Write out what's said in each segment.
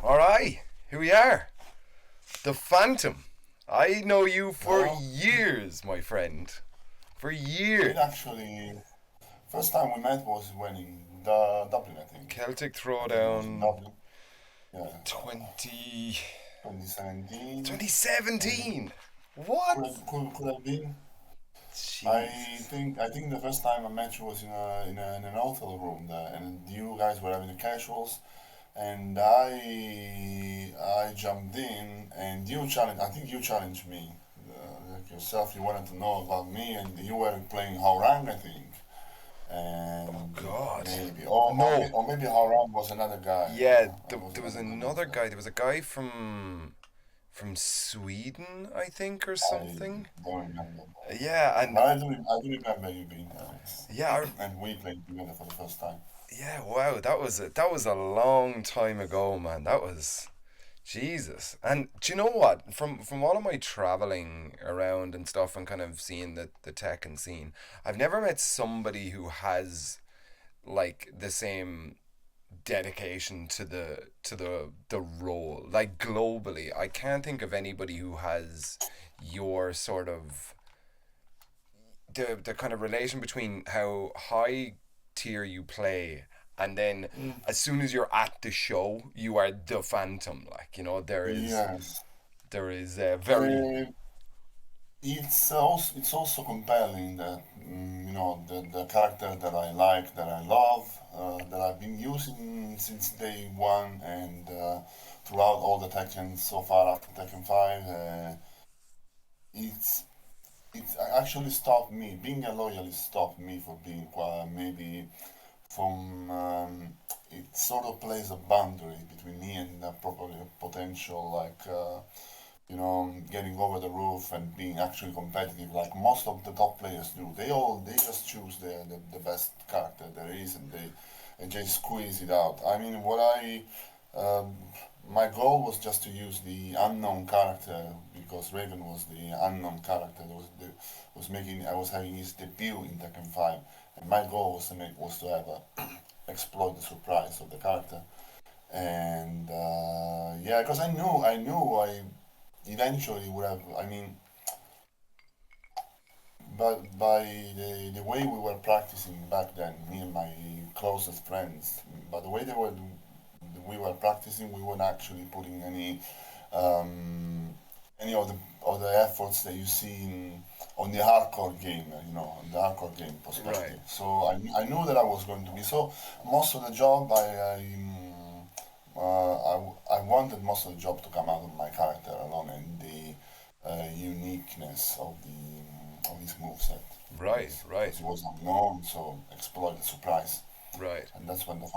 Alright, here we are. The Phantom. I know you for Hello. years, my friend. For It years. actually, first time we met was when in Dublin, I think. Celtic I think it was in Throwdown Dublin. Yeah, 20, 2017. 2017. What? Could have been. I Jesus. think I think the first time I met you was in an hotel room there, and you guys were having the casuals, and I jumped in, and you challenged. I think you challenged me, like yourself. You wanted to know about me, and you were playing Haurang, I think. Oh And God. maybe No. or maybe Haram was another guy. Yeah, I there was was another guy mixed another up. guy. There was a guy from Sweden, I think, or I something. don't remember, Yeah, and but I do remember you being there, yeah, and we played together for the first time. yeah. Wow, that was a long time ago, man. That was Jesus. And do you know what? From all of my traveling around and stuff and kind of seeing the Tekken scene, I've never met somebody who has like the same dedication to the role. Like globally, I can't think of anybody who has your sort of the kind of relation between how high tier you play and then Mm. as soon as you're at the show you are the Phantom, like, there is Yes. there is very Uh, it's also compelling that the character that I like, that I love, that I've been using since day one, and throughout all the Tekken so far after Tekken 5. It's it actually stopped me. Being a loyalist stopped me for being quite maybe from. It sort of plays a boundary between me and probably a potential getting over the roof and being actually competitive like most of the top players do. They just choose the best character there is, and they squeeze it out. I mean, um, my goal was just to use the unknown character because Raven was the unknown character that was making. I was having his debut in Tekken 5, and my goal was to have exploit the surprise of the character. And yeah, because I eventually would have. I mean, but by the way we were practicing back then, me and my closest friends, by the way we were practicing, we weren't actually putting um, any of the efforts that you see on the hardcore game, on the hardcore game right. perspective. So I knew that I was going to be so. Most of the job I wanted most of the job to come out of my character alone and the uniqueness of his moveset. Right, Because right, he was unknown, so exploit the surprise, right, and that's when the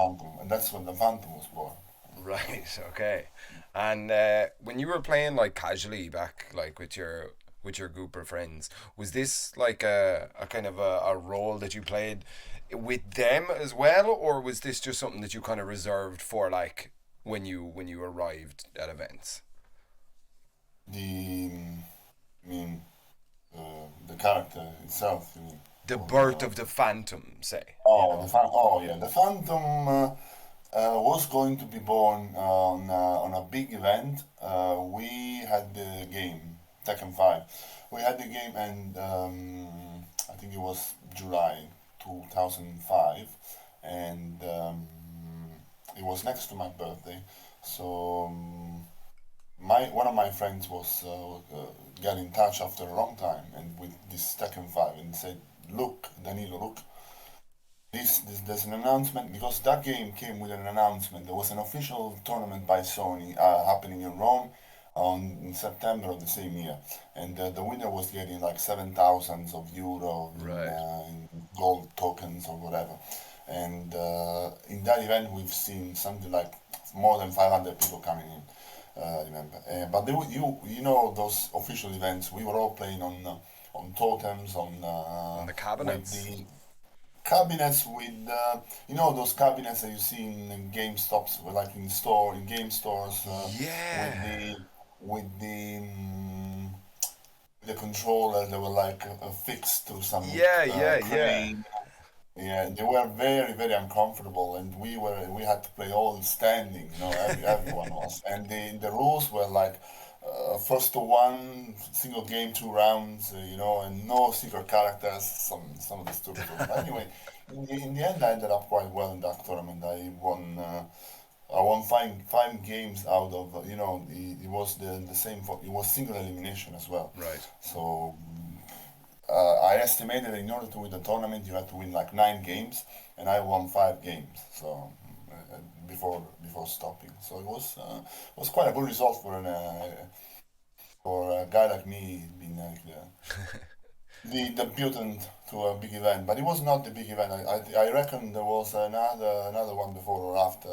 Phantom was born. right. Okay. And when you were playing like casually back, like with your group of friends, was this like a kind of a role that you played with them as well, or was this just something that you kind of reserved for like when you arrived at events? I mean, the character itself. You mean, The or birth of the Phantom, say, oh yeah, the Phantom was going to be born on a big event. We had the game Tekken 5. We had the game, and I think it was July 2005, and it was next to my birthday. So my one of my friends was got in touch after a long time and with this Tekken 5 and said, "Look, Danilo, look, there's an announcement because that game came with an announcement. There was an official tournament by Sony happening in Rome in September of the same year, and the winner was getting like 7,000 of euro right? in gold tokens or whatever. And in that event, we've seen something like more than 500 people coming in. I remember, but you know those official events. We were all playing on totems On the with cabinets. the cabinets with those cabinets that you see in GameStops, like in game stores, with Yeah. the controller that were like affixed to some Yeah, yeah, yeah. crane Yeah, they were very, very uncomfortable, and we had to play all standing. Everyone was, and the rules were like first to one, single game, 2 rounds. And no secret characters. Some of the stupid rules. But anyway, in the end, I ended up quite well in that tournament. I won five games out of it was the same for it was single elimination as well. Right. So I estimated that in order to win the tournament, you had to win like 9 games, and I won 5 games. So before stopping, so it was quite a good result for a guy like me being like the debutant to a big event. But it was not the big event. I reckon there was another one before or after.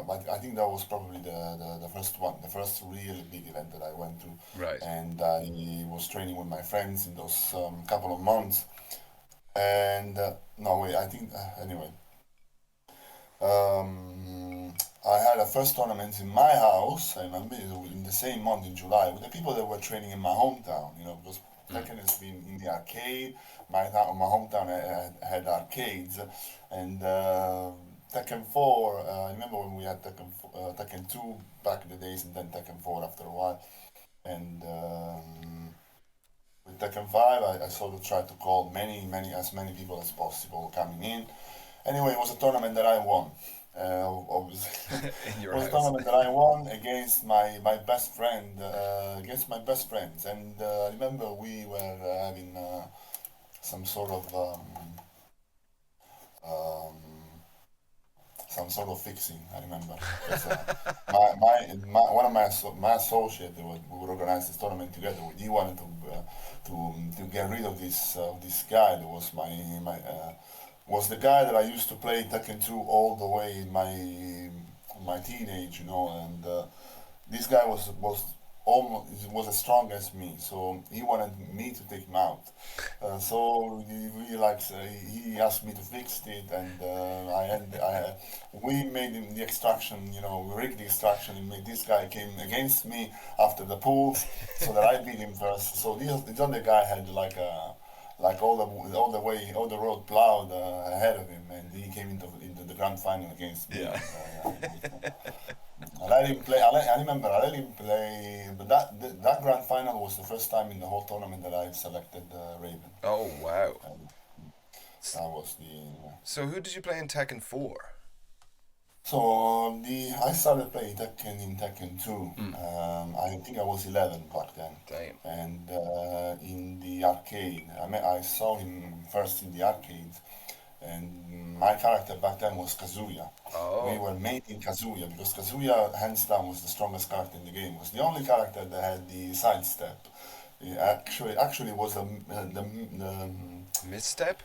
But I think that was probably the first one, the first really big event that I went to, Right. and I was training with my friends in those couple of months. And no, wait, I think anyway. I had a first tournament in my house. I remember it was in the same month in July with the people that were training in my hometown. Because Mm. Tekken has been in the arcade. My hometown had arcades, and Tekken 4. I remember when we had Tekken 2 back in the days, and then Tekken 4 after a while. And with Tekken 5, I sort of tried to call as many people as possible coming in. Anyway, it was a tournament that I won. Obviously, In it your was a house. tournament that I won against my best friend, against my best friends. And I remember we were having some sort of um, some sort of fixing. I remember because one of my associate we would organize this tournament together. He wanted to get rid of this guy that was the guy that I used to play Tekken 2 all the way in my teenage, and this guy was as strong as me, so he wanted me to take him out. So he asked me to fix it, and we made him the extraction. We rigged the extraction and made this guy came against me after the pools, so that I beat him first. So this other guy had like all the road plowed ahead of him, and he came into the grand final against me. Yeah. I let him play. I remember I let him play, but that grand final was the first time in the whole tournament that I selected Raven. Oh wow. And S- that was the. So who did you play in Tekken 4? So I started playing Tekken in Tekken 2. Mm. I think I was 11 back then, Damn. and in the arcade. I saw him first in the arcade, and my character back then was Kazuya. We Oh. were making Kazuya because Kazuya, hands down, was the strongest character in the game. Was the only character that had the sidestep. Actually, was the Misstep?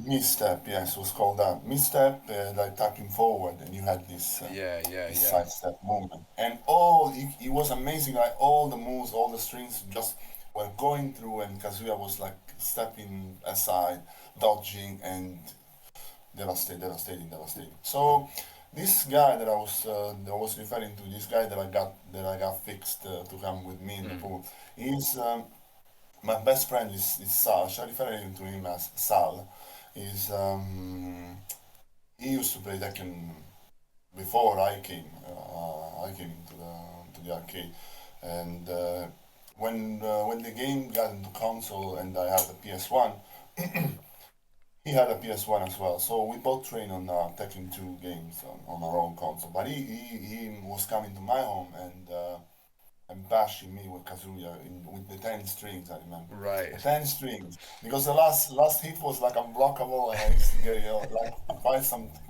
misstep. Yes, was called that misstep, like tapping forward, and you had Yeah, yeah, this yeah. sidestep movement. And it was amazing. Like all the moves, all the strings just were going through, and Kazuya was like stepping aside, dodging, and devastating. So this guy that I was referring to, this guy that I got fixed to come with me in the Mm. pool, is my best friend is Sal. Shall I refer to him as Sal? Is He used to play Tekken before I came. I came into the arcade, and when the game got into console and I had the PS1, he had a PS1 as well, so we both trained on Tekken 2 games on our own console. But he was coming to my home and bashing me with Kazuya with the 10 strings, I remember. The Right. 10 strings. Because the last hit was like unblockable, and I used to get like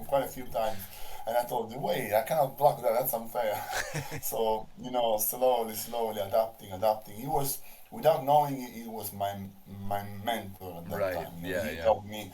quite a few times. And I thought, wait, I cannot block that, that's unfair. So, slowly adapting. He was, without knowing it, he was my mentor at that Right. time. Yeah, He yeah. taught me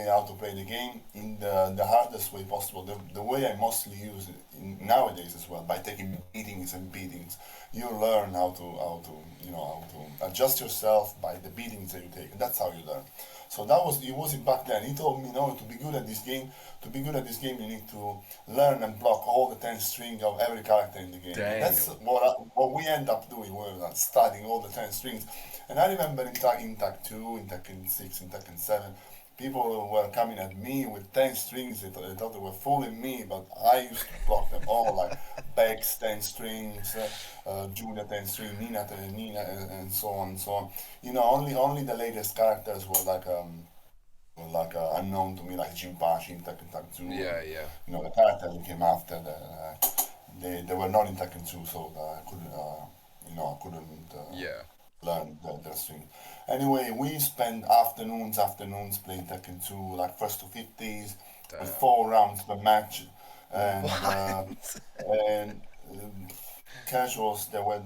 how to play the game in the hardest way possible, the way I mostly use it nowadays as well, by taking beatings and beatings. You learn how to adjust yourself by the beatings that you take, and that's how you learn. So that was it was it back then. He told me, no, to be good at this game, you need to learn and block all the 10 strings of every character in the game. And that's Damn. what we end up doing. We're studying all the 10 strings. And I remember in Tag 2, in Tekken 6, in Tekken 7, people were coming at me with 10 strings. They thought they were fooling me, but I used to block them all, like Bex 10 strings, Julia 10 string, Nina 10, Nina, and so on and so on. Only the latest characters were unknown to me, like Jinpachi in Tekken Tag 2, and Yeah, yeah, the characters who came after, they were not in Tekken 2, so I couldn't yeah. learn the string. Anyway, we spent afternoons playing Tekken 2, like first to 50s, with Damn. 4 rounds per match, and uh, What? and casuals they were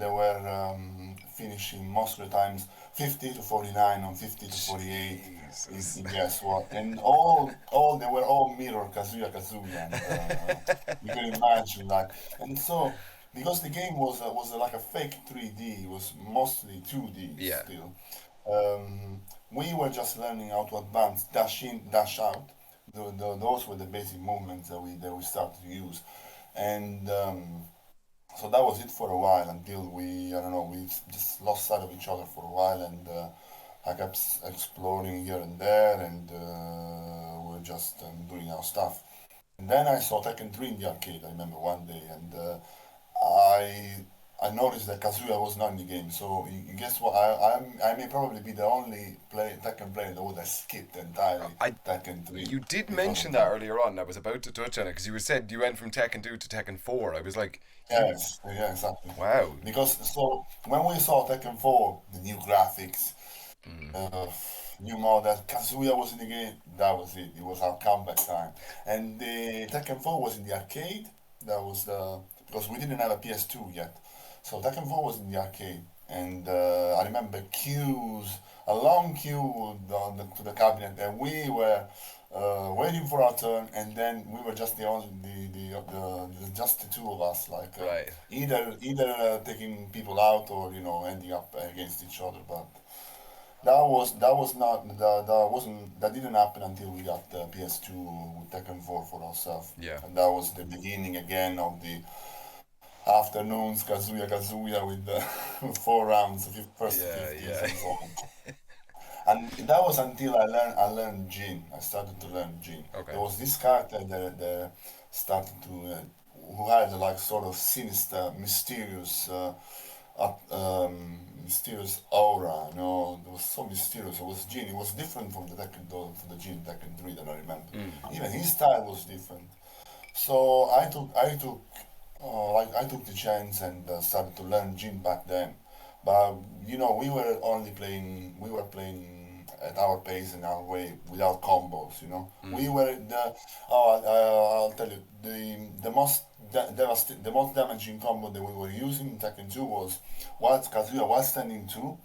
finishing most of the times 50 to 49 on 50 to 48. Jesus. And guess what? And all they were all mirror Kazuya, and you can imagine, like, and so because the game was like a fake 3D, it was mostly 2D Yeah. still. We were just learning how to advance, dash in, dash out. Those were the basic movements that we started to use, and so that was it for a while until I don't know, we just lost sight of each other for a while, and I kept exploring here and there, and we were just doing our stuff. And then I saw Tekken 3 in the arcade, I remember one day, and I I noticed that Kazuya was not in the game. So you guess what? I may probably be the only Tekken player that would have skipped entirely I Tekken 3 You did because mention of that that. earlier on. I was about to touch on it because you said you went from Tekken 2 to Tekken 4. I was like, you, Yes, yeah, exactly. wow. Because so when we saw Tekken 4, the new graphics, Mm, uh, new model, Kazuya was in the game, that was it. It was our comeback time. And the Tekken 4 was in the arcade. That was the because we didn't have a PS2 yet. So Tekken 4 was in the arcade. And I remember queues, a long queue to the cabinet, and we were waiting for our turn, and then we were just the only just the two of us, like right. either taking people out or ending up against each other. But that was not that didn't happen until we got the PS2 with Tekken 4 for ourselves, Yeah. and that was the beginning again of the afternoons Kazuya with the 4 rounds, first to Yeah, 50s yeah. and so on. And that was until I learned Jin. I started to learn Jin. Okay. There was this character that started to who had like sort of sinister, mysterious aura. It was so mysterious. It was Jin. It was different from the Jin Tekken 3 that I remember. Mm. Even his style was different. So I took the chance and started to learn Jin back then. But we were playing at our pace and our way without combos. We Mm. were I'll tell you, the most damaging combo that we were using in Tekken 2 was what Kazuya was standing 2,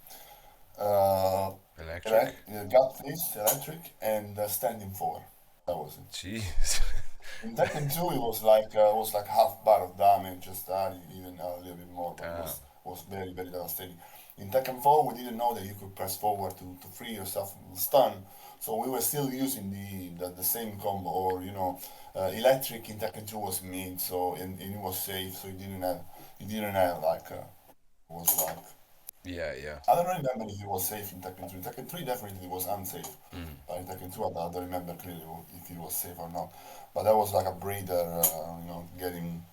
uh, Electric. gut fist, electric, and standing 4. That was it. Jeez. In Tekken 2, it was like half bar of damage, just even a little bit more, but it Damn. was very very devastating. In Tekken 4, we didn't know that you could press forward to free yourself from the stun, so we were still using the same combo, or electric in Tekken 2 was mid, so and it was safe, so you didn't have like was like Yeah, yeah. I don't remember if it was safe in Tekken 3. Tekken 3 definitely was unsafe. Mm. But in Tekken 2, I don't remember clearly if it was safe or not. But that was like a breather, getting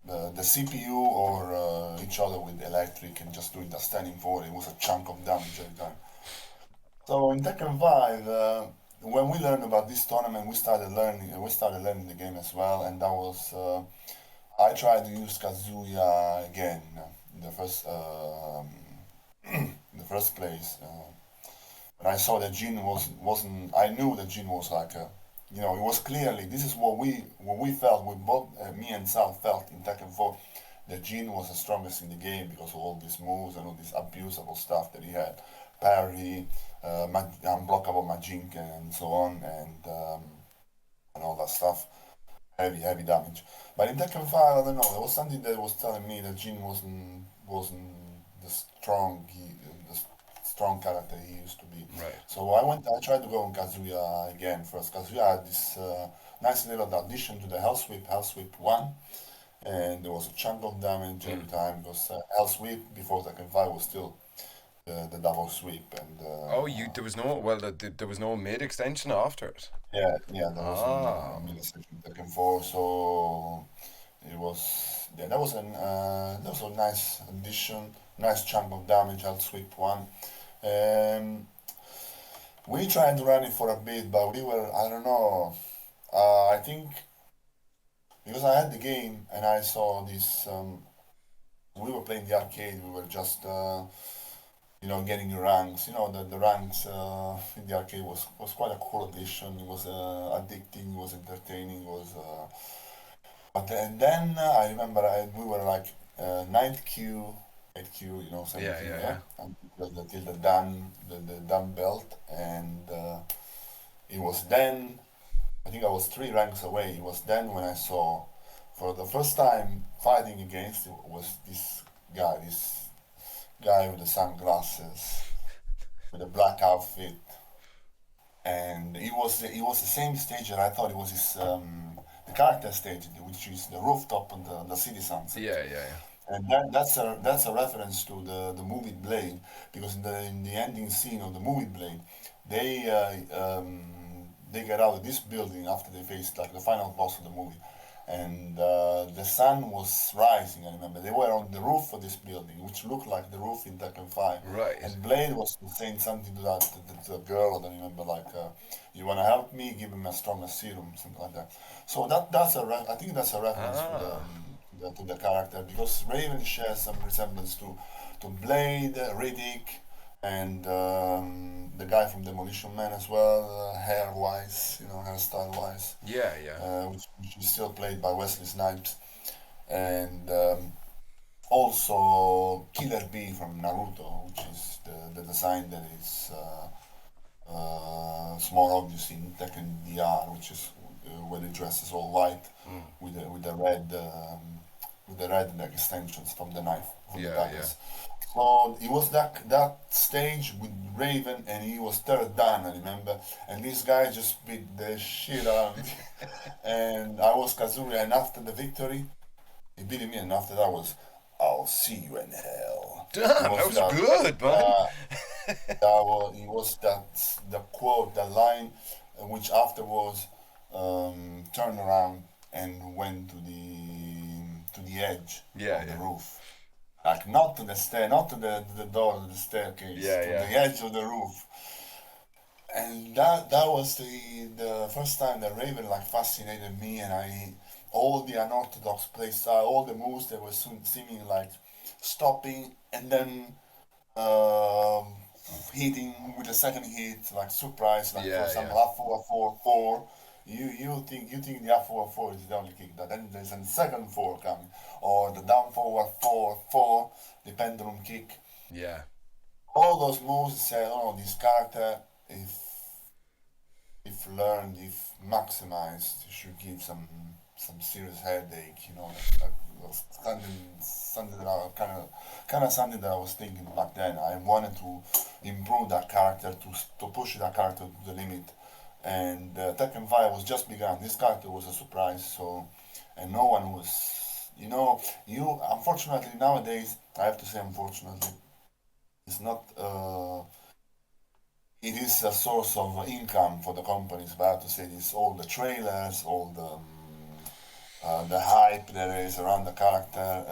the CPU or each other with electric and just doing the standing forward. It was a chunk of damage every time. So in Tekken 5, when we learned about this tournament, we started learning the game as well, and that was I tried to use Kazuya again in the first place. When I saw that Jin wasn't, I knew that Jin was like it was clearly this is what we felt. We both, me and Sal felt in Tekken 4 that Jin was the strongest in the game because of all these moves and all this abusable stuff that he had, parry, unblockable Majinken and so on, and all that stuff, heavy damage. But in Tekken 5, I don't know. There was something that was telling me that Jin wasn't the strong character he used to be. Right. So I tried to go on Kazuya again first. Kazuya had this nice little addition to the Hell Sweep 1, and there was a chunk of damage every Mm. time because Hell Sweep before Tekken 5 was still the double sweep, and Oh, you there was no well, there was no mid extension after it. yeah, there wasn't Ah, mini second Tekken 4, so it was yeah, that was a nice addition, nice chunk of damage. I'll sweep one. Um, we tried running for a bit, but we were I don't know. I think because I had the game and I saw this. We were playing the arcade. We were just getting the ranks. The ranks in the arcade was quite a cool addition. It was addicting. It was entertaining. It was. And then I remember we were like ninth Q, 8Q, yeah, 17, yeah, yeah, yeah. until the Dan belt, and it was then. I think I was three ranks away. It was then when I saw, for the first time, fighting against it was this guy with the sunglasses, with the black outfit, and it was the same stage that I thought it was the character stage, which is the rooftop on the city sunset. Yeah, yeah, And that's a reference to the movie Blade, because in the ending scene of the movie Blade, they they get out of this building after they faced like the final boss of the movie, and the sun was rising. I remember they were on the roof of this building, which looked like the roof in Tekken 5, yeah. Right. and Blade was saying something to that to the girl. I don't remember, like, "You wanna help me? Give him a stronger serum," something like that. So I think that's a reference to the, Ah, to the character, because Raven shares some resemblance to Blade, Riddick, and the guy from Demolition Man as well, hair wise, hairstyle wise, yeah, yeah, which is still played by Wesley Snipes, and also Killer Bee from Naruto, which is the design that is more obvious in Tekken DR, which is where the dress is all white mm. with the red like extensions from the knife, from the Yeah, yeah. daggers. So it was that stage with Raven, and he was third dan, I remember, and this guy just beat the shit out of me, and I was Kazuya, and after the victory, he beat me, and after that was, "I'll see you in hell." It Damn, that was was that. good, man. Uh, it was that the quote, the line, which afterwards turned around and went to the edge Yeah, of the yeah, roof, like not to the stair, not to the door of the staircase, yeah, to the yeah. edge of the roof, and that was the first time that Raven like fascinated me, and I all the unorthodox play style, all the moves that were seeming like stopping and then um, hitting with the second hit, like surprise, like for Yeah, yeah. example, up 4 4 4. You think the up 4 4 is the only kick, that then there's a second four coming, or the down forward 4 4, the pendulum kick. Yeah. All those moves say, oh, this character, if learned, if maximized, should give some serious headache. Like something that I kind of something that I was thinking back then. I wanted to improve that character, to push that character to the limit. And Tekken 5 was just begun. This character was a surprise, so, and no one was, you unfortunately nowadays, I have to say unfortunately, it's not. It is a source of income for the companies, but I have to say this: all the trailers, all the hype there is around the character.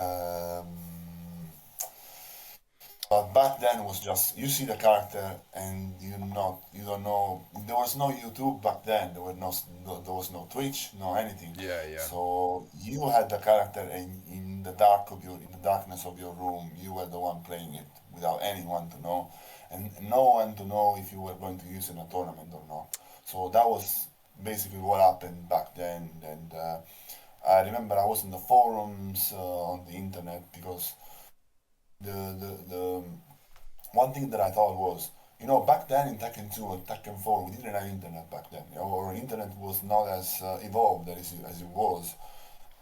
But back then it was just you see the character and you don't know. There was no YouTube back then. There was no Twitch, no anything. Yeah, yeah. So you had the character in the in the darkness of your room. You were the one playing it without anyone to know, and no one to know if you were going to use it in a tournament or not. So that was basically what happened back then. And I remember I was in the forums on the internet, because the one thing that I thought was, back then in Tekken 2 and Tekken 4, we didn't have internet back then. Our internet was not as evolved as it was.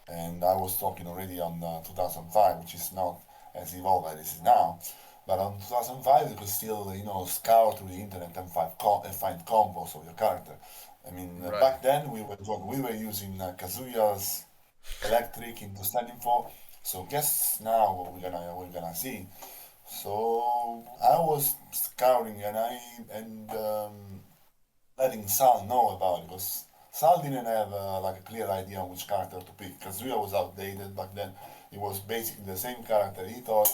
And I was talking already on 2005, which is not as evolved as it is now. But on 2005, you could still, scour through the internet and find combos of your character. I mean, Right. back then we were using Kazuya's electric into standing for. So guess now what we're gonna see. So I was scouting and letting Sal know about it because Sal didn't have like a clear idea on which character to pick. Kazuya was outdated back then. It was basically the same character. He thought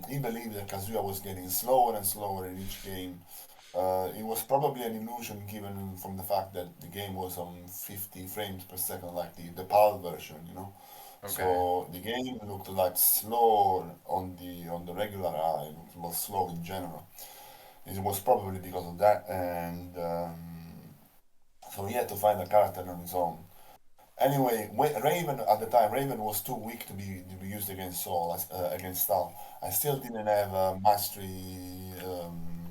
he believed that Kazuya was getting slower and slower in each game. It was probably an illusion given from the fact that the game was on 50 frames per second, like the PAL version, you know. Okay. So the game looked like slow on the regular eye. It was slow in general. It was probably because of that, and so he had to find a character on his own. Anyway, Raven at the time, Raven was too weak to be used against against Sal. I still didn't have mastery,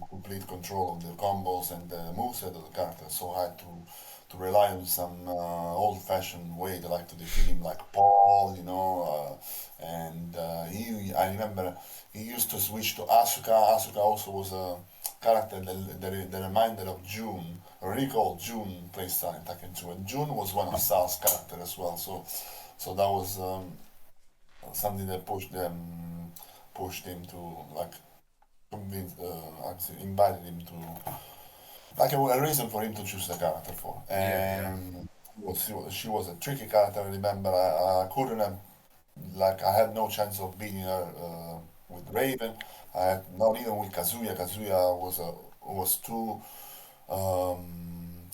complete control of the combos and the moveset of the character, so I had to rely on some old-fashioned way to like to defeat him, like Paul, you know, and I remember he used to switch to Asuka. Asuka also was a character that reminded of June. I really called June playstyle in Tekken 2, and June was one of Sal's character as well. So that was something that pushed him to like convince, actually invited him to like a reason for him to choose the character for. Yeah, yeah. And she was a tricky character. I remember I couldn't have like I had no chance of beating her with Raven. I had not even with Kazuya. Kazuya was too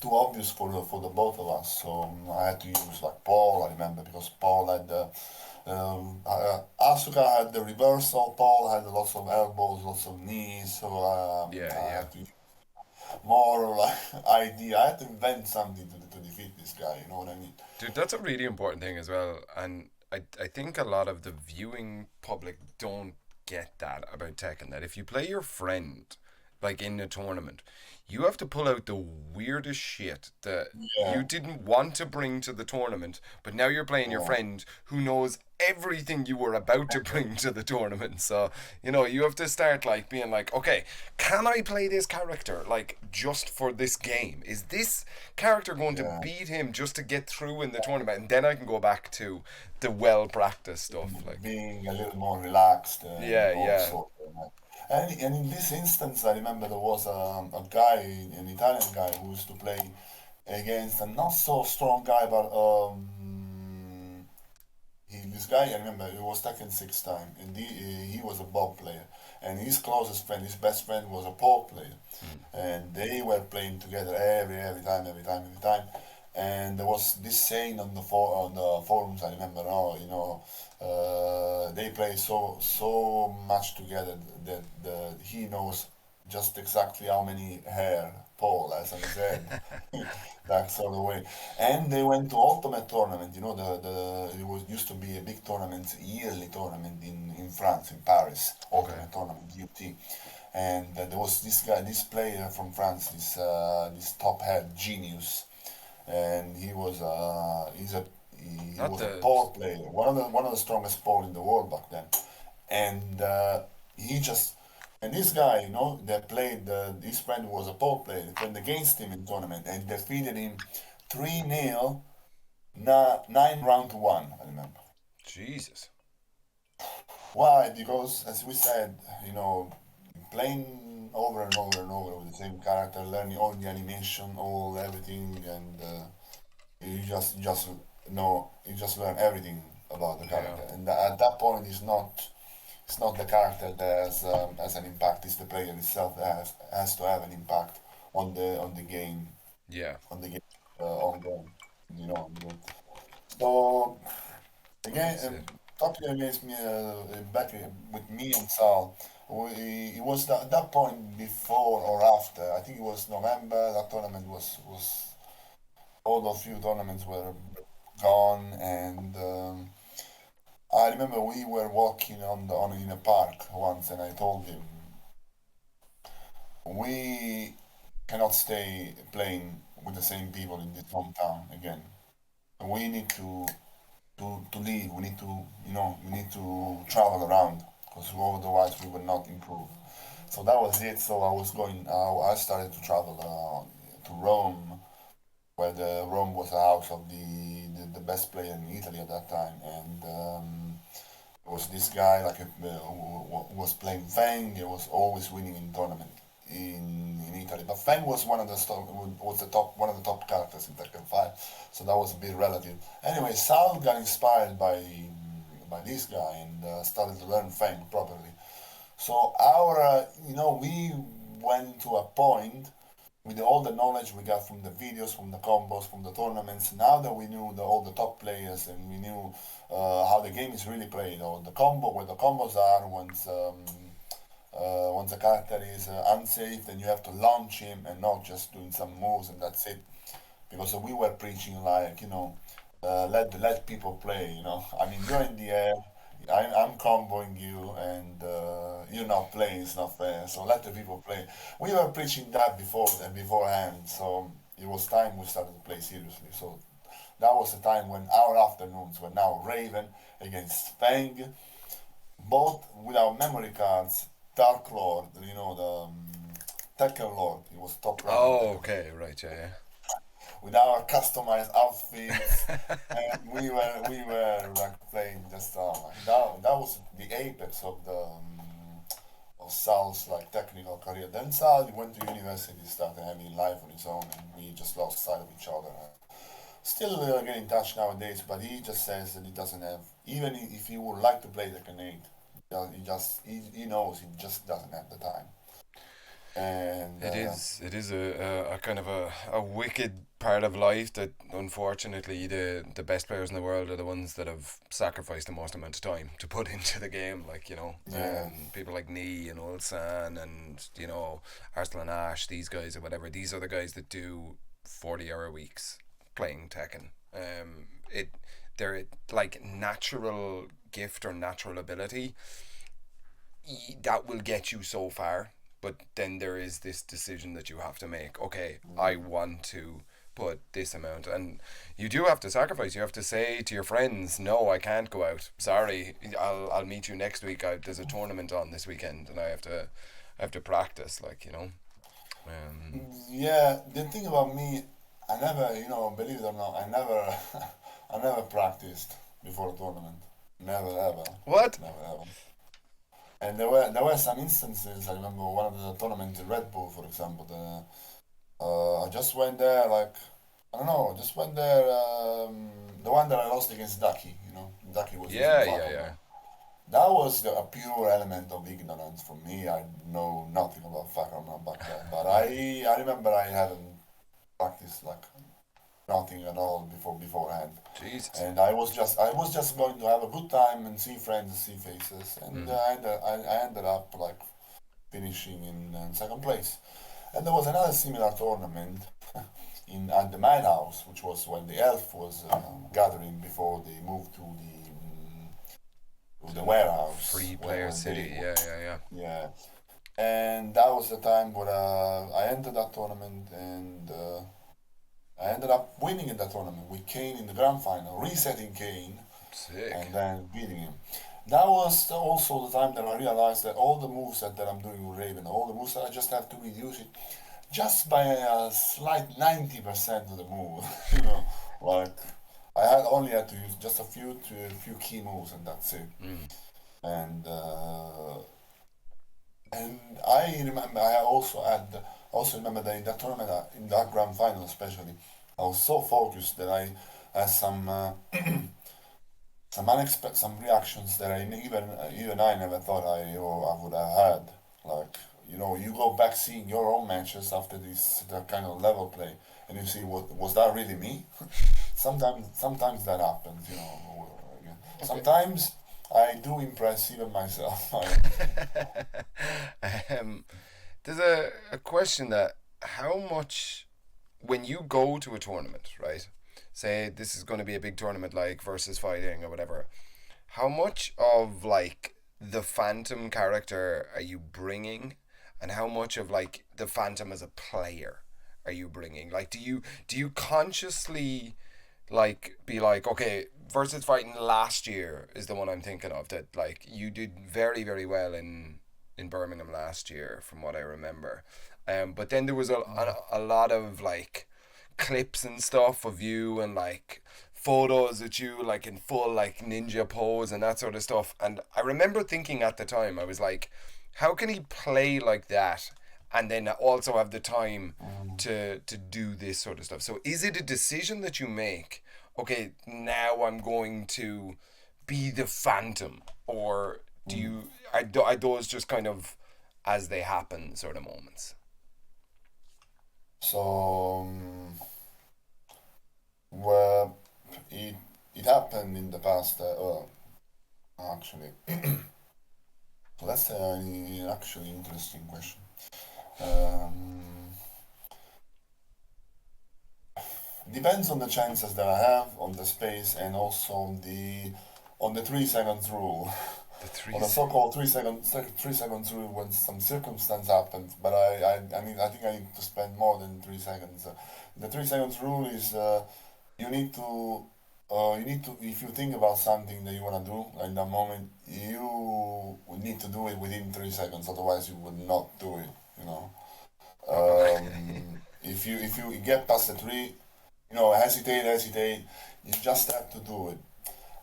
obvious for the both of us. So I had to use like Paul. I remember because Paul had the Asuka had the reversal. Paul had lots of elbows, lots of knees. So Yeah, I yeah. had to use more like idea. I had to invent something to defeat this guy. You know what I mean? Dude, that's a really important thing as well. And I think a lot of the viewing public don't get that about Tekken. That if you play your friend, like in a tournament, you have to pull out the weirdest shit that you Yeah, didn't want to bring to the tournament, but now you're playing your yeah, friend who knows everything you were about to bring to the tournament. So, you know, you have to start like being like, okay, can I play this character like just for this game? Is this character going to yeah. beat him just to get through in the tournament? And then I can go back to the well practiced stuff. Like, Being a little more relaxed and yeah, yeah. also. And in this instance, I remember there was a guy, an Italian guy, who used to play against a not so strong guy, but this guy, I remember, he was Tekken 6 time, and he was a Bob player, and his closest friend, his best friend, was a Paul player, Mm. and they were playing together every time, and there was this saying on the forums. I remember, oh, you know, they play so much together that he knows just exactly how many hair Paul has on his head. That sort of way. And they went to Ultimate Tournament. You know, the it was used to be a big tournament, yearly tournament in France, in Paris. Okay. Ultimate Tournament, UT. And there was this guy, this player from France, this top head genius, and he Not was a the. pole player, one of the strongest pole in the world back then, and he just and this guy, you know, that played his friend was a pole player, played against him in tournament and defeated him 3-0, 9 round to one. I remember. Jesus. Why? Because as we said, you know, playing over and over and over with the same character, learning all the animation, all everything, and you just know you just learn everything about the Yeah. character, and at that point it's not the character that has an impact. It's the player itself that has to have an impact on the game Yeah. on the game on the you know on the, so again That's it. talking against me back with me and Sal. It was that point before or after. I think it was November. That tournament was all the few tournaments were gone, and I remember we were walking in a park once, and I told him we cannot stay playing with the same people in this hometown again. We need to leave. We need to we need to travel around because otherwise we will not improve. So that was it. So I was going. I started to travel to Rome, where the Rome was the house of the best player in Italy at that time, and There was this guy like who was playing Feng. He was always winning in tournament in Italy. But Feng was the top one of the top characters in Tekken 5, so that was a bit relative. Anyway, Sal got inspired by this guy and started to learn Feng properly. So we went to a point with all the knowledge we got from the videos, from the combos, from the tournaments. Now that we knew all the top players and we knew how the game is really played, or the combo, where the combos are, once a character is unsafe, then you have to launch him and not just doing some moves and that's it. Because we were preaching like, let people play. I mean, you're in the air, I'm comboing you, and you're not playing. It's not fair. So let the people play. We were preaching that beforehand. So it was time we started to play seriously. So that was the time when our afternoons were now Raven against Fang, both with our memory cards. Dark Lord, the Tekken Lord. He was top rank in Oh, Tekken okay, right, yeah, with our customized outfits, and we were like playing just that was the apex of the of Sal's like technical career. Then Sal went to university, started having life on his own, and we just lost sight of each other. Still get in touch nowadays, but he just says that he doesn't have, even if he would like to play Tekken 8, he knows he just doesn't have the time. And It is a kind of a wicked part of life that unfortunately the best players in the world are the ones that have sacrificed the most amount of time to put into the game. Like, yeah, people like Nee and Ulsan and, Arslan Ash, these guys or whatever. These are the guys that do 40-hour weeks playing Tekken. It They're like natural gift or natural ability that will get you so far, but then there is this decision that you have to make. Okay, I want to put this amount, and you do have to sacrifice. You have to say to your friends, no, I can't go out, sorry, I'll meet you next week. There's a tournament on this weekend and I have to practice, like, yeah. The thing about me, I never, believe it or not, I never, I never practiced before a tournament. Never ever, what. never ever. And there were some instances. I remember one of the tournaments in Red Bull, for example. I just went there like I don't know. Just went there. The one that I lost against Ducky. Ducky was using Yeah, yeah, Falcon. yeah. That was a pure element of ignorance for me. I know nothing about Falcon back then. But I remember I hadn't practiced like nothing at all beforehand. Jesus. And I was just going to have a good time and see friends and see faces. And Mm. I ended up like finishing in second place. And there was another similar tournament in at the Madhouse, which was when the Elf was gathering before they moved to the warehouse Free where player when city, they yeah, yeah, yeah. yeah. And that was the time where I entered that tournament and I ended up winning in that tournament with Kane in the grand final, resetting Kane Sick. and then beating him. That was also the time that I realized that all the moves that I'm doing with Raven, all the moves that I just have to reduce it just by a slight 90% of the move. Like I only had to use just a few key moves and that's it. Mm. And and I remember I also remember that in that tournament, in that grand final especially, I was so focused that I had some reactions that even I never thought I would have had. Like you go back seeing your own matches after this that kind of level play, and you see what was that really me? Sometimes that happens. Okay. Sometimes I do impress even myself. um, there's a question that how much when you go to a tournament, right? Say this is going to be a big tournament like versus fighting or whatever. How much of like the Phantom character are you bringing, and how much of like the Phantom as a player are you bringing? Like, do you consciously like be like, okay, versus fighting last year is the one I'm thinking of, that like you did very very well in Birmingham last year from what I remember. But then there was a lot of like clips and stuff of you and like photos with you like in full like ninja pose and that sort of stuff. And I remember thinking at the time, I was like, how can he play like that and then also have the time Mm. to do this sort of stuff? So is it a decision that you make? Okay, now I'm going to be the Phantom, or do Mm. you? Are those just kind of as they happen sort of moments? So, well, it it happened in the past. Actually, so that's an actually interesting question. Um, Depends on the chances that I have, on the space, and also on the 3 seconds rule. The three. On the so-called 3 seconds rule when some circumstance happens. But I think I need to spend more than 3 seconds. The 3 seconds rule is you need to if you think about something that you want to do in that moment, you would need to do it within 3 seconds. Otherwise, you would not do it. You know. Okay. If you get past the three, hesitate. You just have to do it.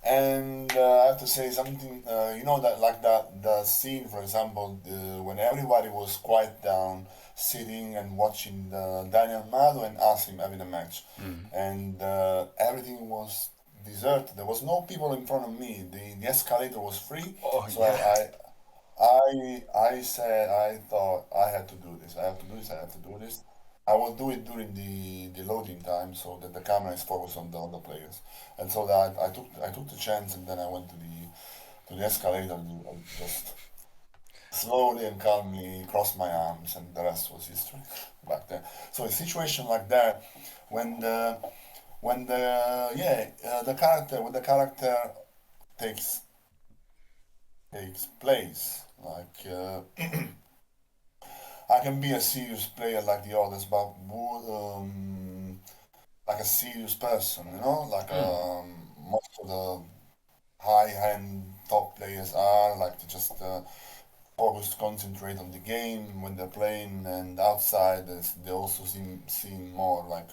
And I have to say something, that like that the scene, for example, when everybody was quiet down, sitting and watching Daniel Mado and Asim having a match, Mm. and everything was deserted. There was no people in front of me. The escalator was free, Oh so yeah. I said I thought I had to do this. I have to do this. I have to do this. I will do it during the loading time so that the camera is focused on the other players, and so that I took the chance and then I went to the escalator and just slowly and calmly crossed my arms and the rest was history back then. So a situation like that, when the character takes takes place, I can be a serious player like the others, but like a serious person, like Mm. most of the high-end top players are, like to just focus, concentrate on the game when they're playing, and outside they also seem more like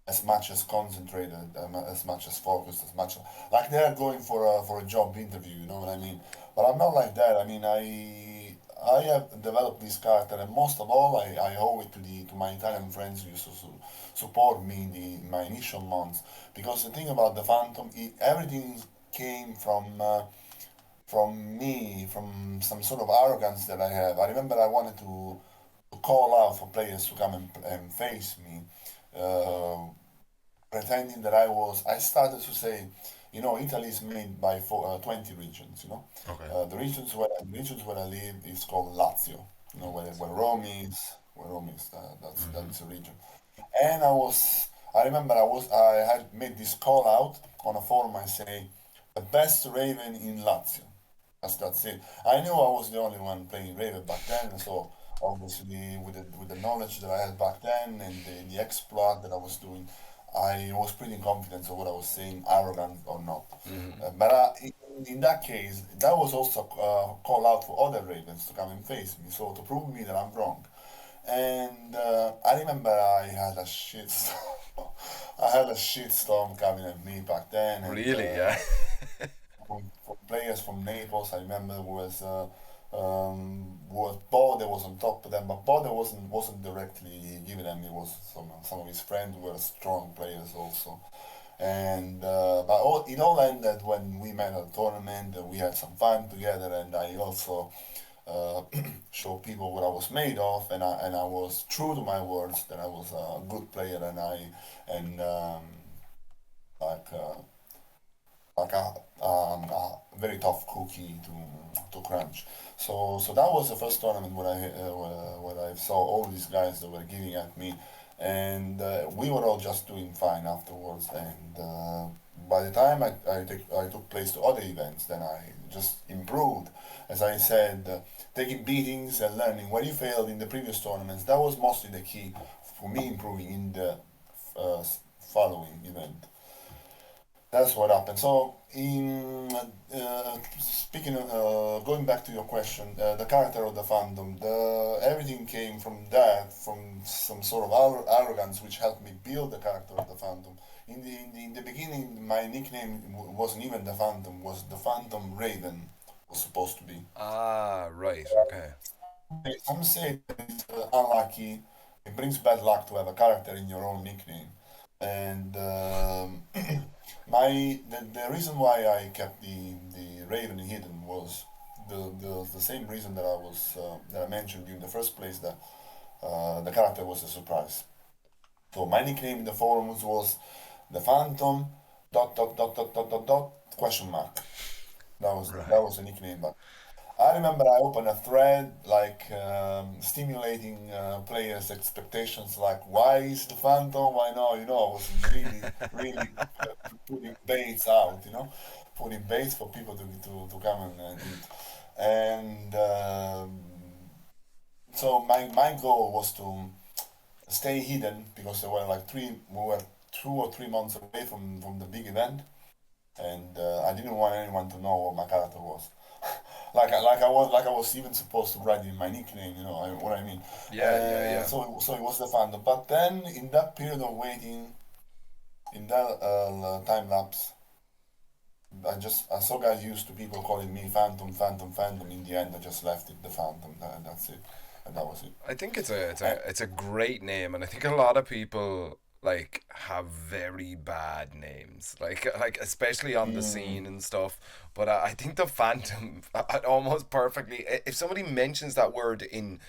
as much as concentrated, as much as focused, as much like they're going for a job interview. You know what I mean? But I'm not like that. I mean, I have developed this character, and most of all, I owe it to my Italian friends who used to support me in my initial months. Because the thing about the Phantom, everything came from me, from some sort of arrogance that I have. I remember I wanted to call out for players to come and face me. Uh, Pretending that I started to say, Italy is made by 20 regions, Okay. The regions where I live is called Lazio, where Rome is, Mm-hmm. that's a region. And I remember I had made this call out on a forum. I say, the best Raven in Lazio. That's it. I knew I was the only one playing Raven back then, so obviously with the knowledge that I had back then and the exploit that I was doing, I was pretty confident of what I was saying, arrogant or not. Mm-hmm. But in that case, that was also a call out for other Ravens to come and face me, so to prove me that I'm wrong. And I remember I had a shit I had a shit storm coming at me back then, and Really? Yeah. from players from Naples. I remember was Bode was on top of them, but Bode wasn't directly giving them. It was some of his friends were strong players also. And it all ended when we met at a tournament and we had some fun together. And I also uh, showed people what I was made of, and I was true to my words that I was a good player, and like. Like a very tough cookie to crunch. So that was the first tournament where I saw all these guys that were giving at me, and we were all just doing fine afterwards. And by the time I took place to other events, then I just improved. As I said, taking beatings and learning. When you failed in the previous tournaments, that was mostly the key for me improving in the uh, following event. That's what happened. So, speaking of, going back to your question, the character of the fandom, everything came from that, from some sort of arrogance, which helped me build the character of the fandom in the beginning, my nickname wasn't even the Phantom. Was the Phantom Raven was supposed to be. Ah, right. Okay. Some say that it's unlucky. It brings bad luck to have a character in your own nickname. And the reason why I kept the Raven hidden was the same reason that I mentioned in the first place, that the character was a surprise. So my nickname in the forums was the Phantom dot question mark. That Right. was the nickname. But I remember I opened a thread like stimulating players' expectations, like why is the Phantom? Why not? I was really putting baits out. Putting baits for people to come and eat. And so my goal was to stay hidden because there were like we were 2 or 3 months away from the big event, and I didn't want anyone to know what my character was. Like I was even supposed to write in my nickname, what I mean. Yeah, yeah, yeah. So it was the fandom. But then in that period of waiting, in that time lapse, I so got used to people calling me Phantom, Phantom, Phantom. In the end, I just left it the Phantom. That's it, and that was it. I think And, it's a great name, and I think a lot of people like have very bad names, like especially on the scene mm, and stuff. But I think the Phantom almost perfectly. If somebody mentions that word in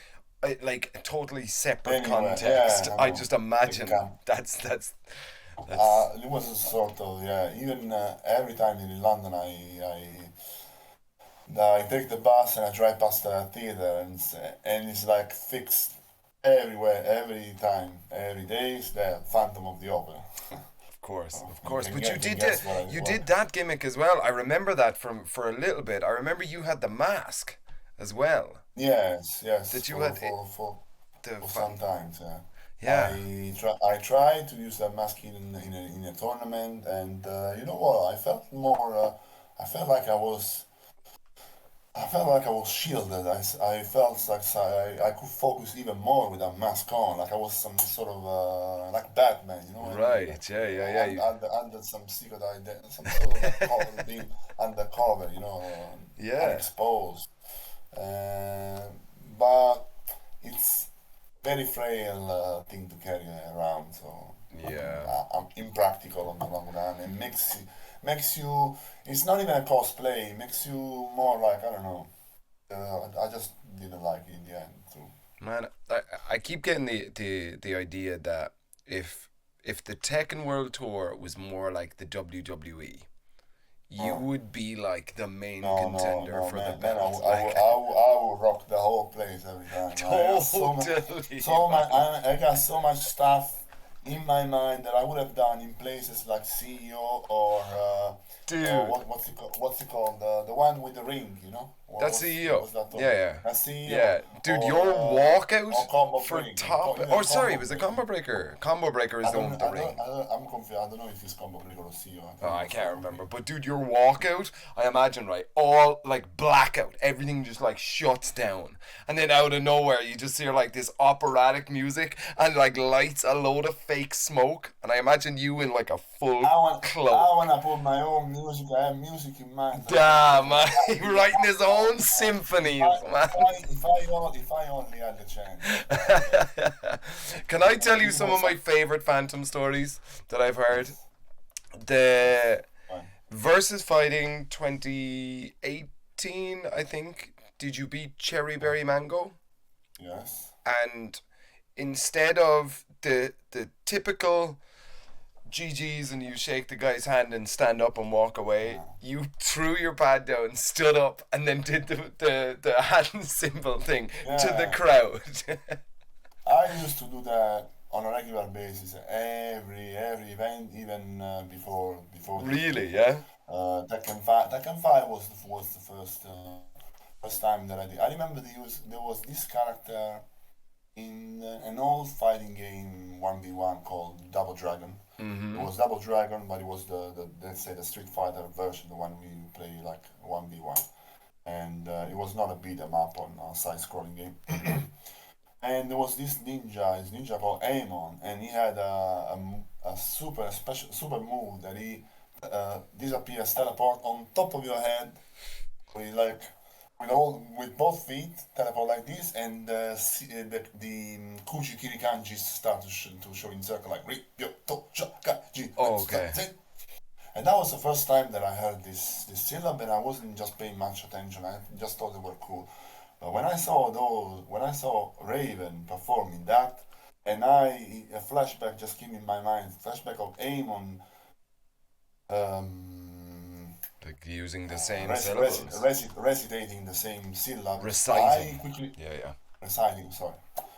like a totally separate anyway, yeah, context, I I know. just It imagine can. that's It was a sort of, yeah. Even every time in London, I take the bus and I drive past the theater, and it's like fixed everywhere, every time, every day. Is the Phantom of the Opera. of course, of You course. But can guess you what. did that gimmick as well. I remember that from for a little bit. I remember you had the mask as well. Yes, yes. That you had the For fun. some times, yeah. Yeah. I tried to use that mask in a tournament, and you know what? I felt more. I felt like I felt like I was shielded. I felt like I could focus even more with that mask on. Like I was some sort of like Batman. You know what I mean? Like Right. Yeah. Yeah. Yeah. under some secret identity, some sort of like being undercover. Yeah. Unexposed. Uh, but it's very frail thing to carry around. So Yeah. I'm impractical on the long run, and makes you. It's not even a cosplay. It makes you more like, I don't know. I just didn't like it in the end. So. Man, I keep getting the idea that if if the Tekken World Tour was more like the WWE, you Uh, would be like the main no, no, contender no, for the man! belt. Like I will rock the whole place every time. I got totally, man. I got so much stuff in my mind that I would have done in places like CEO or Dude, what's it called? The one with the ring, that's what CEO. was that Yeah, tournament? yeah. A CEO Yeah. Dude, your or walkout combo for breaker. top. Even Oh, sorry, it combo was a breaker. combo breaker. Combo breaker is the one with the ring. I'm confused. I don't know if it's combo breaker or CEO. I Oh, think it I was can't combo remember. breaker. But dude, your walkout, I imagine, right? All like blackout. Everything just like shuts down. And then out of nowhere, you just hear like this operatic music and like lights a load of fake smoke. And I imagine you in like a full I cloak. wanna put my own music. I have music in mind. I can Damn, play. man. Writing his own If I symphonies, man. if I only had the chance. Can I tell you You some know of my some. favorite Phantom stories that I've heard? Yes. Yes. The Fine. Versus Fighting 2018, I think. Did you beat Cherry Berry Mango? Yes. And instead of the typical GG's and you shake the guy's hand and stand up and walk away, Uh, you threw your pad down, stood up, and then did the hand symbol thing to the yeah. crowd. I used to do that on a regular basis. Every event, even before this Really, game. yeah? Tekken 5 was the first time that I did. I remember there was this character in an old fighting game 1v1 called Double Dragon. It Mm-hmm. was Double Dragon, but it was the let's say the Street Fighter version, the one we play like 1v1. And it was not a beat 'em up on a side scrolling game. And there was this ninja, his ninja called Amon, and he had a a super special super move that he disappears, teleport on top of your head with like with both feet, teleport like this, and the Kuji Kirikanjis start to show in circle like Ryo to Shaka Ji. Oh, okay. And that was the first time that I heard this syllable, and I wasn't just paying much attention. I just thought they were cool. But when I saw Raven performing that, and a flashback just came in my mind. Flashback of Amon, Like using the same syllables. recitating the same syllables. Reciting. I quickly Yeah. reciting. Sorry,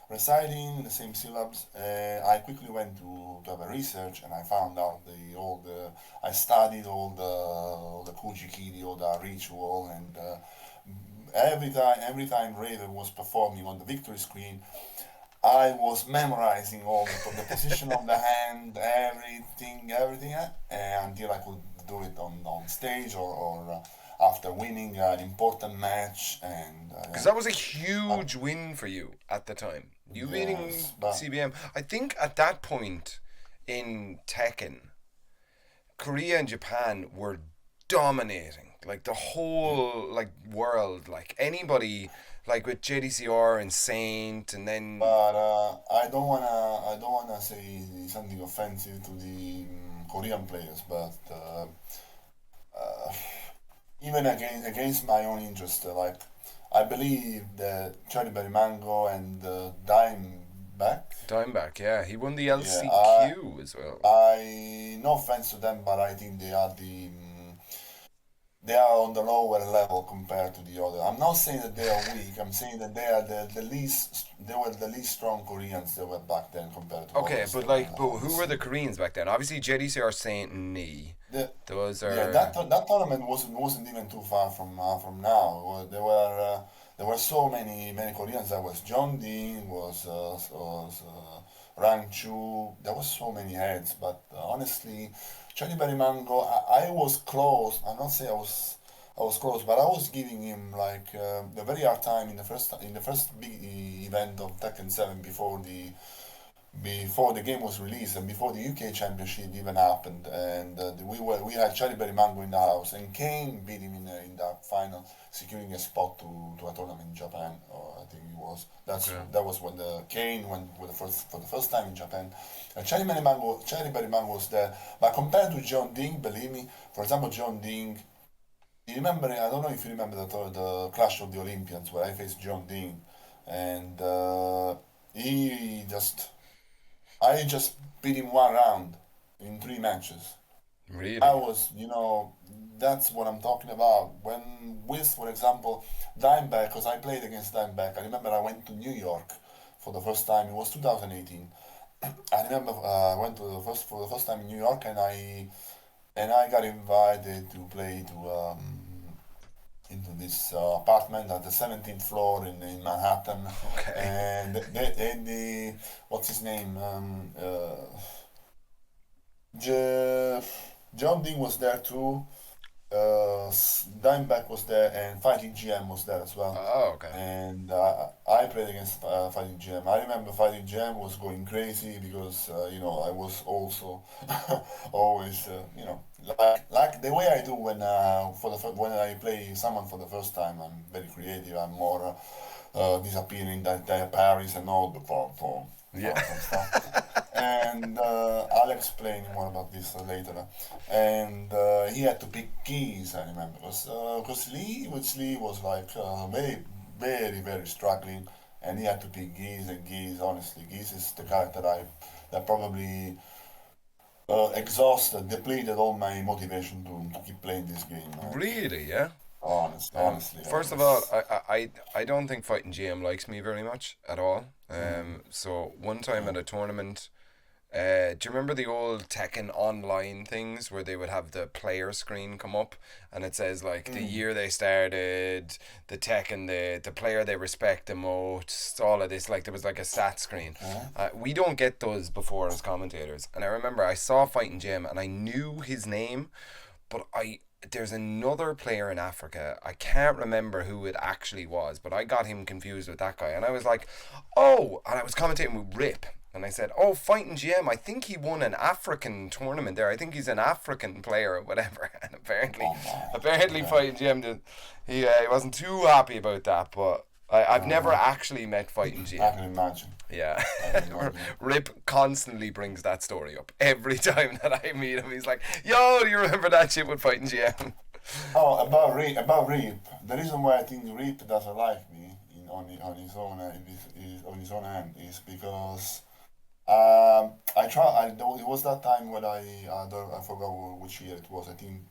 reciting the same syllables. I quickly went to have a research, and I found out I studied all the Kujikiri, all the ritual, and every time Raven was performing on the victory screen, I was memorizing all the position of the hand, everything, until I could do it on stage or after winning an important match. And Because that was a huge win for you at the time. You beating yes, but CBM. I think at that point in Tekken, Korea and Japan were dominating. Like the whole world. Like anybody like with JDCR and Saint and then but I don't wanna say something offensive to the Korean players, but uh, even against my own interest, like I believe that Cherry Berry Mango and Dimeback, Dimeback, yeah. He won the yeah, I LCQ as well. I no offense to them, but I think they are on the lower level compared to the other. I'm not saying that they are weak. I'm saying that they are the least. They were the least strong Koreans that were back then compared to Okay, others. but who were the Koreans back then? Obviously JDCR, Saint and Nee. The, Those yeah, are that tournament wasn't even too far from now. There were so many Koreans. There was John Dean, was Rang Chu. There was so many heads, but honestly, Johnny Berry Mango, I was close. I'm not saying I was close, but I was giving him like a very hard time in the first big event of Tekken 7 before the game was released and before the UK Championship even happened, and we had Charlie Berry Mango in the house, and Kane beat him in that final, securing a spot to a tournament in Japan. Or I think it was okay. that was when the Kane went for the first time in Japan. And Charlie Berry Mango was there, but compared to John Ding, believe me, for example, John Ding. You remember? I don't know if you remember the Clash of the Olympians where I faced John Ding, and he just I just beat him one round in 3 matches. I Really? was, that's what I'm talking about. When with, for example, Dimeback, because I played against Dimeback. I remember I went to New York for the first time. It was 2018. I remember I went for the first time in New York, and I got invited to play into this apartment at the 17th floor in Manhattan, Okay. and the what's his name? J- John Dean was there too. Dimeback was there, and Fighting GM was there as well. Oh, okay. And I played against Fighting GM. I remember Fighting GM was going crazy because I was also always like the way I do when I play someone for the first time. I'm very creative. I'm more disappearing that Paris and all the Yeah. stuff. And I'll explain more about this later. And he had to pick keys, I remember, because Lee was like very, very, very struggling, and he had to pick Geese, and Geese, honestly, Geese is the character that probably depleted all my motivation to keep playing this game. Really, yeah. Honestly, First of all, it's I don't think Fighting GM likes me very much at all. mm, So one time yeah. at a tournament, do you remember the old Tekken online things where they would have the player screen come up and it says like the Mm, year they started, the Tekken, the player they respect the most, all of this. Like there was like a stat screen. okay. We don't get those before as commentators. And I remember I saw Fighting Jim and I knew his name, but there's another player in Africa. I can't remember who it actually was, but I got him confused with that guy. And I was like, oh, and I was commentating with Rip. And I said, "Oh, fighting GM. I think he won an African tournament there. I think he's an African player or whatever." And Oh my. apparently, Okay. fighting GM did. He wasn't too happy about that. But I've never Uh-huh. actually met fighting I GM. can imagine. Yeah, I can imagine. Rip constantly brings that story up every time that I meet him. He's like, "Yo, do you remember that shit with fighting GM?" Oh, about Reap. The reason why I think Reap doesn't like me on his own on his own hand is because I try. It was that time when I forgot which year it was. I think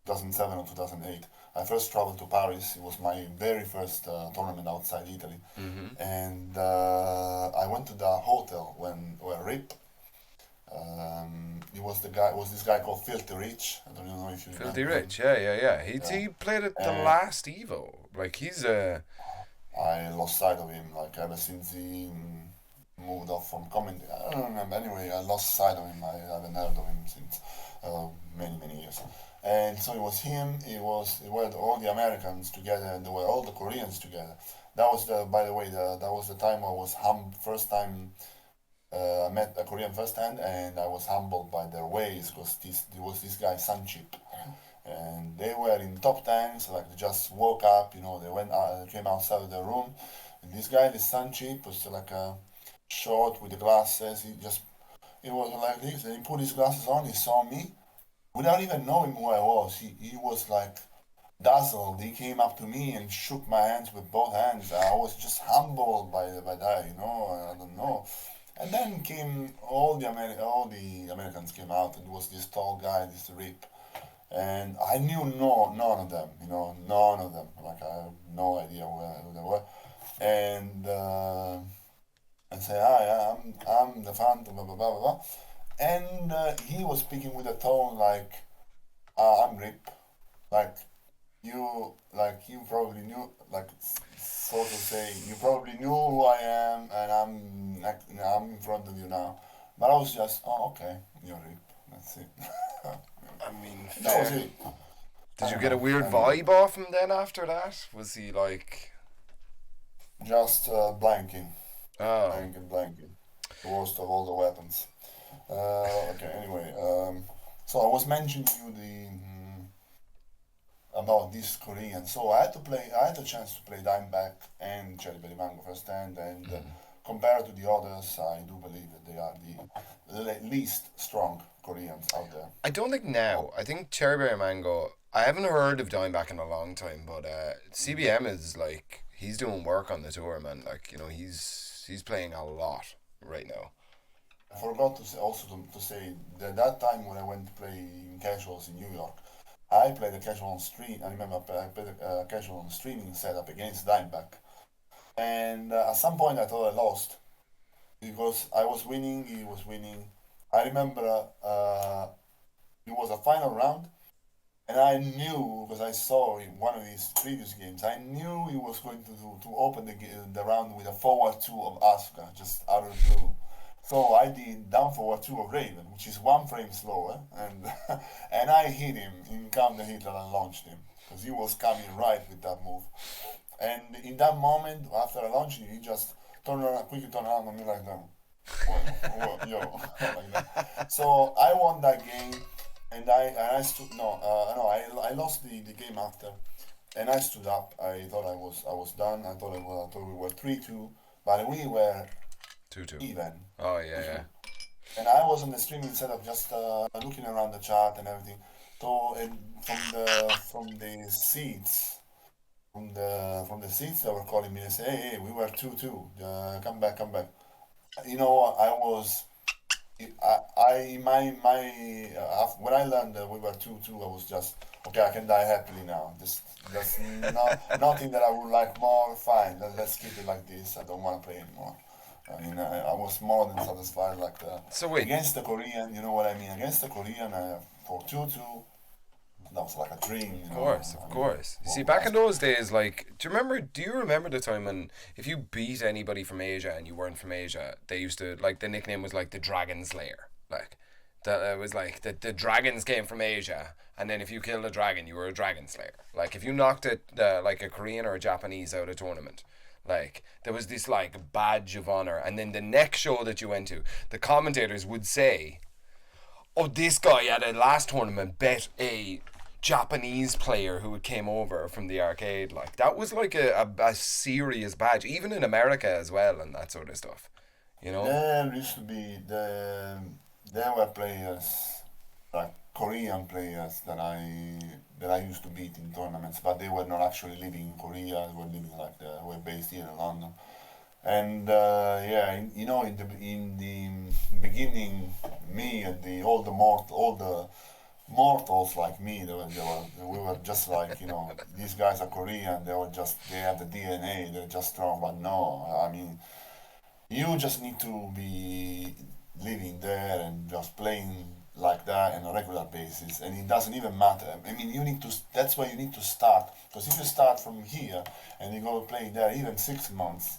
2007 or 2008. I first traveled to Paris. It was my very first tournament outside Italy, Mm-hmm. and I went to the hotel where Rip. It was the guy. Was this guy called Filthy Rich? I don't even know if you Filthy remember him. Rich, yeah. Yeah. He played at the And last Evo. Like he's a I lost sight of him like ever since he moved off from comedy. I don't remember. Anyway, I lost sight of him. I haven't heard of him since many years. And so it was him. It were all the Americans together, and there were all the Koreans together. That was the by the way that was the time I was first time I met a Korean firsthand, and I was humbled by their ways because there was this guy Sanchip, and they were in top tanks. Like they just woke up, they went came outside of the room, and this guy, the Sanchip, was like a short with the glasses. He was like this, and he put his glasses on. He saw me without even knowing who I was. He was like dazzled. He came up to me and shook my hands with both hands. I was just humbled by that, I don't know. And then came all the Americans came out, and it was this tall guy, this Rip, and I knew none of them, none of them. Like I have no idea who they were, and and say, "Hi, I'm the Phantom, blah blah blah blah," blah. And he was speaking with a tone like, "I'm Rip, like you probably knew, like sort of say you probably knew who I am, and I'm in front of you now." But I was just, "Oh, okay, you're Rip. That's it." I mean, That was fair. it. Did I you don't get a know. weird I mean, vibe off him then after that? Was he like, just blanking, oh, blanking. The worst of all the weapons. Okay. Anyway, so I was mentioning you about this Korean. So I had to play. I had a chance to play Dimeback and Cherry Berry Mango firsthand, and compared to the others, I do believe that they are the least strong Koreans out there. I don't think now. I think Cherryberry Mango. I haven't heard of Dimeback in a long time, but Mhm. CBM is like he's doing work on the tour, man. Like he's playing a lot right now. I forgot to say, also to say that that time when I went to play in casuals in New York, I played a casual on stream. I remember I played a casual on streaming setup against Dimeback, and at some point I thought I lost because I was winning, he was winning. I remember it was a final round, and I knew because I saw in one of his previous games, I knew he was going to open the round with a forward two of Asuka, just out of the blue. So I did down forward two of Raven, which is one frame slower, and and I hit him in counter hit and I launched him because he was coming right with that move. And in that moment, after I launched him, he just turned around, quickly turned around on me like that. What, yo, like that. So I won that game, and I stood no I lost the game after, and I stood up. I thought I was done. I thought we were 3-2, but we were 2-2. even Oh yeah, if yeah. you. And I was on the streaming setup, just looking around the chart and everything. So and from the seats. From the seats, they were calling me and say, "Hey, we were 2-2. Come back, come back." I was when I learned that we were 2-2, I was just okay. I can die happily now. There's nothing that I would like more. Fine, let's keep it like this. I don't want to play anymore. I mean, I was more than satisfied. Like So wait, against the Korean, you know what I mean? Against the Korean, for 2-2, that was like a dream. of course, of I mean, course. You see, what back in was those days, like, do you remember the time when if you beat anybody from Asia and you weren't from Asia, they used to, like, the nickname was, like, the Dragon Slayer. Like, that it was like the dragons came from Asia, and then if you killed a dragon, you were a Dragon Slayer. Like, if you knocked it, like, a Korean or a Japanese out of tournament, Like there was this like badge of honor, and then the next show that you went to, the commentators would say, "Oh, this guy at a last tournament bet a Japanese player who came over from the arcade." Like that was like a serious badge, even in America as well, and that sort of stuff. You know? There used to be there were players like Korean players that I used to beat in tournaments, but they were not actually living in Korea. They were living like they were based here in London. And yeah, in the beginning, me and all the mortals like me, we were just like these guys are Korean. They have the DNA. They're just strong. But no, I mean, you just need to be living there and just playing like that on a regular basis, and it doesn't even matter. I mean, you need to. That's where you need to start. Because if you start from here and you go play there, even 6 months,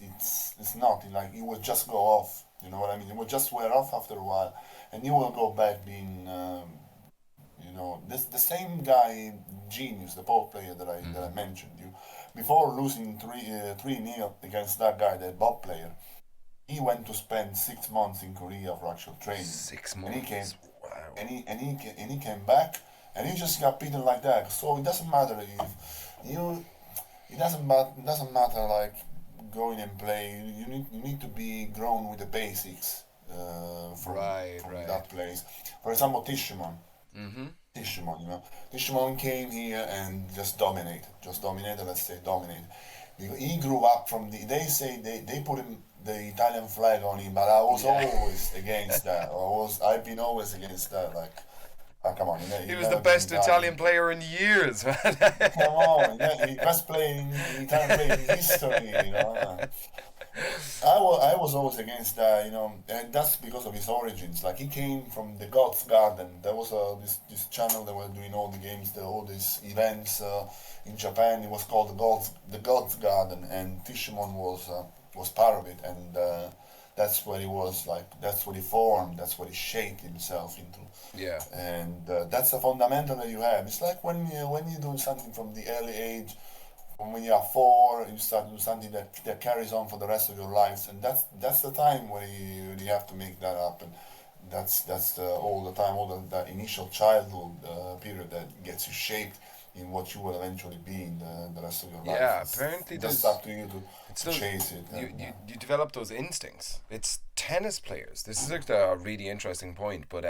it's not like it will just go off. You know what I mean? It will just wear off after a while, and you will go back being, this the same guy, Genius, the pole player that I mentioned you, before losing 3-0 against that guy, that Bob player. He went to spend 6 months in Korea for actual training, Six and he came, months. Wow. and he came back, and he just got beaten like that. So it doesn't matter if you, it doesn't matter like going and play. You need to be grown with the basics Right, from right. that place. For example, Tishimon. Mm-hmm. Tishimon came here and just dominated. Let's say dominated. He grew up from they say they put him the Italian flag on him, but I was Yeah. always against that. I've been always against that. Like, come on, He you was the never been best Italian. Italian player in years, man. Come on, yeah, he best playing Italian player in history. I was always against that, and that's because of his origins. Like he came from the God's Garden. There was this channel that were doing all the games, all these events in Japan. It was called the God's Garden, and Tishimon was part of it, and that's where he was like. That's what he formed. That's what he shaped himself into, Yeah. and that's the fundamental that you have. It's like when you do something from the early age when you are four, you start to do something that carries on for the rest of your lives, and that's the time where you have to make that happen. That's all the time, all that initial childhood period that gets you shaped in what you will eventually be in the rest of your life. Yeah. It's Apparently, just there's up to you it's to those chase it. you, And, you you develop those instincts. It's tennis players. This is like a really interesting point, but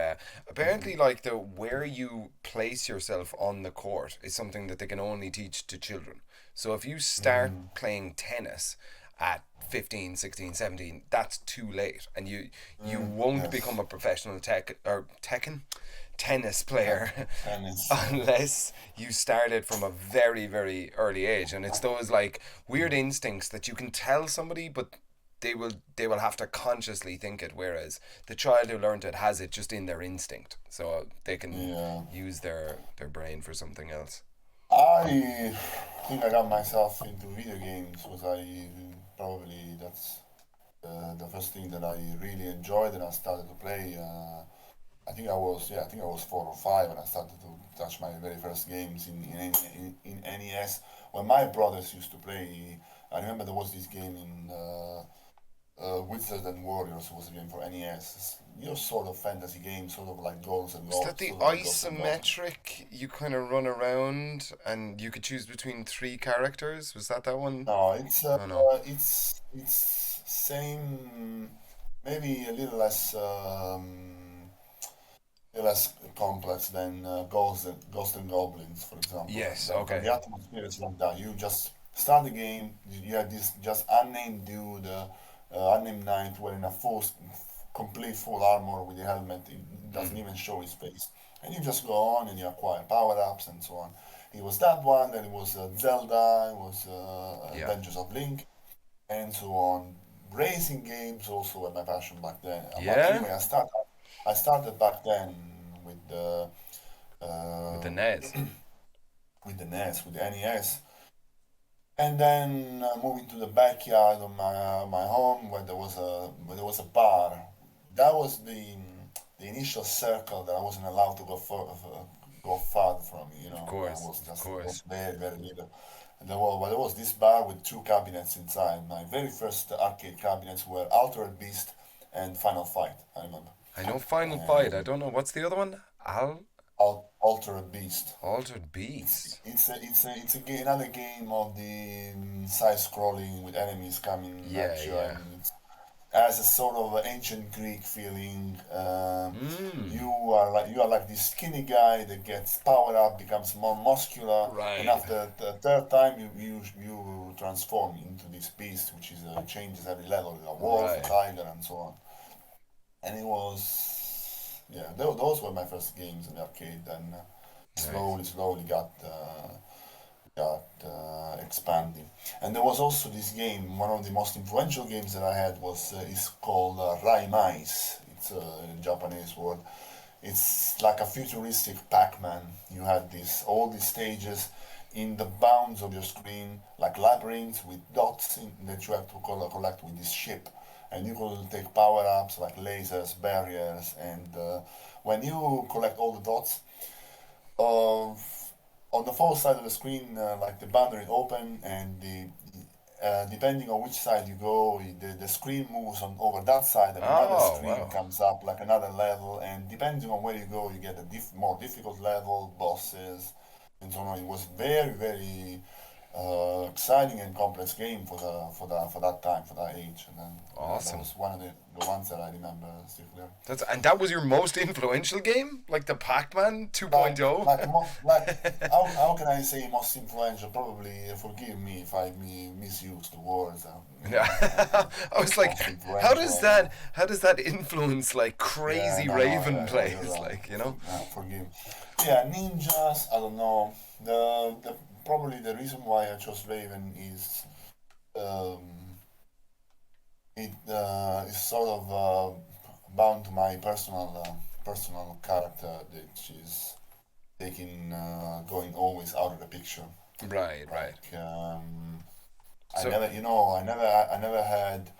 apparently, like the where you place yourself on the court is something that they can only teach to children. So if you start mm, playing tennis at 15, 16, 17, that's too late, and you won't become yes, a professional Tekken tennis player tennis. unless you started from a very very early age, and it's those like weird instincts that you can tell somebody, but they will have to consciously think it, whereas the child who learned it has it just in their instinct, so they can Yeah. use their brain for something else. I think I got myself into video games because I probably that's the first thing that I really enjoyed and I started to play. I think I was 4 or 5 when I started to touch my very first games in NES. When my brothers used to play, I remember there was this game in Wizards and Warriors was a game for NES. Your sort of fantasy game, sort of like Was that the sort of like Ghosts and Goblins. isometric? You kind of run around and you could choose between three characters. Was that one? No, Oh no. it's same, maybe a less complex than Ghosts and Goblins, for example. Yes. But Okay. the atmosphere is like that. You just start the game. You have this just unnamed dude, unnamed knight wearing a complete full armor with a helmet. It doesn't Mm. even show his face. And you just go on and you acquire power ups and so on. It was that one. Then it was Zelda. It was Yeah. Adventures of Link and so on. Racing games also were my passion back then. But Yeah. anyway, I started back then with the With the uh, NES. with the NES, with the NES, and then moving to the backyard of my home where there was a bar. That was the initial circle that I wasn't allowed to go farther from. Of I course. was Of just course. very very little. There was this bar with two cabinets inside. My very first arcade cabinets were Altered Beast and Final Fight, I remember. I know Final Fight. I And don't know what's the other one. Altered Beast. Altered Beast. Another game of the side scrolling with enemies coming Yeah, at you, yeah. and it has a sort of ancient Greek feeling. Mm. You are like this skinny guy that gets powered up, becomes more muscular, and Right. after the third time you transform into this beast, which is changes every level, a wolf, a Right. tiger, and so on. And it was yeah, those were my first games in the arcade, and Nice. slowly got expanding. And there was also this game. One of the most influential games that I had was is called Rai Mais. It's a Japanese word. It's like a futuristic Pac-Man. You had all these stages in the bounds of your screen, like labyrinths with that you have to collect with this ship. And you could take power-ups like lasers, barriers, and when you collect all the dots, on the far side of the screen, like the boundary open, and depending on which side you go, the screen moves on over that side, and another Oh, screen wow. comes up like another level, and depending on where you go, you get a more difficult level, bosses, and so on. It was very exciting and complex game for that time, for that age, and then yeah, that Awesome. was one of the ones that I remember still there. And that was your most influential game? Like the Pac-Man Like 2.0? how can I say most influential? Probably forgive me if I misuse the words. Yeah. I was like, Most influential. how does that influence like Yeah, crazy no, no, Raven you're plays? right. Like, you know? Forgive. Yeah, ninjas. I don't know. The probably the reason why I chose Raven is um, it is sort of bound to my personal character, which is taking going always out of the picture. Right, right. Like So, I never had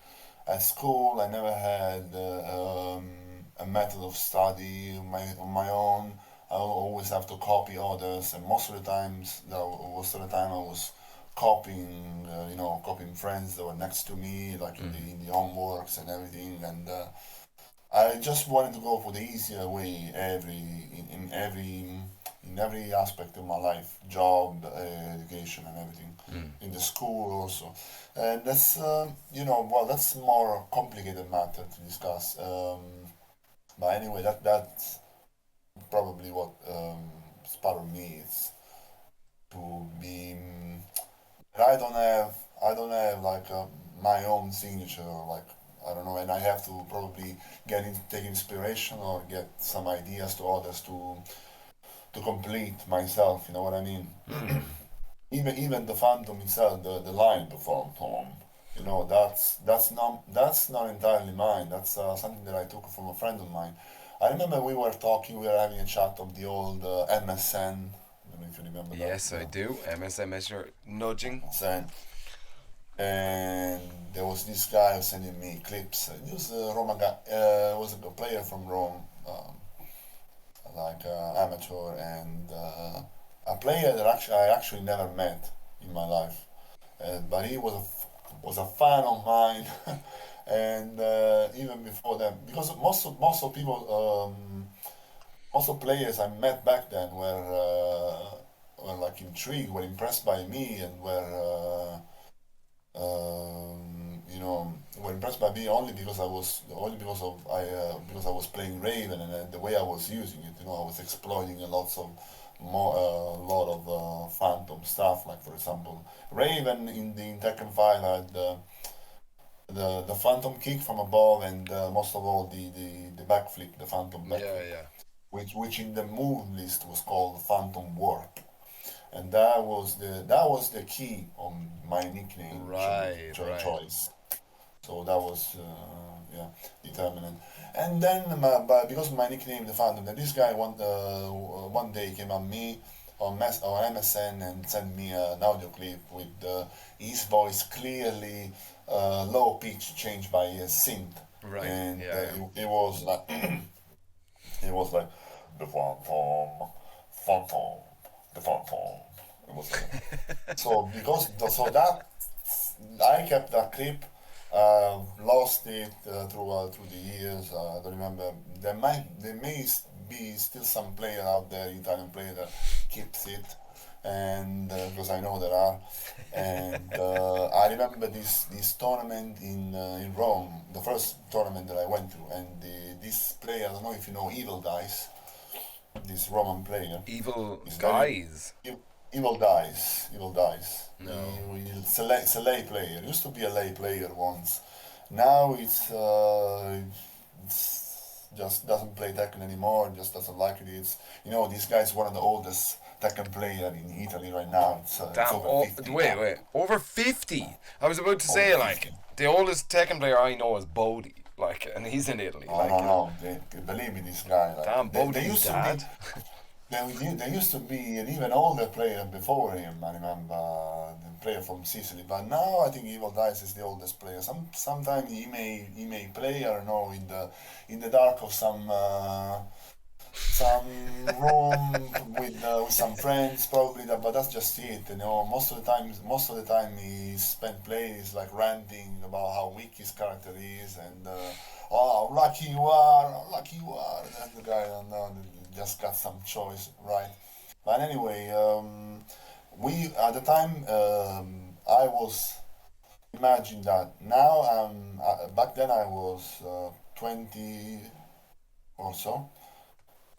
at school. I never had a method of study on my own. I always have to copy others, and most of the time I was copying, copying friends that were next to me, like mm, in the homeworks and everything, and I just wanted to go for the easier way in every aspect of my life, job, education, and everything. mm. In the school also, and that's well, that's a more complicated matter to discuss. But anyway, that's probably what is part of me. It's to be. I don't have like my own signature, like I don't know, and I have to probably take inspiration or get some ideas to others to complete myself. You know what I mean? Mm. Even the Phantom itself, the line, the Phantom. You know, that's not entirely mine. That's something that I took from a friend of mine. I remember we were having a chat of the old MSN. I don't know if you remember that. Yes, I do. MSMS are nudging. MSN. And there was this guy who sending me clips. He was a Roma guy. Was a player from Rome, like amateur, and a player that I actually never met in my life. But he was a fan of mine, and even before that, because most of players I met back then were like intrigued, were impressed by me, and were impressed by me only because I was playing Raven, and the way I was using it. You know, I was exploiting a lot of Phantom stuff. Like for example, Raven in Tekken 5 had the Phantom kick from above, and most of all the backflip, the Phantom Yeah, backflip, yeah. which in the move list was called Phantom Warp, and that was the key on my nickname Right, right. choice. So that was yeah, determinant. And then, but because of my nickname, the Phantom, then this guy one day came on me on MSN and sent me an audio clip with his voice clearly low pitch changed by a synth, Right. and Yeah, yeah. it was like it was like the Phantom, Phantom, the Phantom. It was like that. So so that I kept that clip, lost it through the years. I don't remember. There may be still some player out there, Italian player that keeps it, and because I know there are. And I remember this tournament in Rome, the first tournament that I went to, and this player, I don't know if you know Evil Dice, this Roman player, Evil is very guys. Evil Dice. Evil Dice. No. It's a lay player. Used to be a lay player once. Now it's just doesn't play Tekken anymore. Just doesn't like it. It's this guy's one of the oldest Tekken player in Italy right now. It's Damn. over Oh, 50 wait, now. wait. Over 50. I was about to Over say, 50. like, the oldest Tekken player I know is Bodhi. Like, and he's in Italy. Oh Like, no no, believe me, this guy. Like damn, they Bodhi's used to be. dad. There used to be an even older player before him. I remember the player from Sicily, but now I think Evil Dice is the oldest player. Sometimes he may play, I don't know, in the dark of some room with some friends probably. But that's just it. Most of the time he spent playing is like ranting about how weak his character is and. Oh, lucky you are, lucky you are. And the guy, no, just got some choice, right? But anyway, we at the time I was imagine that now back then I was 20 or so,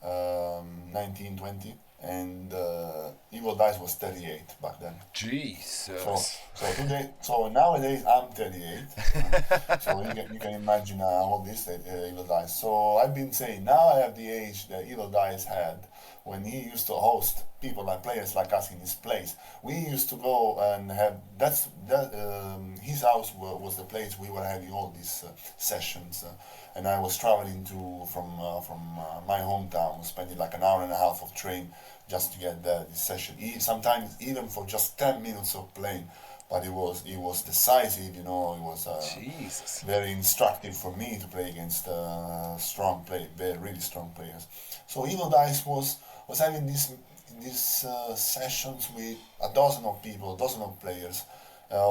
19, 20, and Evil Dice was 38 back then. So Jesus. so nowadays I'm 38. So you can imagine how old this Evil Dice. So I've been saying now I have the age that Evil Dice had when he used to host people like players like us in his place. We used to go and have his house was the place we were having all these sessions. And I was traveling to from my hometown, spending like an hour and a half of train just to get there. This session, sometimes even for just 10 minutes of playing, but it was decisive. It was Jesus. very instructive for me to play against very really strong players. So Evil Dice was having these sessions with a dozen of people, a dozen of players,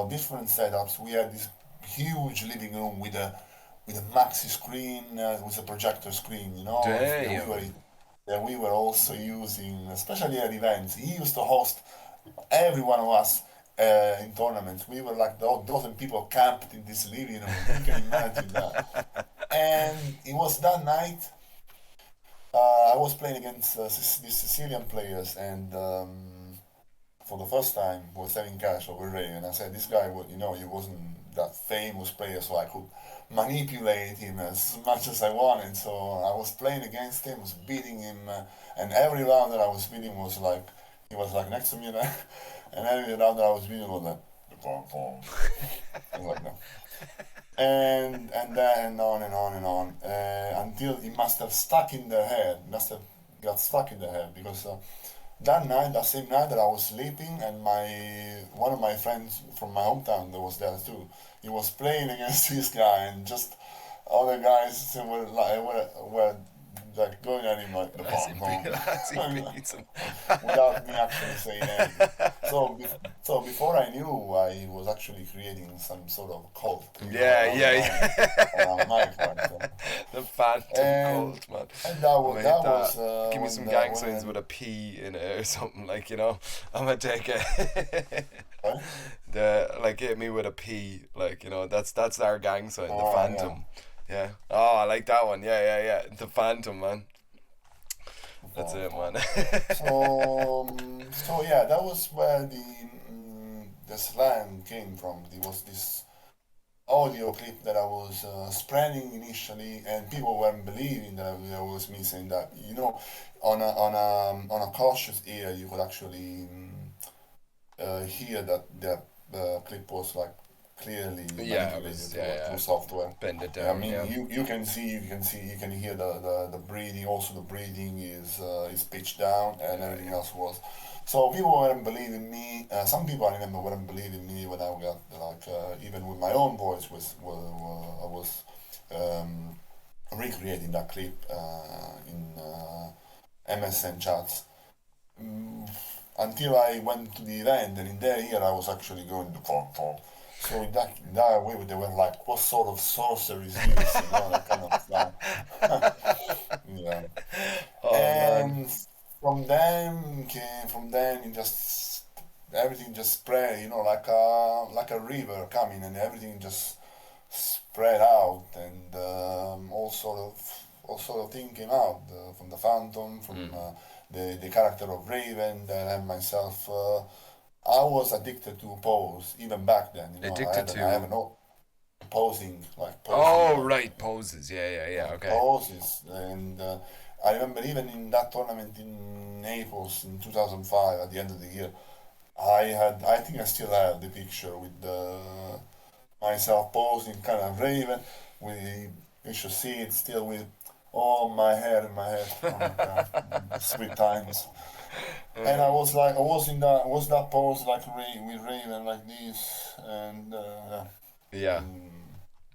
different setups. We had this huge living room with a maxi screen, with a projector screen, Damn. that we were also using, especially at events. He used to host every one of us in tournaments. We were like dozen people camped in this living room. You can imagine that. And it was that night. I was playing against these Sicilian players, and for the first time was having cash over Ray, and I said this guy would he wasn't that famous player, so I could manipulate him as much as I wanted. So I was playing against him, was beating him, and every round that I was beating was like he was like next to me, and every round that I was beating was like the bomb. I was like no. And then on and on and on until it must have stuck in their head, must have got stuck in their head because that same night that I was sleeping, and one of my friends from my hometown that was there too, he was playing against this guy, and just other guys were like going at him like the As he, bomb, as he beats him. without me actually saying anything. So before I knew, I was actually creating some sort of cult Yeah, yeah, yeah. around my character. The Phantom And Cult, man. and that I'm was gonna that hit was that. Give me some gang signs with a P in it or something, like, I'm gonna take it. right? Hit me with a P, like, that's our gang sign, the Oh yeah, Phantom. Yeah. Oh, I like that one. Yeah, yeah, yeah. The Phantom, man. That's bomb, it, bomb. man. So yeah, that was where the slang came from. It was this audio clip that I was spreading initially, and people weren't believing that was me saying that. On a cautious ear, you could actually hear that the clip was like clearly Yeah, it manipulated was. through Yeah, software. yeah. Bend it I down. mean, Yeah. you can hear the breathing. Also, the breathing is pitched down, and Yeah, everything yeah. else was. So people weren't believing me. Some people I remember weren't believing me when I got like even with my own voice I was um, recreating that clip in MSN chats. Mm, until I went to the event, and in that year I was actually going to pom. So in that way, they were like, "What sort of sorcery is this?" That kind of stuff. Yeah. Oh man. And from then it just everything just spread, like a river coming, and everything just spread out, and all sort of thing came out from the Phantom, from Mm. the character of Raven, and myself. I was addicted to pose even back then. Addicted I have to. an posing, Oh right, poses. Yeah, yeah, yeah. Okay. poses, and I remember even in that tournament in Naples in 2005, at the end of the year, I think I still have the picture with myself posing, kind of Raven. You should see it still with all my hair in my head. Oh my God, sweet times. And I was like, I was that pose like with Raven like this, and Yeah. and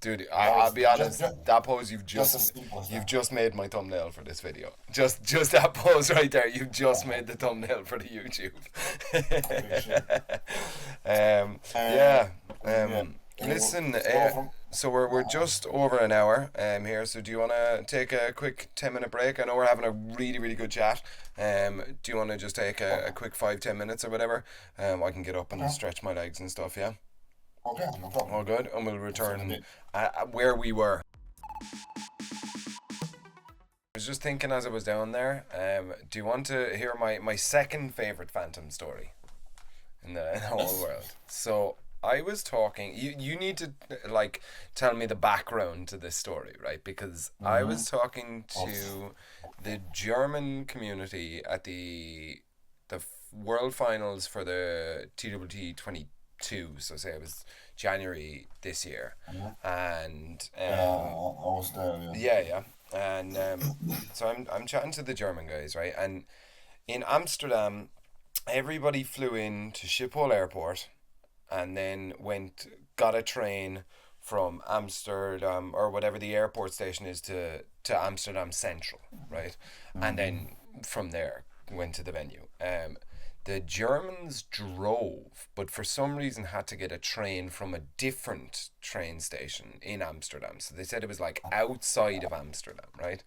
Dude, that I'll was be just honest. just, That pose just as simple as you've that. just made my thumbnail for this video. Just that pose right there. You've just made the thumbnail for the YouTube. Appreciate it. Yeah. And yeah, Listen. so from So we're just over an hour here. So do you want to take a quick 10 minute break? I know we're having a really good chat. Do you want to just take a okay, quick 5-10 minutes or whatever? I can get up and okay, stretch my legs and stuff. Yeah. okay, no problem. All good, and we'll We'll see in a return bit. where we were. I was just thinking as I was down there. Do you want to hear my second favorite Phantom story in the whole Yes. world? So I was talking. You need to like tell me the background to this story, right? Because I Mm-hmm. was talking Of to the German community at the World Finals for the TWT 22. So say it was January this year, mhm. and Yeah, I was there. Yeah. yeah, yeah. And so I'm chatting to the German guys, right? And in Amsterdam, everybody flew in to Schiphol Airport and then got a train from Amsterdam or whatever the airport station is to Amsterdam Central, right? And Mm-hmm. then from there went to the venue. The Germans drove, but for some reason had to get a train from a different train station in Amsterdam. So they said it was like outside of Amsterdam, right?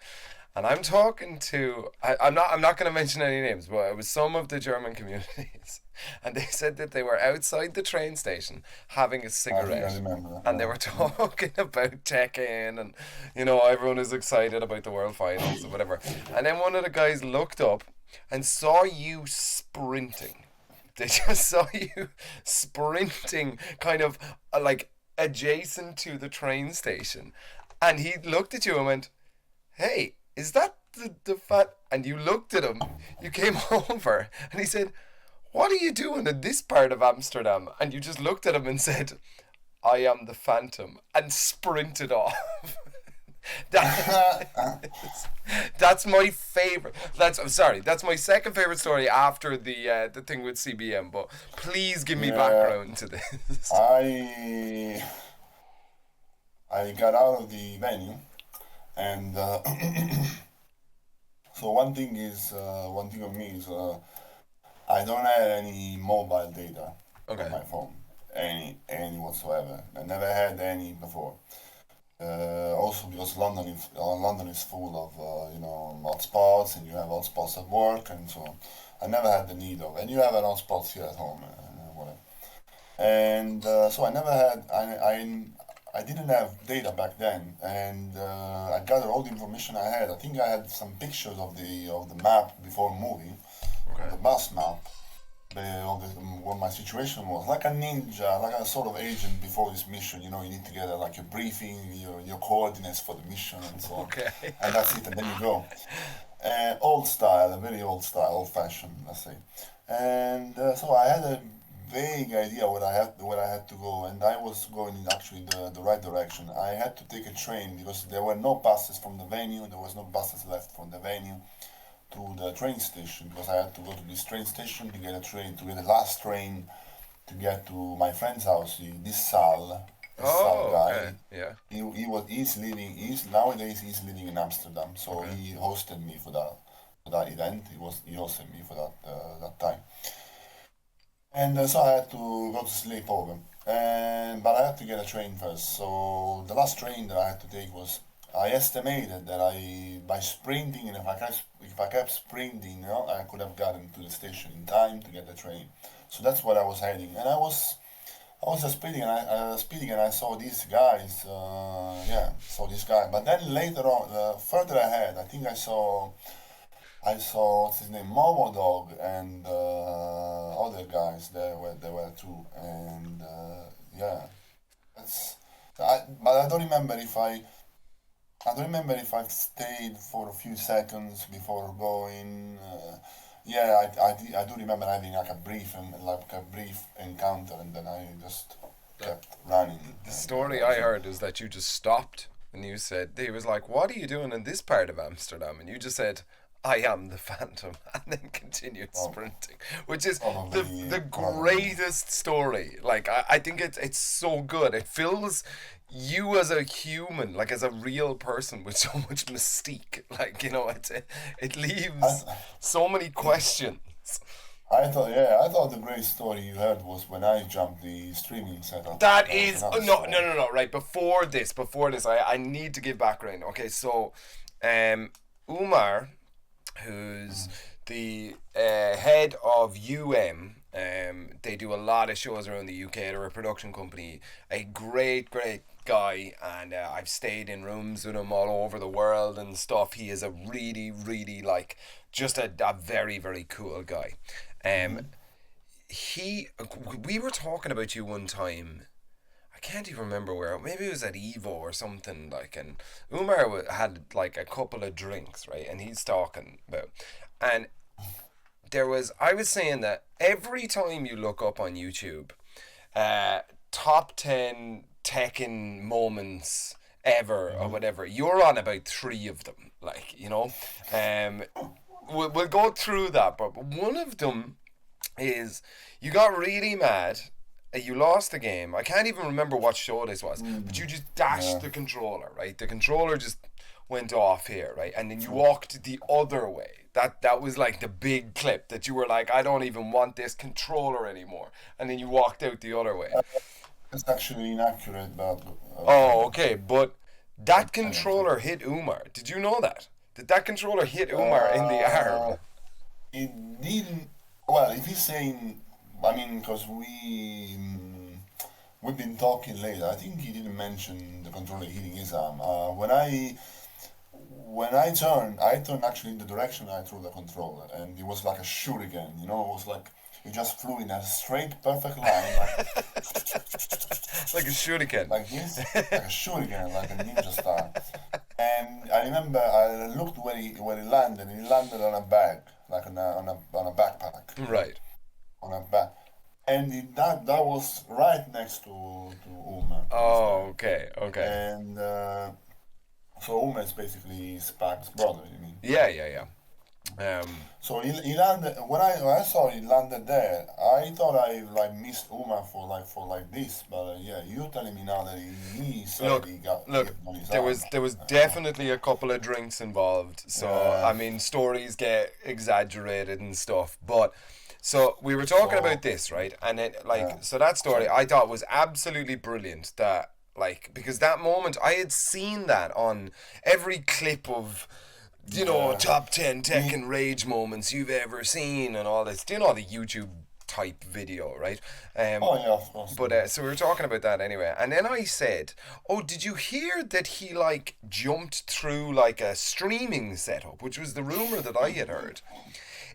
And I'm talking to I'm not going to mention any names, but it was some of the German communities, and they said that they were outside the train station having a I think I cigarette, remember that. and they Yeah. were Mm-hmm. talking about Tekken, and everyone is excited about the world finals or whatever. And then one of the guys looked up and saw you sprinting. They just saw you sprinting, kind of like adjacent to the train station, and he looked at you and went, "Hey, is that the fat?" And you looked at him. You came over, and he said, "What are you doing in this part of Amsterdam?" And you just looked at him and said, "I am the Phantom," and sprinted off. that, that's my favorite. I'm sorry. That's my second favorite story after the thing with CBM. But please give me Yeah, background to this. I I got out of the venue, and so one thing of me is I don't have any mobile data on Okay. my phone, any whatsoever. I never had any before. Also because London is full of hotspots, and you have hotspots at work, and so on. I never had the need of, and you have an hotspots here at home, whatever. And so I never had I didn't have data back then, and I gathered all the information I had. I think I had some pictures of the map before moving, of Okay. the bus map, what my situation was, like a ninja, like a sort of agent before this mission. You need to get like a briefing, your coordinates for the mission, and so on, Okay. and that's it, and then you go. Old style, a very old style, old fashioned, let's say. And so I had a vague idea where I had to go, and I was going in actually the right direction. I had to take a train because there were no buses from the venue. There was no buses left from the venue to the train station, because I had to go to this train station to get a train, to get the last train to get to my friend's house. This Sal Oh, okay. guy, Yeah. he's living in Amsterdam, so Okay. he hosted me for that event. He hosted me for that time. And so I had to go to sleep over. And but I had to get a train first. So the last train that I had to take was, I estimated that I by sprinting, and if I kept sprinting, I could have gotten to the station in time to get the train. So that's what I was heading, and I was just speeding, and I saw these guys. Yeah, saw this guy. But then later on, further ahead, I think I saw what's his name, Momo Dog, and other guys. There were too, and yeah, that's. But I don't remember if I stayed for a few seconds before going. Yeah, I do remember having like a brief encounter, and then I just kept running, The and that story I was it. heard is that you just stopped and you said, he was like, "What are you doing in this part of Amsterdam?" And you just said, "I am the Phantom," and then continued Well, sprinting, which is the probably. greatest story. Like, I think it's so good. It fills you as a human, like as a real person, with so much mystique. Like, it leaves I, so many questions. I thought the great story you heard was when I jumped the streaming setup. That That was is, oh, another no, no, story. no, no. Right before this, I need to give background. Okay, so, um, Umar, who's the head of they do a lot of shows around the UK. They're a production company. A great, great guy, and I've stayed in rooms with him all over the world and stuff. He is a really, really like just a very, very cool guy. Um, Hmm. he, we were talking about you one time. I can't even remember where. Maybe it was at Evo or something like. And Umar had like a couple of drinks, right? And he's talking about, and I was saying that every time you look up on YouTube, uh, top 10 Tekken moments ever or Hmm. whatever, you're on about three of them. Um, we'll go through that, but one of them is you got really mad. You lost the game. I can't even remember what show this was, but you Mm. just dashed Yeah. the controller, right? The controller just went off here, right? And then you True. walked the other way. That was like the big clip that you were like, I don't even want this controller anymore. And then you walked out the other way. Uh, It's actually inaccurate, but Oh, okay. okay, but that I can fix controller it. hit Umar. Did you know that? That controller hit Umar in the Uh, arm. it didn't. Well, if he's saying, I mean, because we've been talking later. I think he didn't mention the controller hitting his arm. When I turned actually in the direction I threw the controller, and it was like a shuriken. It was like it just flew in a straight, perfect line, Like a shuriken. like this, like a shuriken, like a ninja star. And I remember I looked where he landed, and he landed on a bag, like on a backpack, Right. on a back, and that was right next to Uma, this guy, Oh, okay, okay. and so Uma is basically Spag's brother. You mean? Yeah, yeah, yeah. So he landed when I saw he landed there. I thought I like missed Uma for like this, but yeah, you telling me now that he said Look, he got look. hit on his There arm. was there was definitely a couple of drinks involved. So Yeah. I mean, stories get exaggerated and stuff. But so we were talking So about this, right? And it yeah. so that story So I thought was absolutely brilliant. That because that moment I had seen that on every clip of yeah. top 10 Me. Tekken rage moments you've ever seen and all this. The YouTube type video, right? Um, Oh yeah, of course. but so we were talking about that anyway. And then I said, "Oh, did you hear that he like jumped through like a streaming setup, which was the rumor that I had heard?"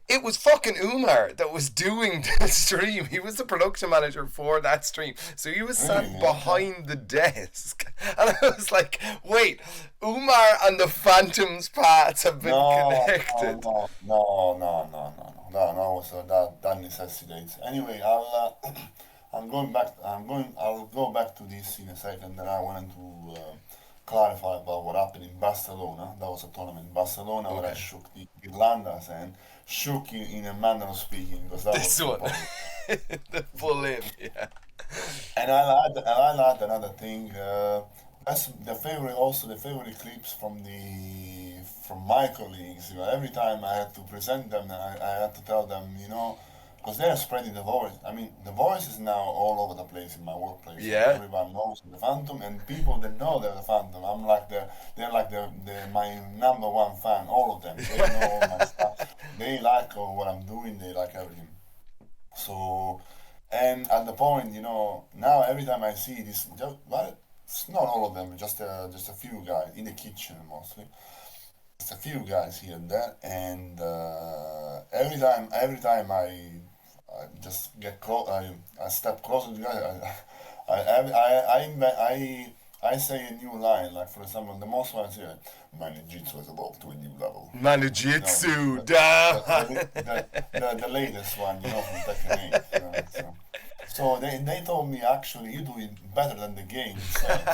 It was fucking Umar that was doing the stream. He was the production manager for that stream. So he was sat Really? Okay. behind the desk. And I was like, wait, Umar and the Phantom's paths have been No, no, connected. no, no, no, no, no, no, no. So that necessitates. Anyway, I'll go back to this in a second. And I wanted to clarify about what happened in Barcelona. That was a tournament in Barcelona where I Okay. shook the Irlandas and shook in a manner of speaking because that This was one. impossible. The full in, yeah. And I'll add another thing. That's the favorite clips from my colleagues. Every time I had to present them, I had to tell them, because they're spreading the voice. I mean, the voice is now all over the place in my workplace. Like Yeah. everyone knows the Phantom, and people that know they're the Phantom. They're like the my number one fan. All of them. They know all my stuff. They like what I'm doing. They like everything. So, and at the point, now every time I see this, well, it's not all of them, just a few guys in the kitchen mostly. Just a few guys here and there, and every time I just I step closer to the guy. I say a new line, like for example, the most one I say, "My ninjutsu has evolved to a new level." Manijitsu, The latest one, from Tekken 8. So they told me actually you do it better than the game itself.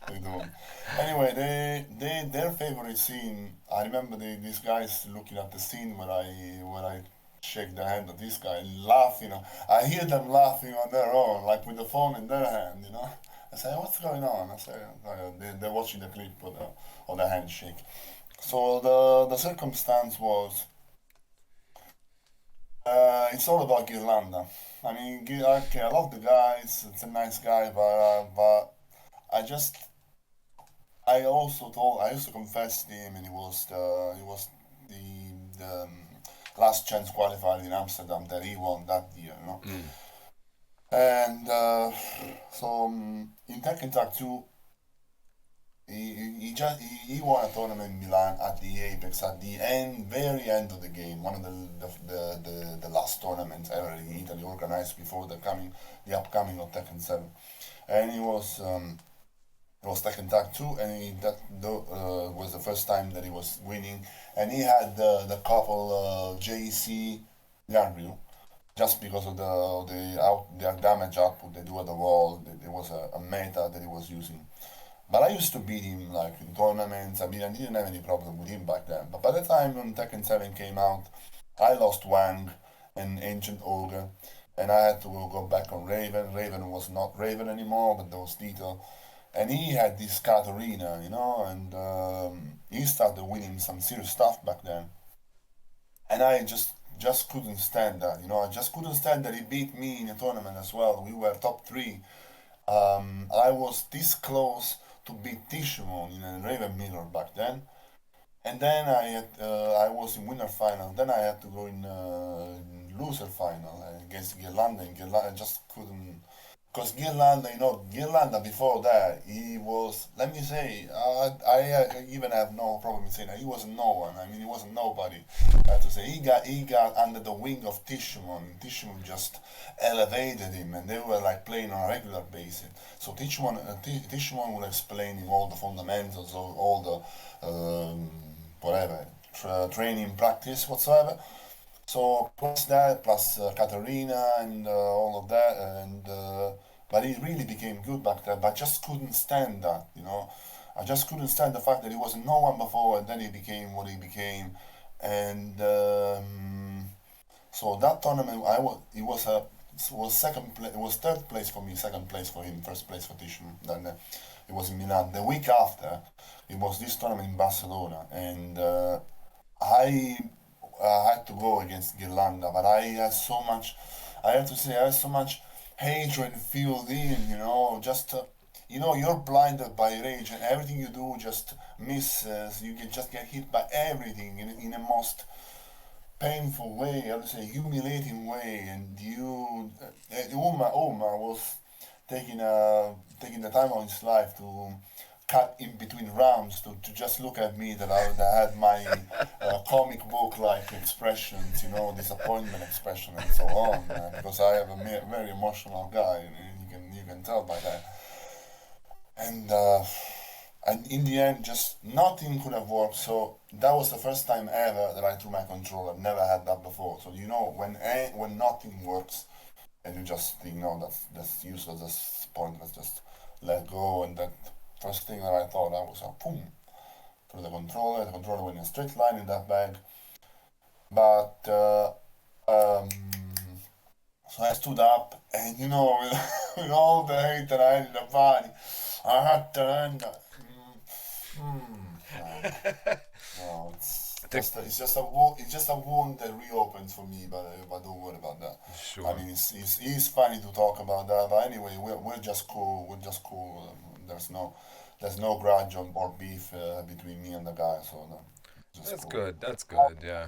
They do. Anyway, their favorite scene. I remember these guys looking at the scene where I shake the hand of this guy, laughing. I hear them laughing on their own, like with the phone in their hand. I say, what's going on? I say, they're watching the clip of the handshake. So the circumstance was, it's all about Girlanda. I mean, okay, I love the guy. It's a nice guy, but I just, I used to confess to him, and he was the last chance qualifier in Amsterdam that he won that year. Mm. And so in Tekken Tag 2, he won a tournament in Milan at the Apex at the very end of the game, one of the last tournaments ever in Italy organized before the upcoming of Tekken 7, and it was Tekken Tag 2, and that was the first time that he was winning, and he had the couple JC Yanryu just because of their damage output they do at the wall. There was a meta that he was using. But I used to beat him like in tournaments. I mean, I didn't have any problem with him back then. But by the time when Tekken 7 came out, I lost Wang and Ancient Ogre, and I had to go back on Raven. Raven was not Raven anymore, but there was Tito. And he had this Katarina, and he started winning some serious stuff back then. And I just couldn't stand that, I just couldn't stand that he beat me in a tournament as well. We were top three. I was this close to beat Tishimon in a Raven Mirror back then, and then I was in winner final. Then I had to go in loser final against Girlanda, and Girlanda I just couldn't. Because Girlanda, Girlanda before that, he was, let me say, I even have no problem in saying that he was no one. I mean, he wasn't nobody. I have to say, he got under the wing of Tishimon. Tishimon just elevated him, and they were like playing on a regular basis. So Tishimon will explain him all the fundamentals, all the, whatever, training, practice, whatsoever. So plus that, plus Katarina and all of that, and but he really became good back there. But I just couldn't stand that. I just couldn't stand the fact that he was no one before, and then he became what he became, and so that tournament, it was second place, it was third place for me, second place for him, first place for Tishman. Then it was in Milan. The week after, it was this tournament in Barcelona, and I had to go against Girlanda, but I have to say, I had so much hatred filled in, just, you're blinded by rage and everything you do just misses. You can just get hit by everything in a most painful way, I would say humiliating way, and Uma was taking the time of his life to cut in between rounds to just look at me that had my comic book like expressions, disappointment expression and so on, because I am a very emotional guy, and you can tell by that. And in the end, just nothing could have worked. So that was the first time ever that I threw my controller. Never had that before. So when nothing works, and you just think, no, that's useless, that's pointless, just let go. And that first thing that I thought, I was boom, through the controller. The controller went in a straight line in that bag. But so I stood up, and with all the hate that I had in the body, I had to end. No, The, It's just a wound that reopens for me, but don't worry about that. I sure. mean, it's funny to talk about that, but anyway, we're just cool. We're just cool. There's no grudge or beef between me and the guy, so no, just That's cool. good. That's good. Yeah.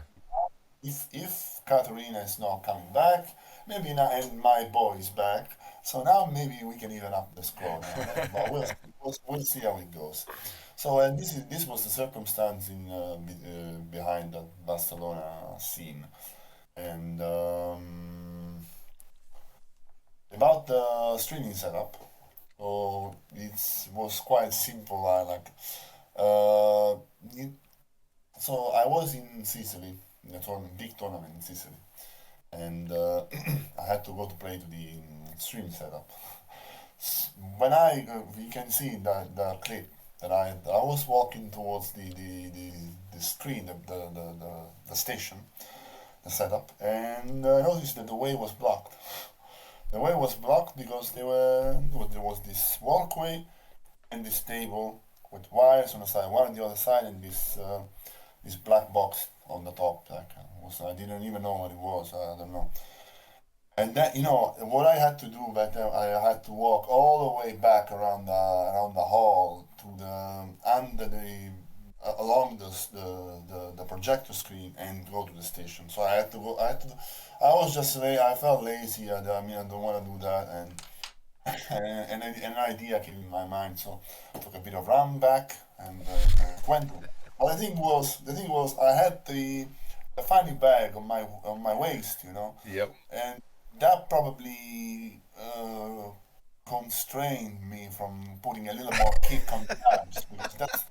If Katerina is not coming back, maybe now and my boy is back, so now maybe we can even up the score now. But we'll see how it goes. So and this was the circumstance behind the Barcelona scene. And about the streaming setup, so it was quite simple. I like uh, it, so I was in Sicily in a big tournament in Sicily, and I had to go to play to the stream setup. When you can see the clip that I was walking towards the screen, the station, the setup, and I noticed that the way was blocked. The way was blocked because there was this walkway and this table with wires on the side, one on the other side, and this black box on the top. Like I didn't even know what it was. I don't know. And that, what I had to do back then, I had to walk all the way back around the hall to the under the along the projector screen and go to the station. So I had to go. I was just I felt lazy. I mean, I don't want to do that, and an idea came in my mind. So I took a bit of run back and went. But the thing was, I had the funny bag on my waist, Yep. and that probably constrained me from putting a little more kick on the abs because that's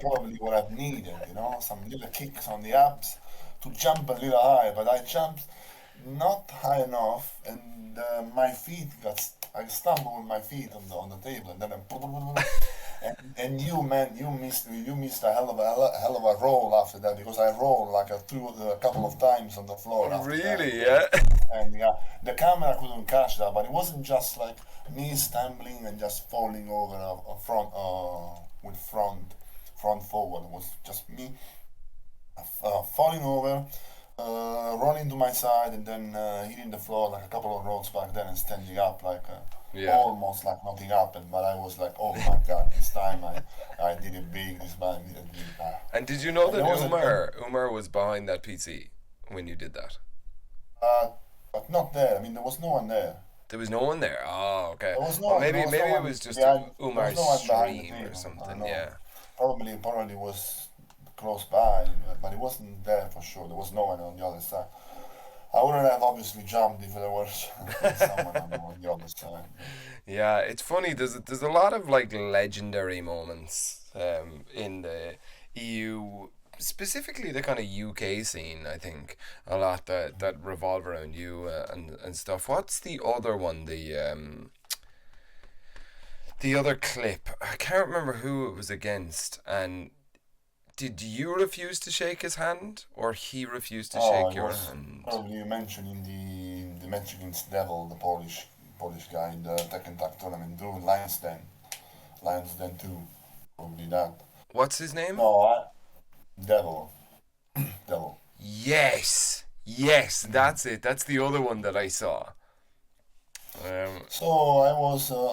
probably what I've needed, some little kicks on the abs to jump a little high. But I jumped not high enough, and my feet I stumbled with my feet on the table, and then and you man, you missed a hell of a roll after that because I rolled like a couple of times on the floor after that. Really? Yeah. And yeah, the camera couldn't catch that, but it wasn't just like me stumbling and just falling over a front with front forward. It was just me falling over, running to my side, and then hitting the floor like a couple of rolls back then and standing up like Yeah. almost like nothing happened. But I was like, oh my god, this time I did it big. This time I did it big. And did you know And there that was Umar was behind that PC when you did that? uh, but not there. I mean, there was no one there. There was no one there. Oh, okay. There was no Well, one. There maybe was no maybe it one was just behind. There was Umar's no one behind the stream or table. I something. know. Yeah. Probably was close by, but it wasn't there for sure. There was no one on the other side. I wouldn't have obviously jumped if there was someone on the other side. Yeah, it's funny. There's a lot of like legendary moments in the EU, specifically the kind of UK scene. I think a lot that revolve around you and stuff. What's the other one? The other clip. I can't remember who it was against. And did you refuse to shake his hand, or he refused to Oh, shake it your was hand? probably mentioning the match against Devil, the Polish guy in the Tekken Tag tournament, doing Lions Den 2, probably that. What's his name? No, Devil, Devil. Yes, yes, that's it. That's the other one that I saw. Um, So I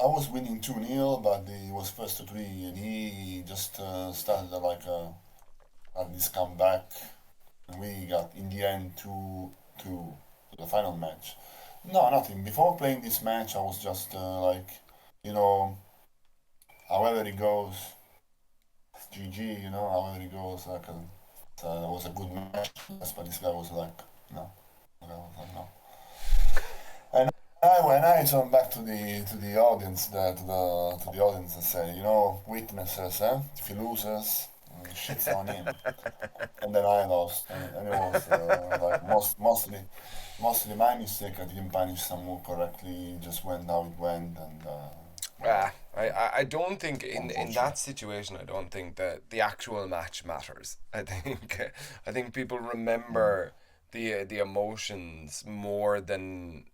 was winning 2-0, but he was first to three, and he just started this comeback, and we got in the end 2-2 to the final match. No, nothing. Before playing this match, I was just you know, however it goes, GG. However it goes, it was a good match. But this guy was like, no. Okay, I was like, no. And when I turn back to the audience, to the audience and say, witnesses, if he loses, shit's on him. And then I lost, and it was like mostly my mistake. I didn't punish some move correctly. It just went how it went, and well, I don't think in unfortunate. that situation I don't think that the actual match matters. I think I think people Mm. remember the emotions more than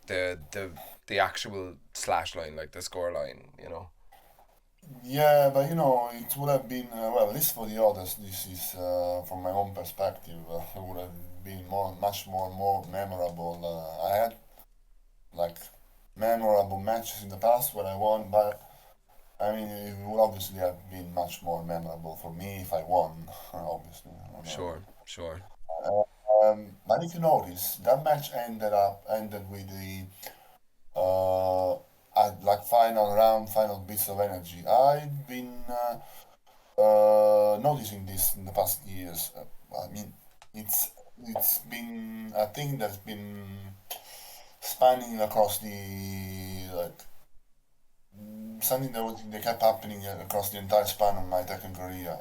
the the the actual slash line, like the score line. Yeah, but it would have been well, at least for the others. This is from my own perspective. It would have been much more memorable. I had like memorable matches in the past where I won, but I mean, it would obviously have been much more memorable for me if I won. Obviously, I don't know. Sure, sure. But if you notice, that match ended with the uh, at like final round, final bits of energy. I've been noticing this in the past years. I mean, it's it's been a thing that's been spanning across the like something that kept happening across the entire span of my Tekken career.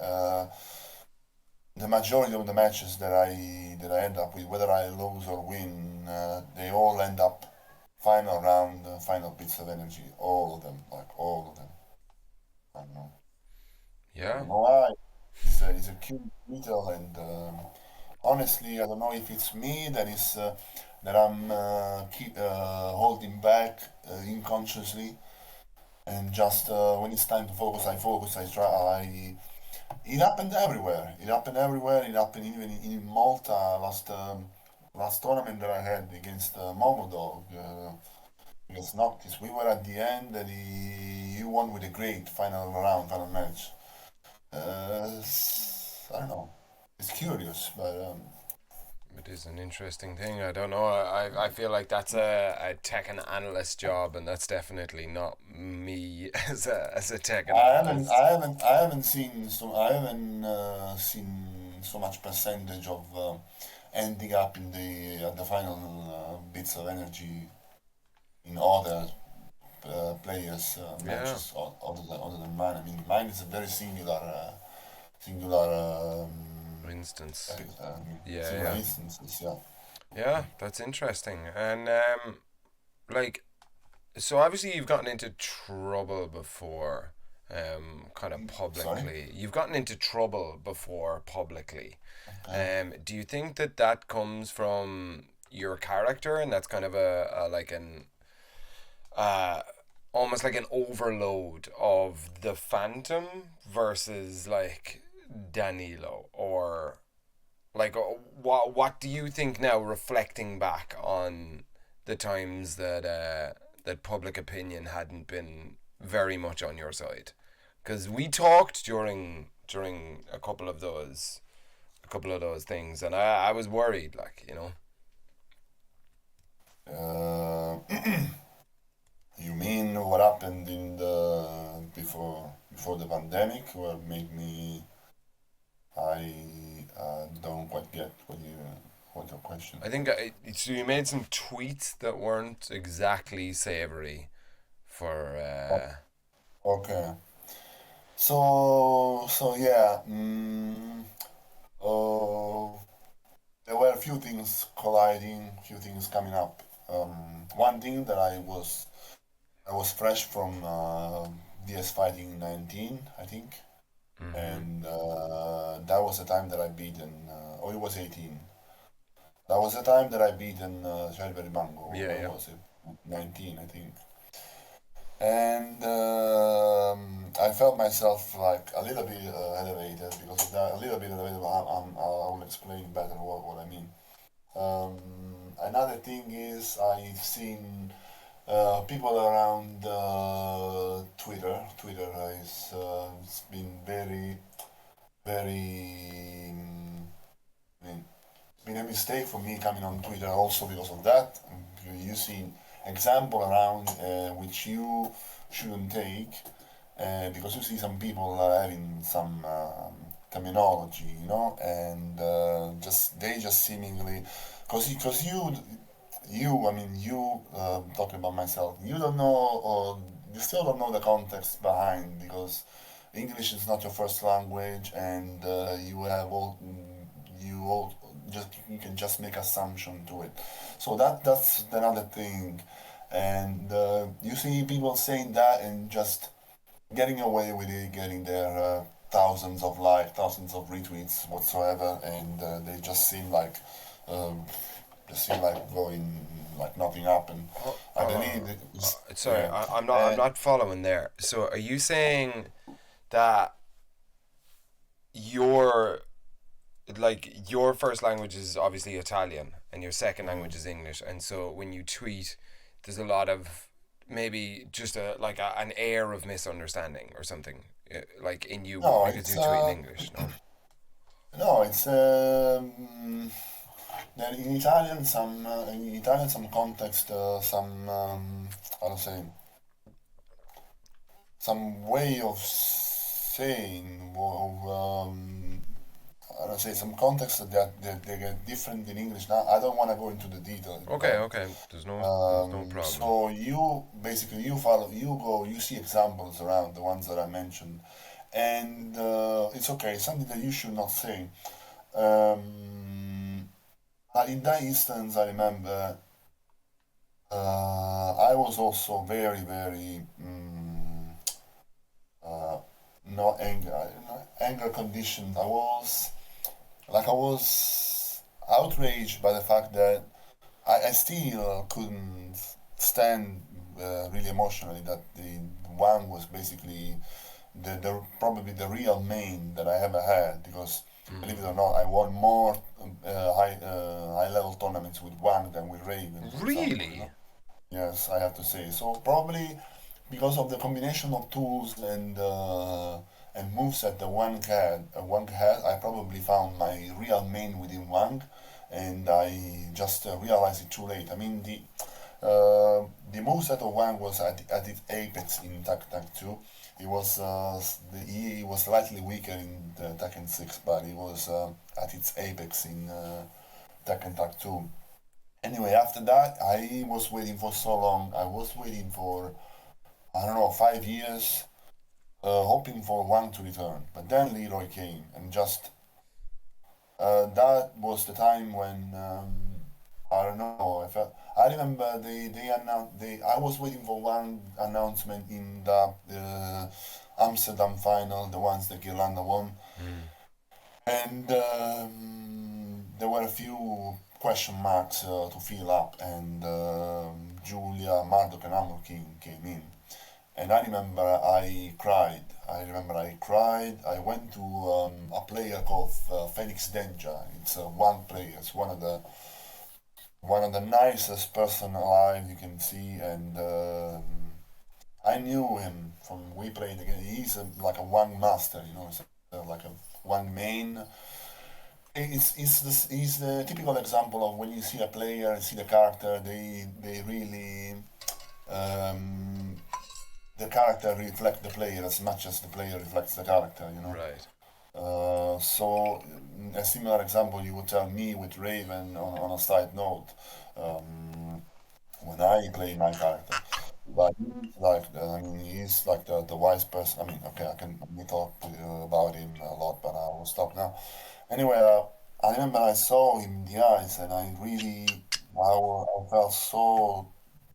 The majority of the matches that I end up with, whether I lose or win, they all end up final round, final bits of energy. All of them, like all of them. I don't know. I Yeah. don't know why. It's a cute detail, and honestly, I don't know if it's me that I'm keep holding back unconsciously, and just when it's time to focus, I focus. I try. It happened everywhere. It happened everywhere. It happened even in Malta last tournament that I had against Momodog, against Noctis. We were at the end, and he won with a great final round, final match. I don't know. It's curious, but It is an interesting thing. I don't know. I feel like that's a tech and analyst job, and that's definitely not me as a tech and I haven't, analyst. I haven't, I haven't seen seen so much percentage of ending up in the at the final bits of energy in other players' Yeah, matches other than mine. I mean, mine is a very singular for instance. epic, Yeah, singular yeah, instances. Yeah. yeah. That's interesting. And like, so obviously you've gotten into trouble before, kind of Sorry. publicly. You've gotten into trouble before publicly. Okay. Do you think that that comes from your character, and that's kind of a like an uh, almost like an overload of the Phantom versus like Danilo, or like what do you think now, reflecting back on the times that that public opinion hadn't been very much on your side? Because we talked during a couple of those things, and I was worried, like, Uh, you mean what happened in the before the pandemic, what made me I don't quite get what your question. I think so. You made some tweets that weren't exactly savory for. Okay. So yeah. Uh, there were a few things colliding, few things coming up. One thing that I was fresh from DS Fighting 19, I think, Mm-hmm. and that was the time that I beaten. Or it was 18. That was the time that I beaten Shelby Mango. Yeah, When yeah. was it? 19, I think. And I felt myself like a little bit elevated because of that. A little bit elevated. I will explain better what I mean. Another thing is I've seen people around Twitter. Twitter is it's been very, very. I mean, it's been a mistake for me coming on Twitter also because of that. You see example around which you shouldn't take because you see some people having some terminology, and just they just seemingly because I mean you talking about myself, you don't know or you still don't know the context behind because English is not your first language and you all just you can just make assumption to it. So that's another thing, and you see people saying that and just getting away with it, getting their thousands of likes, thousands of retweets whatsoever, and they just seem like um, the scene like going like nothing happened. Oh, I believe it's, sorry, yeah. I'm And not following there. So are you saying that your your first language is obviously Italian and your second language is English, and so when you tweet, there's a lot of maybe just an air of misunderstanding or something, like in you no, because it's you tweet in English. No. no, it's then in Italian some context, some how to say, some way of saying, or I don't say some context that they get different in English. Now I don't want to go into the details, Okay, but okay. There's no problem. so you basically you follow, you go, you see examples around the ones that I mentioned, and it's okay. It's something that you should not say. Um, in that instance, I remember I was also very, very uh, not anger, anger conditioned. I was outraged by the fact that I still couldn't stand really emotionally that the one was basically probably the real main that I ever had, because believe it or not, I won more high level tournaments with Wang than with Raven, for example. You Really? know? Yes, I have to say. So probably because of the combination of tools and moveset that Wang had, I probably found my real main within Wang, and I just realized it too late. I mean, the moveset of Wang was at its apex in Tekken 2. He was slightly weaker in the Tekken 6, but he was at its apex in Tekken Tag 2. Anyway, after that, I was waiting for so long. I was waiting for, I don't know, 5 years, hoping for Wang to return. But then Leroy came, and just that was the time when I don't know. I remember they announced I was waiting for one announcement in the Amsterdam final, the ones that Girlanda won, Mm. and there were a few question marks to fill up, and Julia, Marduk, and Amor King came in. And I remember I cried. I went to a player called Phoenix Denja. It's one player. It's one of the nicest person alive you can see, and I knew him from we played again. He's like a one master, you know, it's like a one main. He's the typical example of when you see a player, see the character, they really um, the character reflect the player as much as the player reflects the character, you know. Right. So a similar example you would tell me with Raven on a side note, um, when I play my character. But he's like, I mean, he's like the wise person. I mean, okay, I can we talk about him a lot, but I will stop now. Anyway, I remember I saw him in the eyes, and I felt so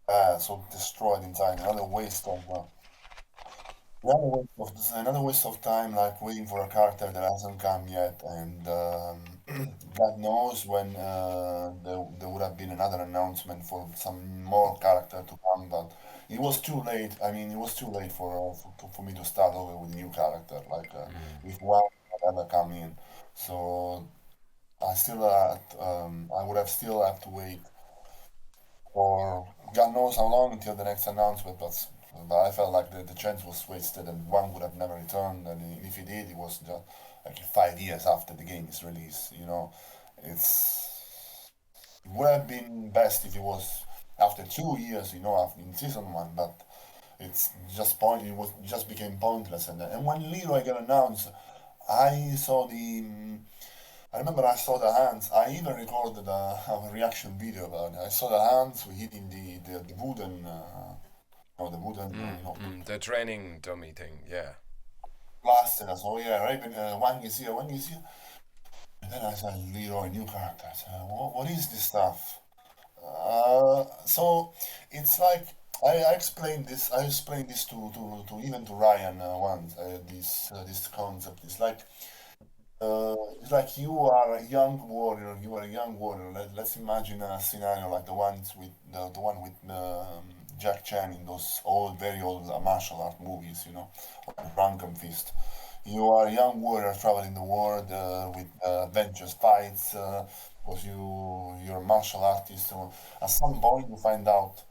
bad, so destroyed inside. Another waste of time, like waiting for a character that hasn't come yet, and God knows when there would have been another announcement for some more character to come, but it was too late. I mean, it was too late for me to start over with a new character, like Mm. if one had ever come in. So I would have still have to wait for God knows how long until the next announcement. But I felt like the chance was wasted, and one would have never returned. And if he did, it was just like 5 years after the game is released. You know, it would have been best if it was after 2 years. You know, after in season one, but it's just point. It was just became pointless. And when Leroy got announced, I saw the. I remember I saw the hands. I even recorded a reaction video about it. I saw the hands hitting the wooden, the wooden, The training dummy thing. Yeah. plaster. So yeah, Raven, Wang is here, Wang is here. And then I said, Leroy, new character. I said, what is this stuff? So it's like I explained this. I explained this to even to Ryan once. This concept. It's like It's like you are a young warrior. You are a young warrior. Let's imagine a scenario like the one with Jack Chan in those old, very old martial art movies. Like Rank Fist. You are a young warrior traveling the world with adventures, fights. Because you're a martial artist. So at some point, you find out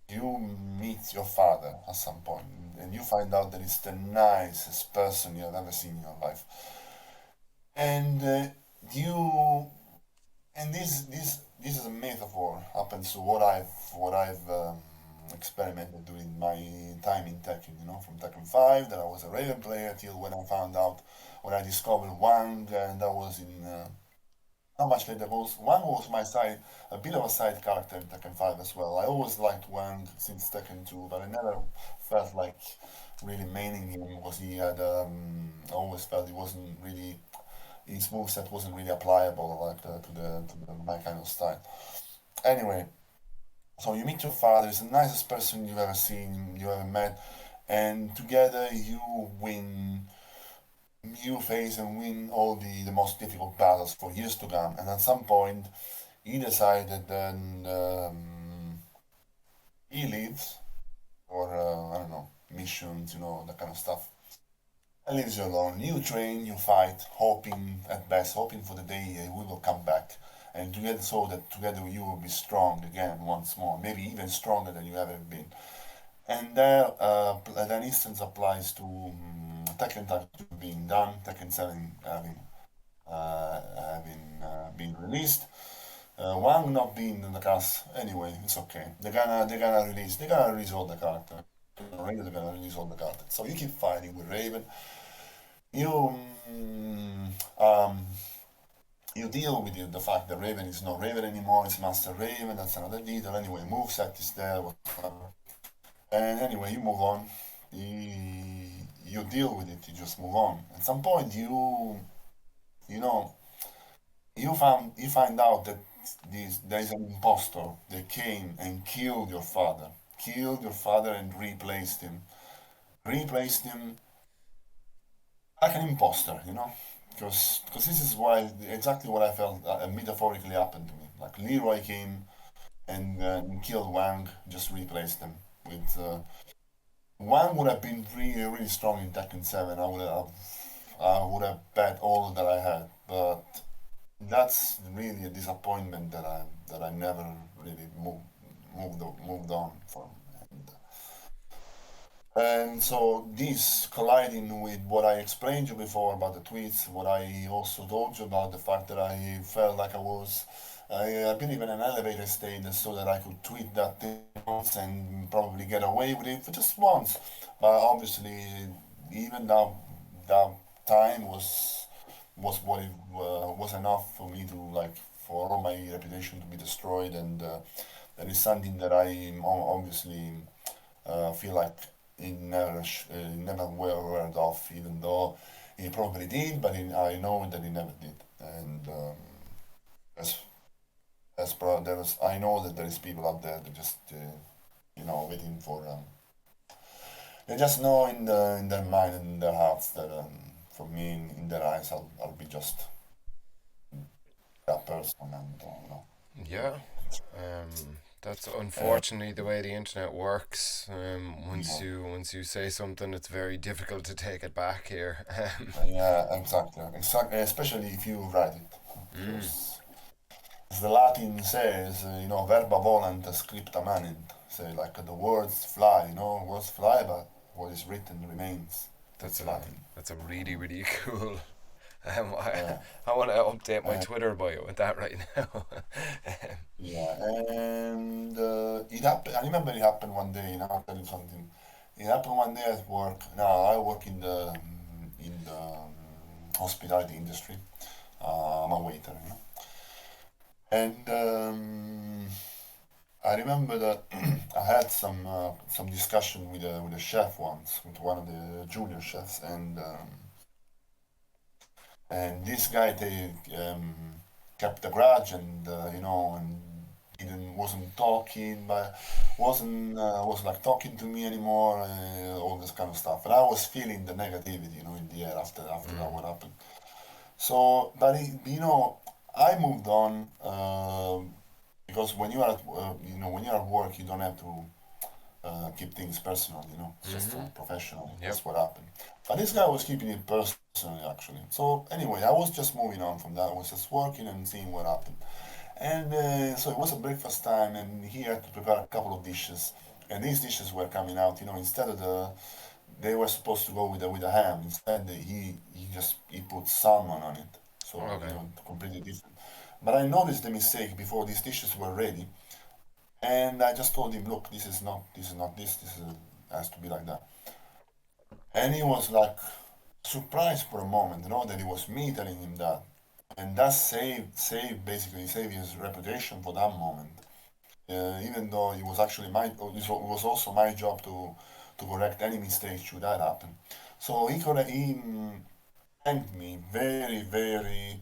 you meet your father at some point, and you find out that he's the nicest person you have ever seen in your life. And you and this is a metaphor happens to what I've experimented during my time in Tekken. From Tekken 5, that I was a Raven player till when I found out when I discovered Wang, and that was in not much later. Wang was my side, a bit of a side character in Tekken 5 as well. I always liked Wang since Tekken 2, but I never felt like really maining him because I always felt he wasn't really his moveset wasn't really applicable like my kind of style. Anyway, so you meet your father. He's the nicest person you've ever seen, you ever met, and together you face and win all the most difficult battles for years to come. And at some point, he decided then he leaves for I don't know missions, that kind of stuff. And leaves you alone. You train, you fight, hoping at best, hoping for the day we will come back, and together so that together you will be strong again once more, maybe even stronger than you ever been. And there, that instance applies to Tekken Tag 2 being done, Tekken 7 having been released. One not being in the cast anyway, it's okay. They're gonna release all the characters. They're gonna release all the characters. So you keep fighting with Raven. You mm, um, you deal with the fact that Raven is not Raven anymore, it's Master Raven, that's another detail. Anyway, moveset is there, whatever. And anyway, you move on. You deal with it, you just move on. At some point you know you find out that there is an impostor that came and killed your father and replaced him like an imposter, because this is why exactly what I felt metaphorically happened to me. Like Leroy came and killed Wang, just replaced him with. Wang would have been really really strong in Tekken 7. I would have bet all that I had, but that's really a disappointment that I never really moved on from. And so this colliding with what I explained to you before about the tweets, what I also told you about the fact that I felt like I believe in an elevator state so that I could tweet that thing once and probably get away with it for just once. But obviously, even that time was what it was enough for me to like for all my reputation to be destroyed, and that is something that I obviously feel like he never were aware of, even though he probably did, but I know that he never did. And as I know that there is people out there that just waiting for they just know in their mind and in their hearts that for me in their eyes I'll be just that person, and Yeah. That's uh, unfortunately the way the internet works. Once yeah, you say something, it's very difficult to take it back here. yeah, exactly, especially if you write it, Mm, because as the Latin says, verba volant scripta manent. Say like the words fly, words fly, but what is written remains. that's That's a Latin. that's a really really cool. I, Uh, I want to update my uh, Twitter bio with that right now. yeah, and it happened. I remember it happened one day. Now I'll tell you something. It happened one day at work. Now I work in the hospitality industry. I'm a waiter, and I remember that I had some discussion with a chef once, with one of the junior chefs, and this guy they kept a grudge, and and didn't wasn't talking, but was like talking to me anymore, all this kind of stuff, and I was feeling the negativity, in the air after that Mm, what happened. So, but I moved on because when you are at when you're at work, you don't have to keep things personal. It's just Mm-hmm. professional. Yep. That's what happened. But this guy was keeping it personally, actually. So anyway, I was just moving on from that. I was just working and seeing what happened. And so it was a breakfast time, and he had to prepare a couple of dishes. And these dishes were coming out, instead of they were supposed to go with a ham. Instead, he put salmon on it. So, Okay. completely different. But I noticed the mistake before these dishes were ready, and I just told him, look, this is not this. This has to be like that. And he was like surprised for a moment, that it was me telling him that, and that saved his reputation for that moment. Even though it was actually it was also my job to correct any mistakes should that happen. So he thanked me very, very,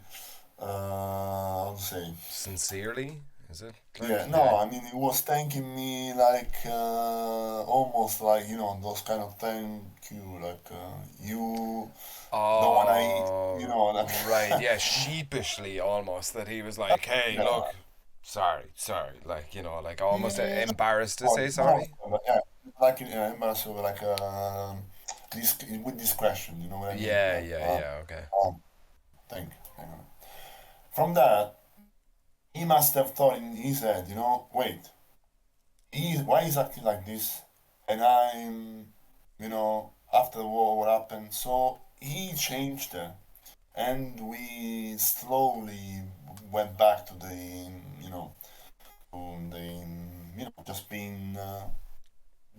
how to say, Sincerely, is it yeah, like no, yeah? I mean, he was thanking me like almost like those kind of thank you, like you don't want to eat, Oh, like right. Yeah, sheepishly almost that he was like, "Hey, yeah. look, sorry," like like almost Mm, embarrassed to no, say no, sorry. but yeah, like but so like with discretion, you know what I mean? Yeah, Like yeah, yeah. Okay. thank you. From that, he must have thought in his head, wait, why he's acting like this, and after the war, what happened? So he changed it, and we slowly went back to you know, just being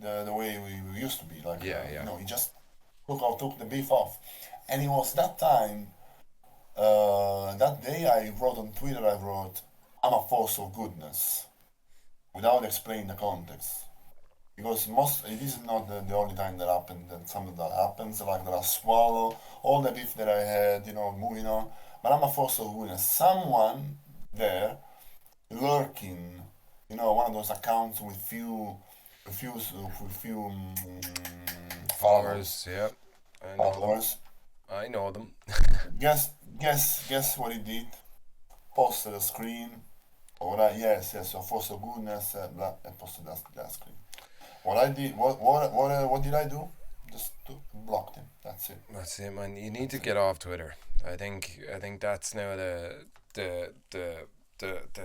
the way we used to be. Like, Yeah, yeah. he just took the beef off, and it was that time. That day, I wrote on Twitter. I wrote, "I'm a force of goodness," without explaining the context. Because it is not the only time that happened, that something that happens, like that I swallow all the beef that I had, moving on. But I'm a force of goodness. Someone there lurking, one of those accounts with few followers, Followers. Yep. I know them. followers. I know them. Guess what he did? Posted a screen. Or yes, a force of goodness, blah, and posted that screen. What I did, what did I do? Just blocked him. That's it. That's it, man. You need to That's it. get off Twitter. I think that's now the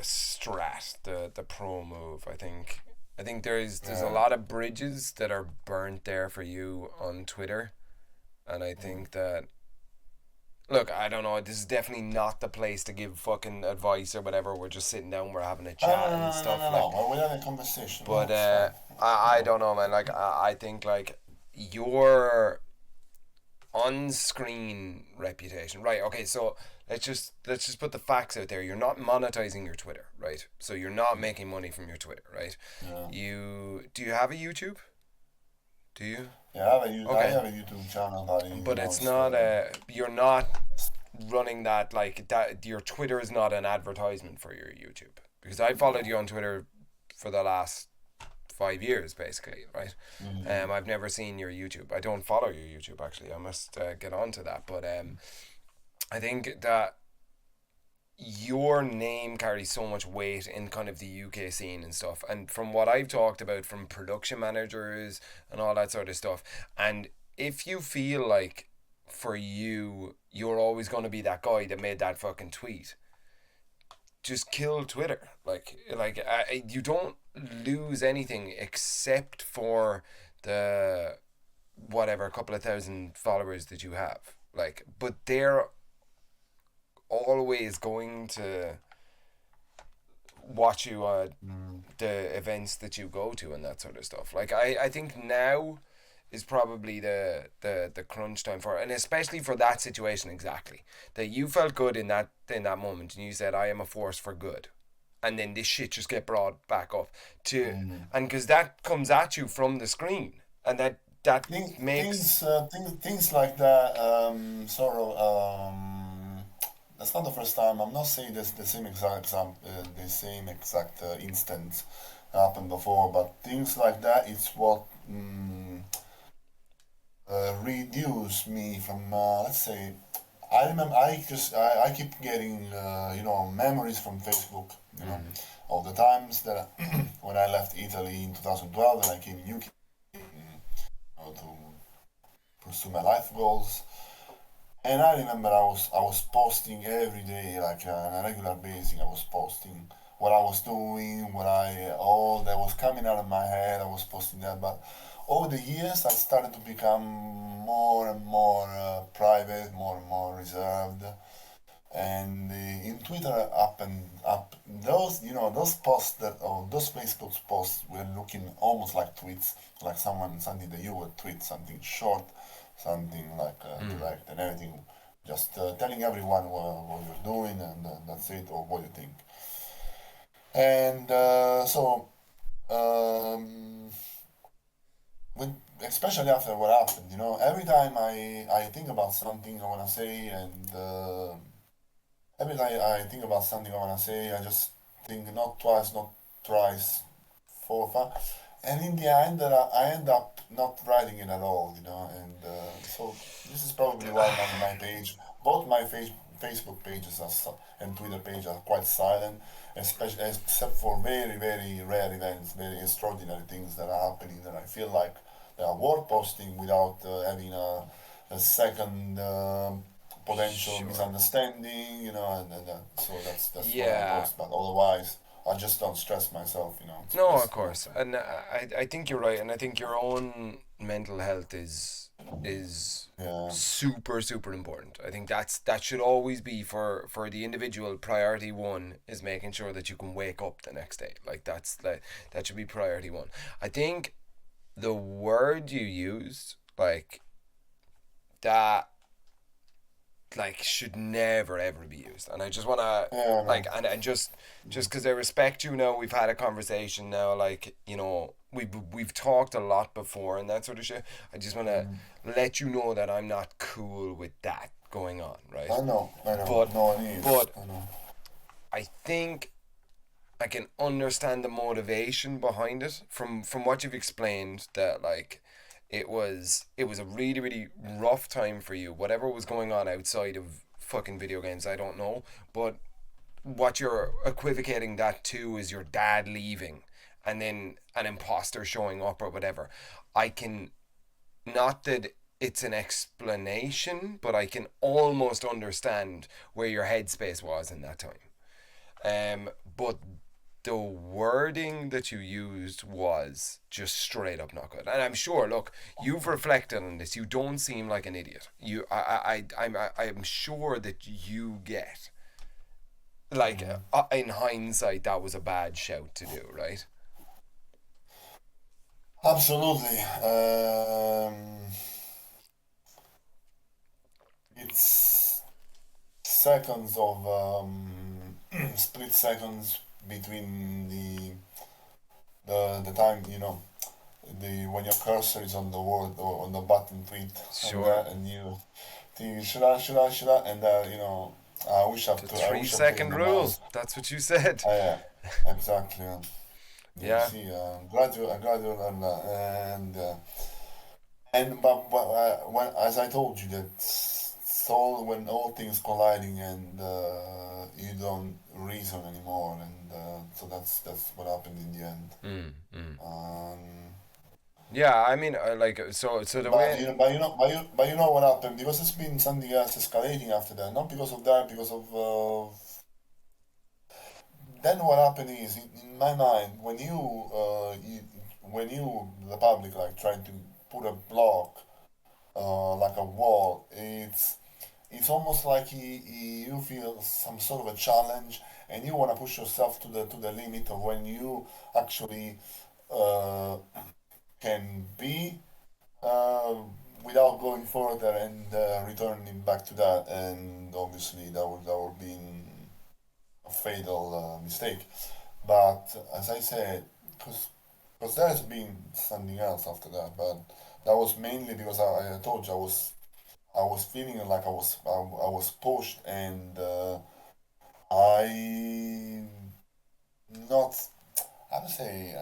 strat, the pro move. I think there's a Yeah. lot of bridges that are burnt there for you on Twitter, and I Mm. think that look, I don't know. This is definitely not the place to give fucking advice or whatever. We're just sitting down, we're having a No, no, chat no, and no, no, stuff no, like. no. Well, we had a conversation. No, But it's fine. I No. don't know, man. Like I think like your on-screen reputation, right? Okay, so let's just put the facts out there. You're not monetizing your Twitter, right? So you're not making money from your Twitter, right? Yeah. Do you have a YouTube? Do you? Yeah, I Okay, have a YouTube channel, but but it's it's not you're not running that like that. Your Twitter is not an advertisement for your YouTube because I followed you on Twitter for the last 5 years basically, right? mm, I've never seen your YouTube. I don't follow your YouTube actually. I must get onto that. But I think that your name carries so much weight in kind of the UK scene and stuff. And from what I've talked about from production managers and all that sort of stuff, and if you feel like for you, you're always going to be that guy that made that fucking tweet, just kill Twitter. You don't lose anything except for the whatever couple of thousand followers that you have. But they're always going to watch you mm, the events that you go to and that sort of stuff. I think now is probably the crunch time for it, and especially for that situation exactly. That you felt good in that moment and you said I am a force for good. And then this shit just get brought back up to mm. and because that comes at you from the screen and that makes Things like that. Sort of. That's not the first time. I'm not saying this the same exact instance happened before, but things like that. It's what reduced me from. Let's say, I remember I keep getting memories from Facebook, Mm. of the times that when I left Italy in 2012 and I came in UK, to pursue my life goals. And I remember I was posting every day, like on a regular basis. I was posting what I was doing, what I all that was coming out of my head. I was posting that, but over the years I started to become more and more private, more and more reserved. And in Twitter, up and up, those posts that or those Facebook posts were looking almost like tweets, like something that you would tweet, something short, something like Mm. direct and everything, just telling everyone what you're doing, and that's it, or what you think. And um, when, especially after what happened, every time I think about something I want to say, and every time I think about something I want to say, I just think not twice, not thrice, four, five, and in the end, I end up not writing it at all, and so this is probably why my page, both my Facebook pages and Twitter page are quite silent, especially except for very, very rare events, very extraordinary things that are happening that I feel like they are worth posting without having a second potential Sure. misunderstanding, and so that's why I Yeah. post. But otherwise, I just don't stress myself, It's No, of best not course, to. and I think you're right, and I think your own mental health is Yeah. super important. I think that should always be for the individual. Priority one is making sure that you can wake up the next day. That should be priority one. I think the word you used, like that, like should never ever be used, and I just want to Yeah, no. like and just because I respect you now, we've had a conversation now, like we've talked a lot before and that sort of shit. I just want to Mm. let you know that I'm not cool with that going on, right? I know. but No one is. but I know. I think I can understand the motivation behind it from what you've explained, that like it was a really rough time for you, whatever was going on outside of fucking video games, I don't know. But what you're equivocating that to is your dad leaving and then an imposter showing up or whatever. I can, not that it's an explanation, but I can almost understand where your headspace was in that time. But the wording that you used was just straight up not good. And I'm sure, look, you've reflected on this. You don't seem like an idiot. I'm sure that you get, like, Mm. in hindsight, that was a bad shout to do, right? Absolutely. It's seconds of split seconds between the time, the when your cursor is on the word or on the button tweet, and Sure. that, and you think should I, and I wish The I three wish I've taken second the rule. mouse. That's what you said. Yeah, exactly. You Yeah. see, gradual, and but when, as I told you, that it's all when all things colliding, and you don't reason anymore, and so that's what happened in the end. Mm. Um, Yeah, I mean, so the but way. you know what happened, because it's been something else escalating after that. Not because of that, because of then what happened is, in my mind, when you the public, like, trying to put a block, like a wall, it's almost like you feel some sort of a challenge, and you want to push yourself to the limit of when you actually uh, can be, uh, without going further and returning back to that, and obviously that would be a fatal mistake. But as I said, because there has been something else after that, but that was mainly because I told you I was feeling like I was pushed, and I not how to say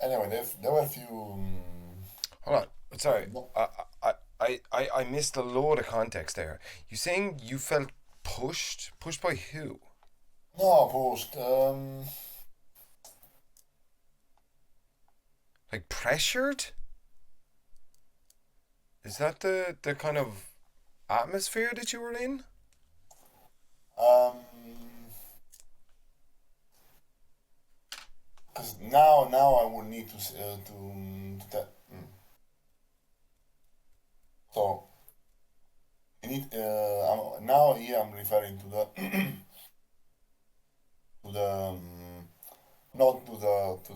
anyway, there were a few Hold on. sorry, No, I missed a load of context there. You saying you felt pushed? Pushed by who? no, post. Like pressured? Is that the kind of atmosphere that you were in? Um, because now I would need so now here I'm referring to the to the not to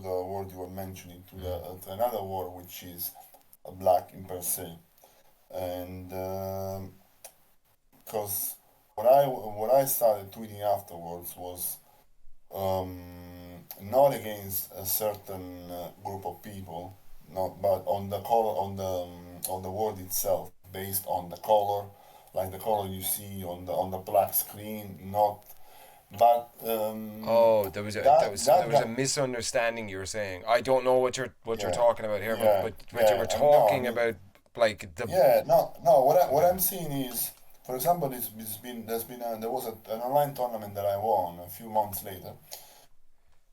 the word you were mentioning, to another word which is black in per se, and because what I started tweeting afterwards was not against a certain group of people, not but on the color on the word itself, based on the color, like the color you see on the black screen, not but Oh, there that was a got misunderstanding. You were saying I don't know what you're yeah talking about here, yeah but you were no I talking mean about like the yeah no what okay. I'm seeing is, for example, there was an online tournament that I won a few months later.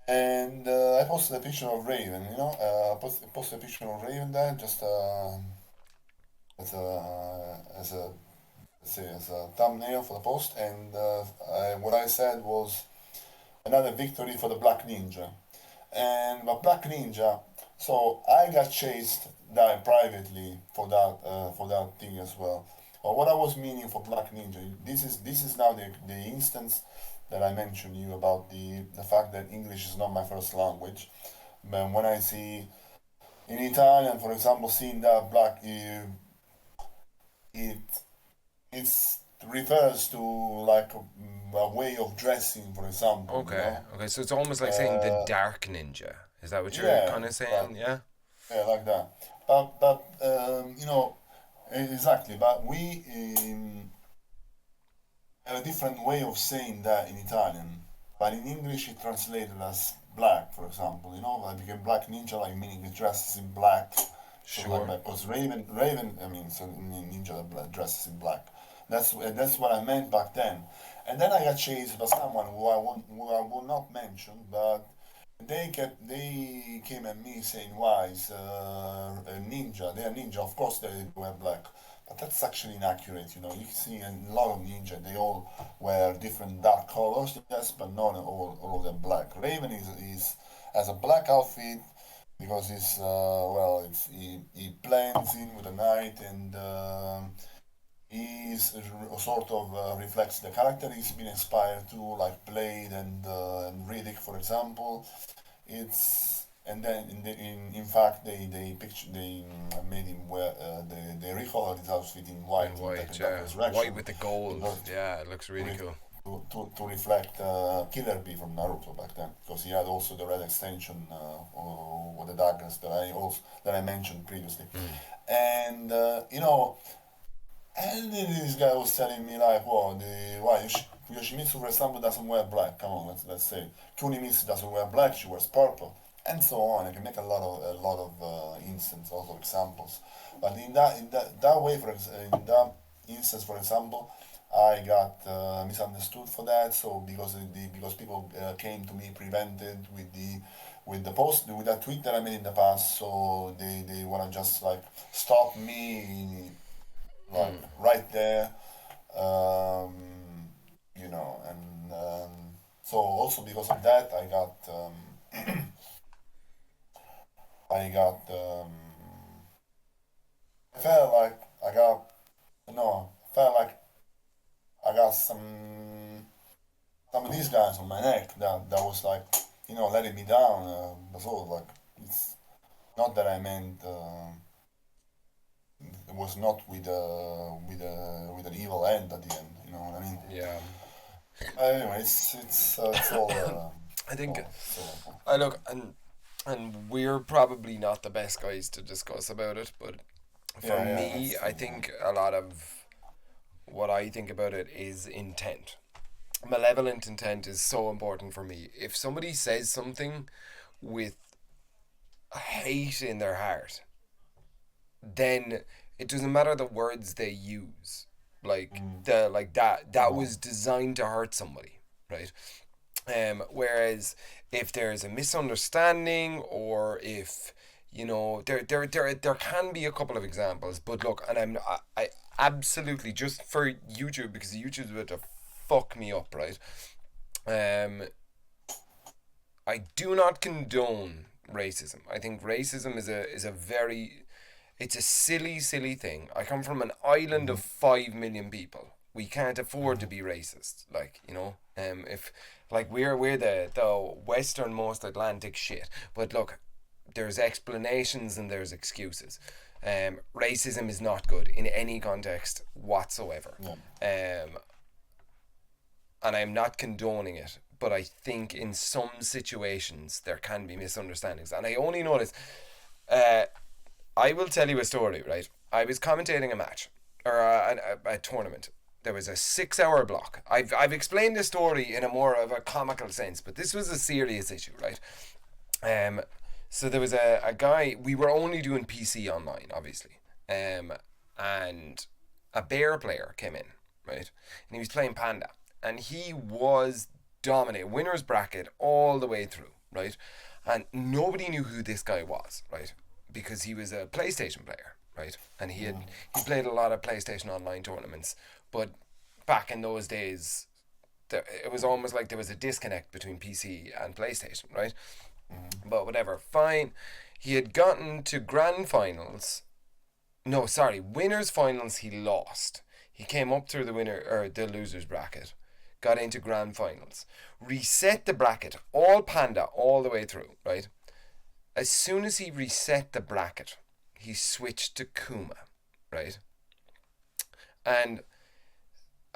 And I posted a picture of Raven, posted a picture of Raven there, just as a let's say as a thumbnail for the post. And what I said was another victory for the Black Ninja. And the Black Ninja, so I got chased that privately for that thing as well. But what I was meaning for Black Ninja, this is now the instance that I mentioned you about the fact that English is not my first language. But when I see in Italian, for example, seeing that black, it it's refers to like a way of dressing, for example, you Okay, know. okay. So it's almost like saying the Uh, dark ninja. Is that what you're yeah, kind of like saying? Yeah. like that. But exactly. But we have a different way of saying that in Italian. But in English, it translated as black, for example. You know, like became black ninja, like meaning it dresses in black. So like Sure. that, because Raven, I mean, so ninja that dresses in black. That's what I meant back then. And then I got chased by someone who I will not mention, but they came at me saying, "Why is a ninja? They are ninja. Of course they wear black." But that's actually inaccurate. You know, you can see a lot of ninja. They all wear different dark colors, yes, but not all of them black. Raven is has a black outfit because he blends in with the night, and he's sort of reflects the character he's been inspired to, like Blade and Riddick, for example. It's and then in fact they made him wear they recolored his outfit in In white in white, Dark yeah. White Resurrection with the gold. because Yeah, it looks to, really re- cool. to reflect Killer Bee from Naruto back then, because he had also the red extension or the daggers that I mentioned previously. Mm. And and then this guy was telling me like, "Well, Yoshimitsu, for example, doesn't wear black. Come on, let's say Kunimitsu doesn't wear black. She wears purple, and so on. I can make a lot of instances, a lot of examples. But in that way, in that instance, for example, I got misunderstood for that. So because people came to me prevented with the post with that tweet that I made in the past, so they wanna just like stop me like Mm. right there, um, and so also because of that, I felt like I got, no, felt like I got some of these guys on my neck that was like, letting me down. But so like, it's not that I meant. It was not with an evil end at the end. You know what I mean? Yeah. Anyway, it's all I think so I look and we're probably not the best guys to discuss about it, but for yeah, me, that's I true. think a lot of what I think about it is intent. Malevolent intent is so important for me. If somebody says something with hate in their heart, then it doesn't matter the words they use. Like Mm. the like that No. was designed to hurt somebody, right? Whereas if there's a misunderstanding, or if there can be a couple of examples, but look, and I absolutely, just for YouTube, because YouTube's about to fuck me up, right? Um, I do not condone racism. I think racism is a very, it's a silly, silly thing. I come from an island Mm-hmm. of 5 million people. We can't afford to Mm-hmm. be racist. Like, if like we're the westernmost Atlantic shit. But look, there's explanations and there's excuses. Racism is not good in any context whatsoever. Yeah. Um, and I'm not condoning it, but I think in some situations there can be misunderstandings. And I only notice, uh, I will tell you a story, right? I was commentating a match, or a tournament. There was a 6 hour block. I've explained this story in a more of a comical sense, but this was a serious issue, right? Um, so there was a guy, we were only doing PC online, obviously. And a bear player came in, right? And he was playing Panda. And he was dominant, winner's bracket all the way through, right? And nobody knew who this guy was, right? Because he was a PlayStation player, right? And he played a lot of PlayStation online tournaments. But back in those days, it was almost like there was a disconnect between PC and PlayStation, right? Mm-hmm. But whatever, fine. He had gotten to grand finals. No, sorry, winners finals. He lost. He came up through the winner or the losers bracket, got into grand finals, reset the bracket, all Panda all the way through. Right. As soon as he reset the bracket, he switched to Kuma. Right. And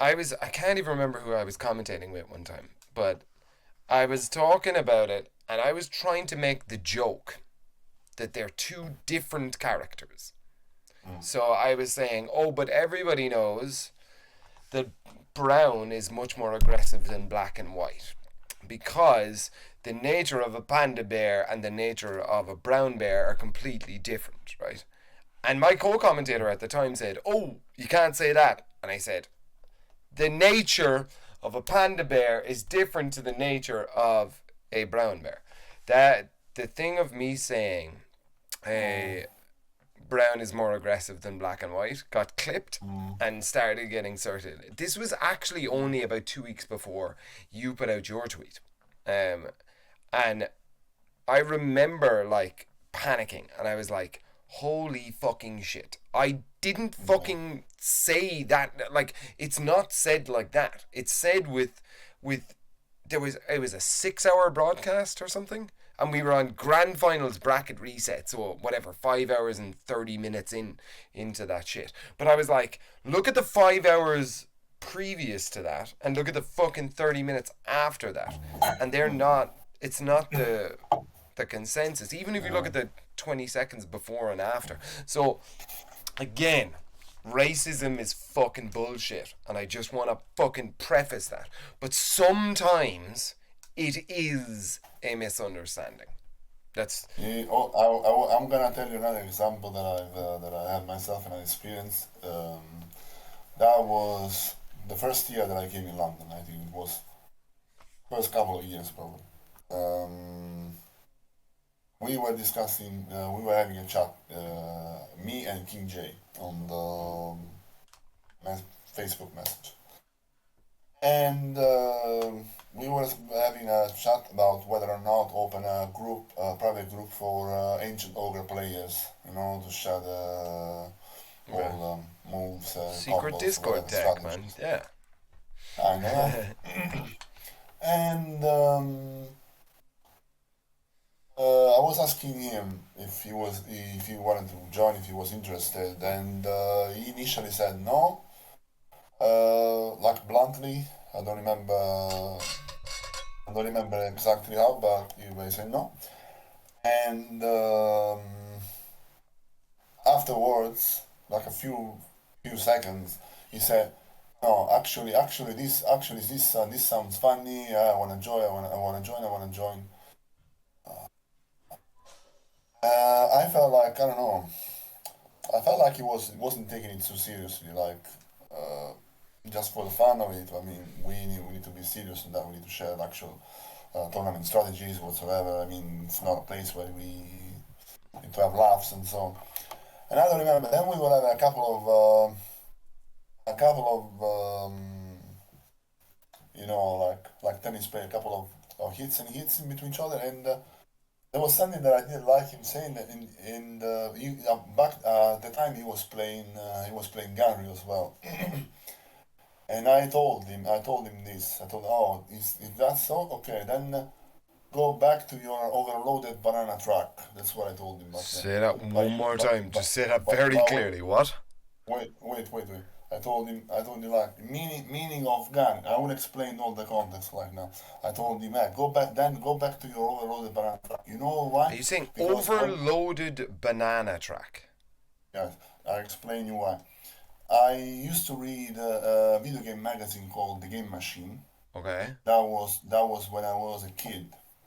I can't even remember who I was commentating with one time, but I was talking about it, and I was trying to make the joke that they're two different characters. Mm. So I was saying, oh, but everybody knows that brown is much more aggressive than black and white, because the nature of a panda bear and the nature of a brown bear are completely different, right? And my co commentator at the time said, oh, you can't say that. And I said, the nature of a panda bear is different to the nature of a brown bear. That the thing of me saying, Mm. a brown is more aggressive than black and white, got clipped Mm. and started getting sorted. This was actually only about 2 weeks before you put out your tweet. Um, and I remember like panicking, and I was like, holy fucking shit. I didn't Yeah. fucking say that. Like, it's not said like that. It's said with it was a 6 hour broadcast or something, and we were on grand finals bracket reset, so whatever, 5 hours and 30 minutes into that shit. But I was like, look at the 5 hours previous to that, and look at the fucking 30 minutes after that, and they're not. It's not the consensus. Even if you look Yeah. at the 20 seconds before and after. So again, racism is fucking bullshit, and I just want to fucking preface that. But sometimes it is a misunderstanding. That's I'm gonna tell you another example that I had myself and I experienced. That was the first year that I came in London. I think it was first couple of years probably. Um, we were discussing. We were having a chat. Me and King J on the Facebook message, and we were having a chat about whether or not open a group, a private group for ancient ogre players, to share all uh, moves, secret combos, Discord whatever tech, man. strategies. Yeah. I know. And I was asking him if he wanted to join, if he was interested, and he initially said no. Like bluntly, I don't remember. I don't remember exactly how, but he said no. And afterwards, like a few seconds, he said, "No, this sounds funny. I wanna join. I wanna join. I wanna join." I felt like I don't know. I felt like he wasn't taking it too seriously, like uh, just for the fun of it. I mean, we need to be serious in that. We need to share actual tournament strategies whatsoever. I mean, it's not a place where we need to have laughs and so on. And I don't remember. Then we will have a couple of like tennis play, a couple of hits and hits in between each other. And there was something that I didn't like him saying that in the back at the time he was playing Gary as well. And I told him this. I told him, oh, is that so? Okay, then go back to your overloaded banana track. That's what I told him back then. Say that But one you, more time. Just say that but very clearly. What? wait. I told him like meaning of gun. I will explain all the context like now. I told him, go back to your overloaded banana track. You know Are why? you saying Because when overloaded banana track? Yes, I explain you why. I used to read a video game magazine called The Game Machine. Okay. That was when I was a kid.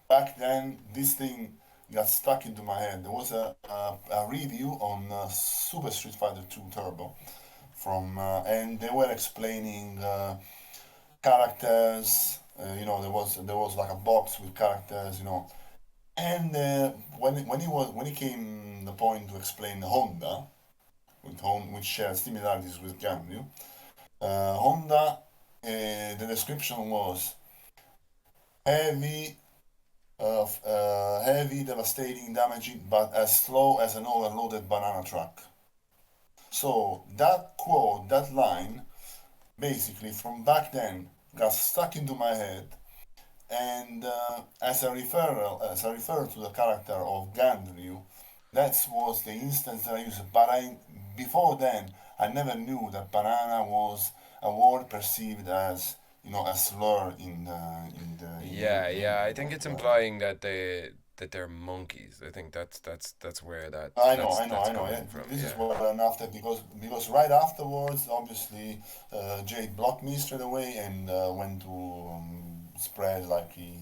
Back then, this thing got stuck into my head. There was a review on Super Street Fighter 2 Turbo and they were explaining characters. There was like a box with characters. And when he came the point to explain Honda, which shares similarities with Ganryu, Honda, the description was heavy, heavy, devastating, damaging, but as slow as an overloaded banana truck. So that quote, that line, basically from back then, got stuck into my head, and as a referral to the character of Ganryu, that was the instance that I used. But before then, I never knew that banana was a word perceived as a slur in Yeah, the yeah. game. I think it's implying that they're monkeys. I think that's where that's I know. Yeah. coming from. This is Yeah. what I learned after because right afterwards, obviously, Jade blocked me straight away and went to spread like he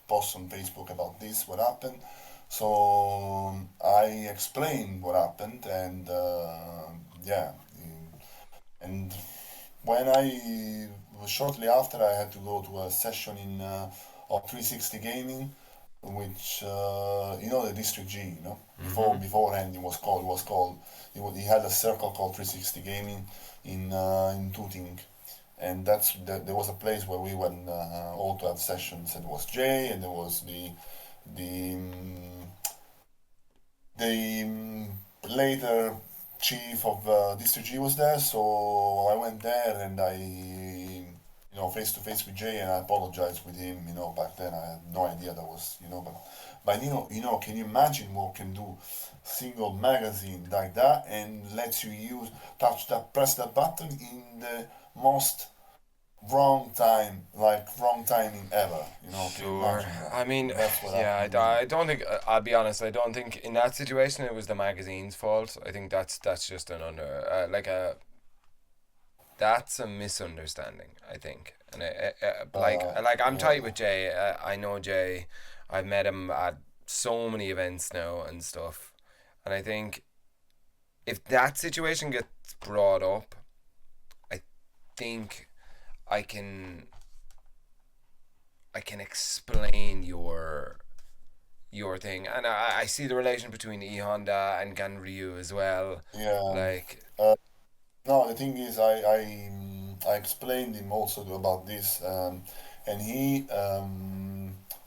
post on Facebook about this what happened. So I explained what happened and yeah, and when I shortly after I had to go to a session in of 360 Gaming, which the District G, Mhm. beforehand he had a circle called 360 Gaming in Tooting, and there was a place where we went all to have sessions, and there was Jay, and there was the later chief of District G was there, so I went there and face to face with Jay, and I apologized with him. Back then I had no idea that was, but can you imagine what can do single magazine like that and lets you press that button in the most wrong timing ever. Can you Sure. imagine that? I mean, That's what yeah. happened to me. I don't think. I'll be honest. I don't think in that situation it was the magazine's fault. I think that's just an under like a that's a misunderstanding. I think, and like I'm Yeah. tight with Jay. I know Jay. I've met him at so many events now and stuff, and I think if that situation gets brought up, I think I can I can explain your thing, and I see the relation between E Honda and Ganryu as well. Yeah. Like, Uh, no, the thing is, I explained him also about this, and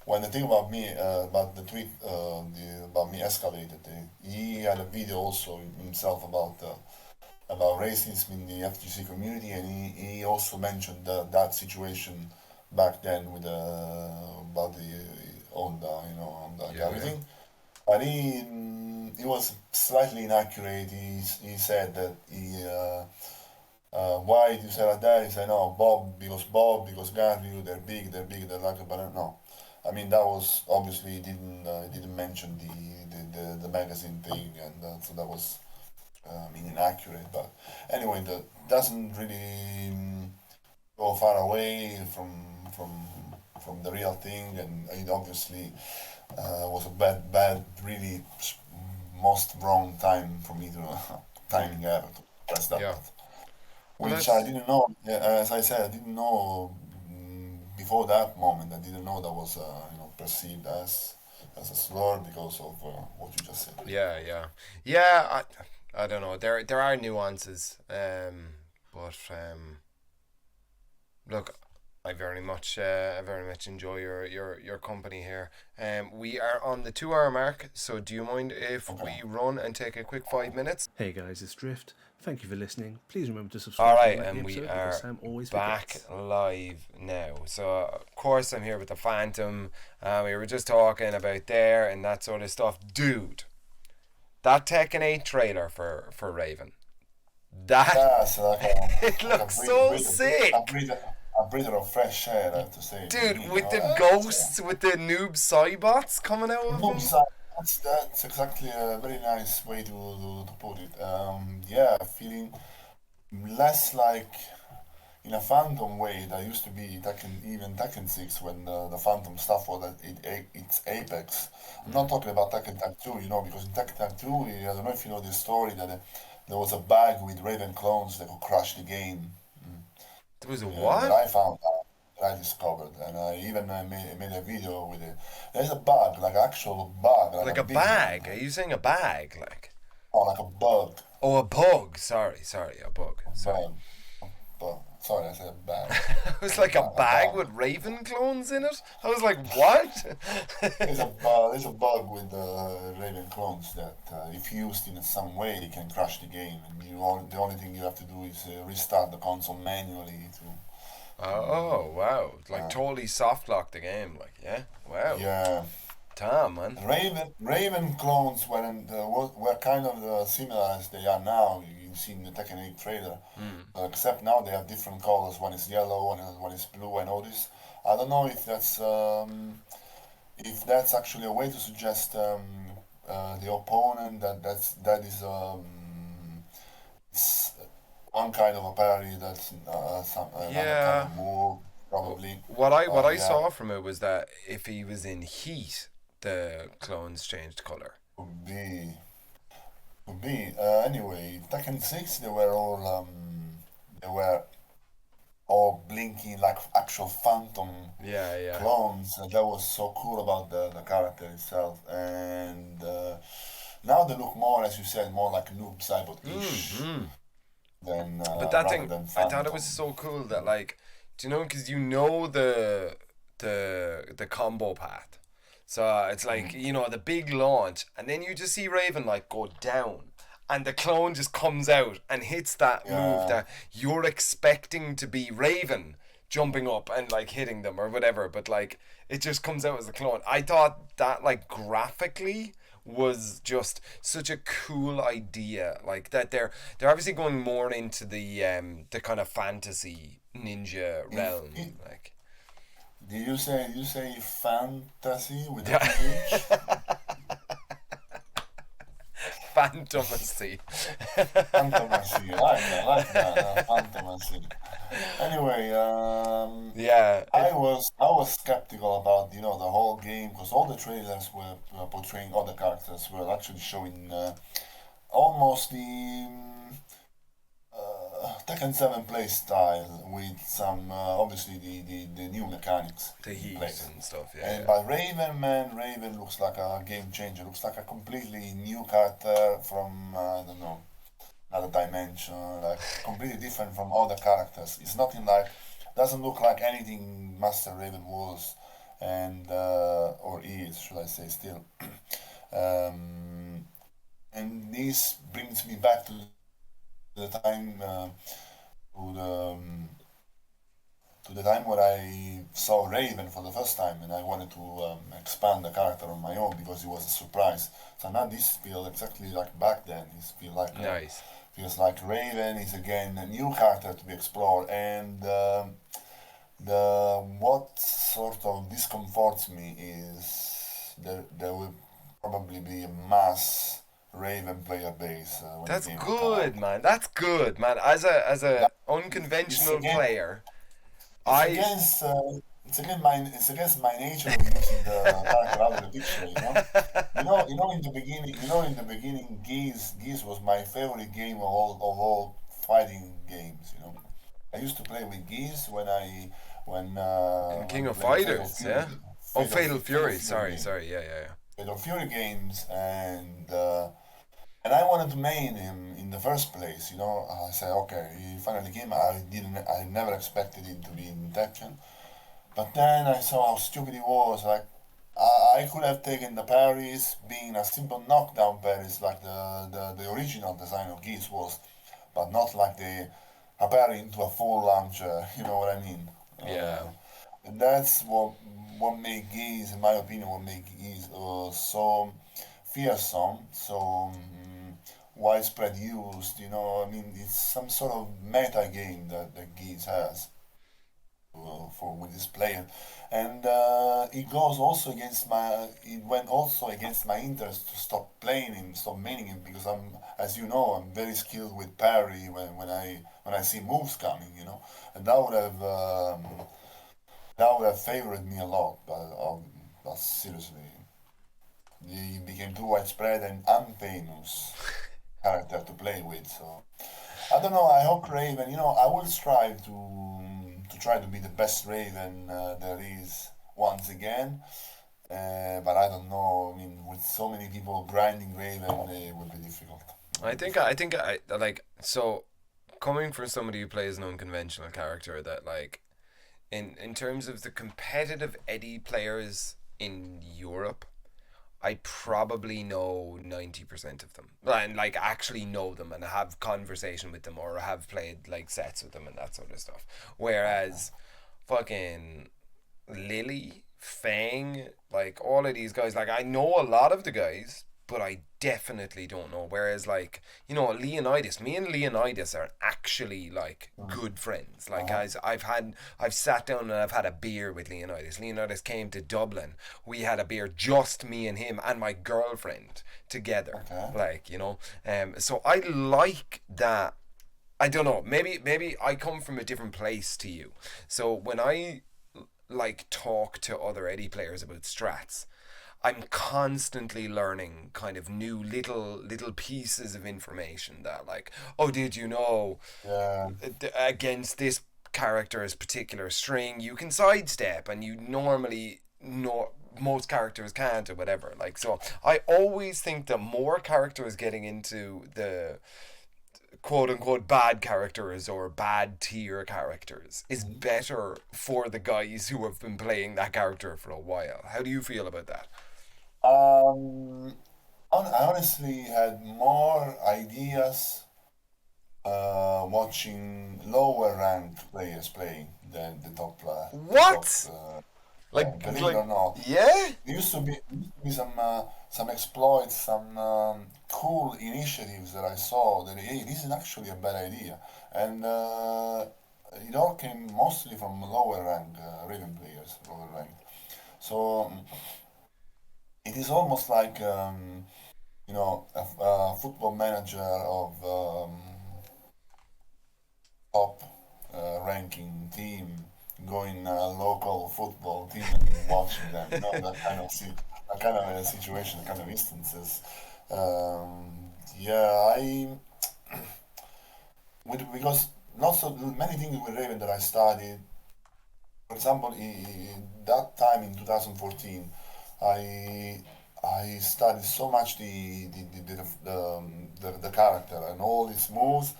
when the thing about me, about the tweet, about me escalated, he had a video also himself about racism in the FGC community, and he also mentioned that situation back then with about the Honda, on the yeah, yeah, everything. But he was slightly inaccurate. He said that why did you say like that? He said no, Bob because Garfield they're big, they're like a banana. No, I mean that was obviously he didn't mention the magazine thing, and so that was inaccurate. But anyway, that doesn't really go far away from the real thing, and it obviously was a bad, really most wrong time for me to Mm. timing ever to press that Yeah. button. Well, Which I that's didn't know. As I said, I didn't know before that moment. I didn't know that was perceived as a slur because of what you just said. yeah, yeah, yeah. I don't know. There are nuances. But look, I very much enjoy your company here. We are on the 2 hour mark. So do you mind if Okay. we run and take a quick 5 minutes? Hey guys, it's Drift. Thank you for listening. Please remember to All subscribe so you right, don't like the and we episode because are Sam always back forgets. live now. So, of course, I'm here with the Phantom. We were just talking about there and that sort of stuff. Dude, that Tekken 8 trailer for Raven, that That's like it like a looks so sick. a breather of fresh air. I have to say, for Dude, me. with the ghosts, with the noob Cybots coming out of Noob them. side. That's exactly a very nice way to put it. Yeah, feeling less like in a Phantom way that used to be Tekken 6 when the Phantom stuff was at its apex. I'm not talking about Tekken Tag 2, because in Tekken Tag 2, I don't know if you know the story that there was a bag with Raven clones that could crash the game. There was a Yeah, that what? I found out, that I discovered, and I even made a video with it. There's a bug, like actual bug, like a Like a big one, bag? Are you saying a bag? Like, or like a bug, oh, a bug. Sorry, a bug. a Sorry. bug, bug. Sorry, I said bag. It was like a A bag bug. with Raven clones in it. I was like, what? There's a bug with Raven clones that if used in some way, it can crash the game, and the only thing you have to do is restart the console manually to. Oh wow! Like Uh, totally soft lock the game. Like yeah, wow. yeah, Damn man. Raven clones were kind of similar as they are now. You see in the Tekken 8 trailer, Mm. except now they have different colors. One is yellow, one is blue. I noticed. I don't know if that's actually a way to suggest the opponent that is s- one kind of a parry that's another kind Yeah. of move probably. What I Yeah, saw from it was that if he was in heat, the clones changed color. could be could be. Anyway, Tekken 6 they were all blinking like actual phantom Yeah, yeah. clones. That was so cool about the character itself. And now they look more, as you said, more like Noob Saibot-ish Mm-hmm. than But that rather thing, than I thought it was Phantom. so cool that like, do you know? Because you know the combo path. So it's like Mm. the big launch, and then you just see Raven like go down, and the clone just comes out and hits that move Yeah, that you're expecting to be Raven jumping up and like hitting them or whatever, but like it just comes out as a clone. I thought that like graphically was just such a cool idea, like that they're obviously going more into the kind of fantasy ninja if realm, it, like did you say fantasy with a yeah. PH? Fantasy. Fantasy, I like that, fantasy. Anyway, Yeah, I was skeptical about the whole game because all the trailers were portraying other characters were actually showing almost the Tekken 7 play style with some obviously the new mechanics the in heat place. and stuff. Yeah, And yeah. by Raven, man, Raven looks like a game changer. Looks like a completely new character from I don't know another dimension, like completely different from other characters. It's nothing like doesn't look like anything Master Raven was and or is, should I say, still. um, and this brings me back to the time to the time where I saw Raven for the first time, and I wanted to expand the character on my own because it was a surprise. So now this feels exactly like back then. This Nice. feels like Raven is again a new character to be explored, and the what sort of discomforts me is there will probably be a mass Raven player base when the That's game will come out. good, man. That's good, man. As a That, it's unconventional again player, It's I against it's against my nature of using the character out of the picture. In the beginning, Geese was my favorite game of all fighting games. I used to play with Geese In when King we of played Fighters, yeah. Oh, Fatal Fatal Fury. Fury Sorry, game, sorry. Yeah, yeah, Fatal Fury games, and I wanted to main him in the first place. I said, okay, he finally came. I never expected him to be in Tekken. But then I saw how stupid he was. Like, I could have taken the parries being a simple knockdown parries like the original design of Geese was, but not like a parry into a full launcher. You know what I mean? yeah. And that's what made Geese, in my opinion, what made Geese so fearsome, so widespread used. I mean, it's some sort of meta game that Geese has for with this player, and it went also against my interest to stop playing him, stop maining him, because as you know, I'm very skilled with parry when I see moves coming, and that would have favored me a lot, but seriously, he became too widespread and unfamous character to play with, so. I don't know. I hope Raven. I will strive to try to be the best Raven there is once again. But I don't know. I mean, with so many people grinding Raven, it would be difficult. It would be difficult. I like so coming from somebody who plays an unconventional character that like in terms of the competitive Eddie players in Europe, I probably know 90% of them. And like actually know them and have conversation with them or have played like sets with them and that sort of stuff. Whereas fucking Lily, Fang, like all of these guys, like I know a lot of the guys, but I definitely don't know. Whereas like, Leonidas, me and Leonidas are actually like good friends. Like Uh-huh. I've sat down and I've had a beer with Leonidas. Leonidas came to Dublin. We had a beer, just me and him and my girlfriend together. Okay. Like, so I like that. I don't know. Maybe I come from a different place to you. So when I like talk to other Eddie players about strats, I'm constantly learning kind of new little pieces of information that like, oh, did you know Yeah. against this character's particular string you can sidestep and you normally know most characters can't or whatever. Like, so I always think that more characters getting into the quote unquote bad characters or bad tier characters is Mhm. better for the guys who have been playing that character for a while. How do you feel about that? Um, I honestly had more ideas watching lower ranked players playing than the top. What? Believe it Like, or not, yeah? there used to be some exploits, some cool initiatives that I saw that hey, this is actually a bad idea, and it all came mostly from lower rank Raven players, lower rank. So it is almost like a football manager of top ranking team going local football team and watching them. That kind of a situation, kind of instances. Yeah, because not so many things with Raven that I studied. For example, that time in 2014, I I studied so much the character and all its moves.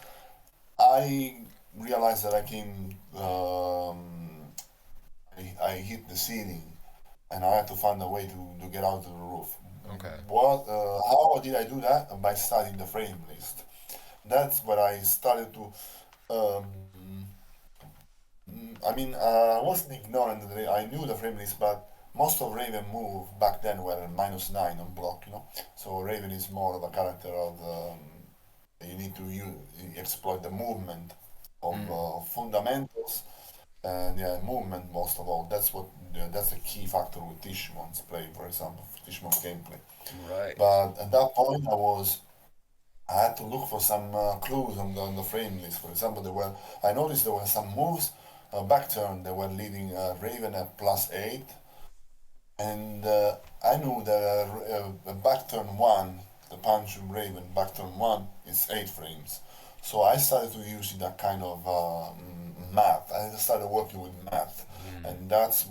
I realized that I hit the ceiling and I had to find a way to get out of the roof. Okay. How did I do that? By studying the frame list. That's where I started to. I mean, I wasn't ignorant. I knew the frame list, but most of Raven move back then were -9 on block. So Raven is more of a character of you need to exploit the movement of Mm, fundamentals and yeah, movement most of all. That's a key factor with Tishmon's play, for example, for Tishmon's gameplay. right. But at that point, I had to look for some clues on the frame list. For example, I noticed there were some moves back turn, they were leading Raven at +8. And I knew that a back turn 1, the punch from Raven, back turn 1 is 8 frames. So I started to use that kind of math. I started working with math. And that's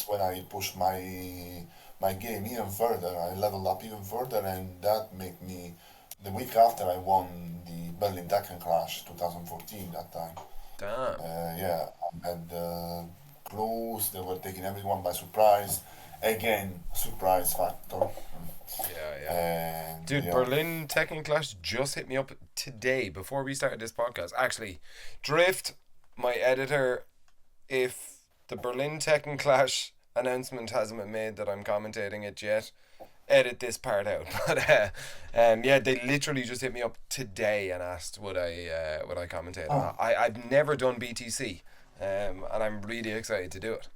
when I pushed my game even further. I leveled up even further, and that made me. The week after, I won the Berlin Tekken Clash 2014. That time, Damn. yeah, I had clues. They were taking everyone by surprise. Again, surprise factor. Yeah, yeah. And Dude, yeah, Berlin Tekken Clash just hit me up today before we started this podcast. Actually, Drift, my editor, if the Berlin Tekken Clash announcement hasn't been made that I'm commentating it yet, edit this part out. But yeah, they literally just hit me up today and asked would I commentate. oh, I've never done BTC, and I'm really excited to do it.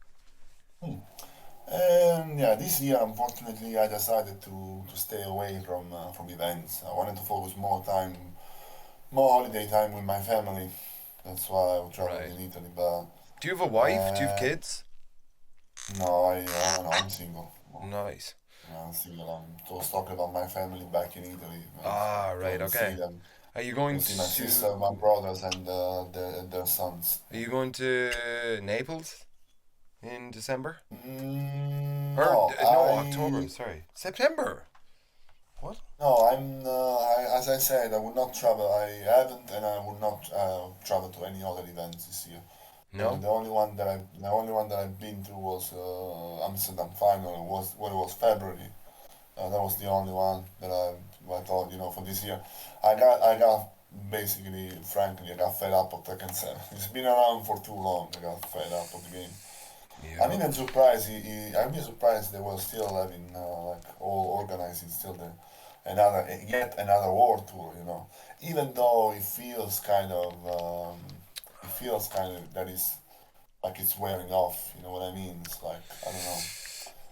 yeah, this year, unfortunately, I decided to stay away from events. I wanted to focus more holiday time with my family. That's why I traveled Right. in Italy. But Do you have a wife? Do you have uh, kids? no, no, I'm single. No, Nice. I'm single. I'm just talking about my family back in Italy. Ah, right. Go and see Okay. them. Are you Go going see my to? sister, my brothers, and their sons. Are you going to Naples in December? Or No, no, October. Sorry, September. What? no, as I said, I would not travel. I haven't, and I would not travel to any other events this year. No. The only one that I've been to was Amsterdam final. It was February. That was the only one that I thought, for this year. I got basically, frankly, I got fed up of Tekken 7. It's been around for too long. I got fed up of the game. I'm Yeah. even surprised. I'd be surprised they were still having like all organizing still yet another world tour. Even though it feels kind of that is like it's wearing off. You know what I mean? It's like I don't know.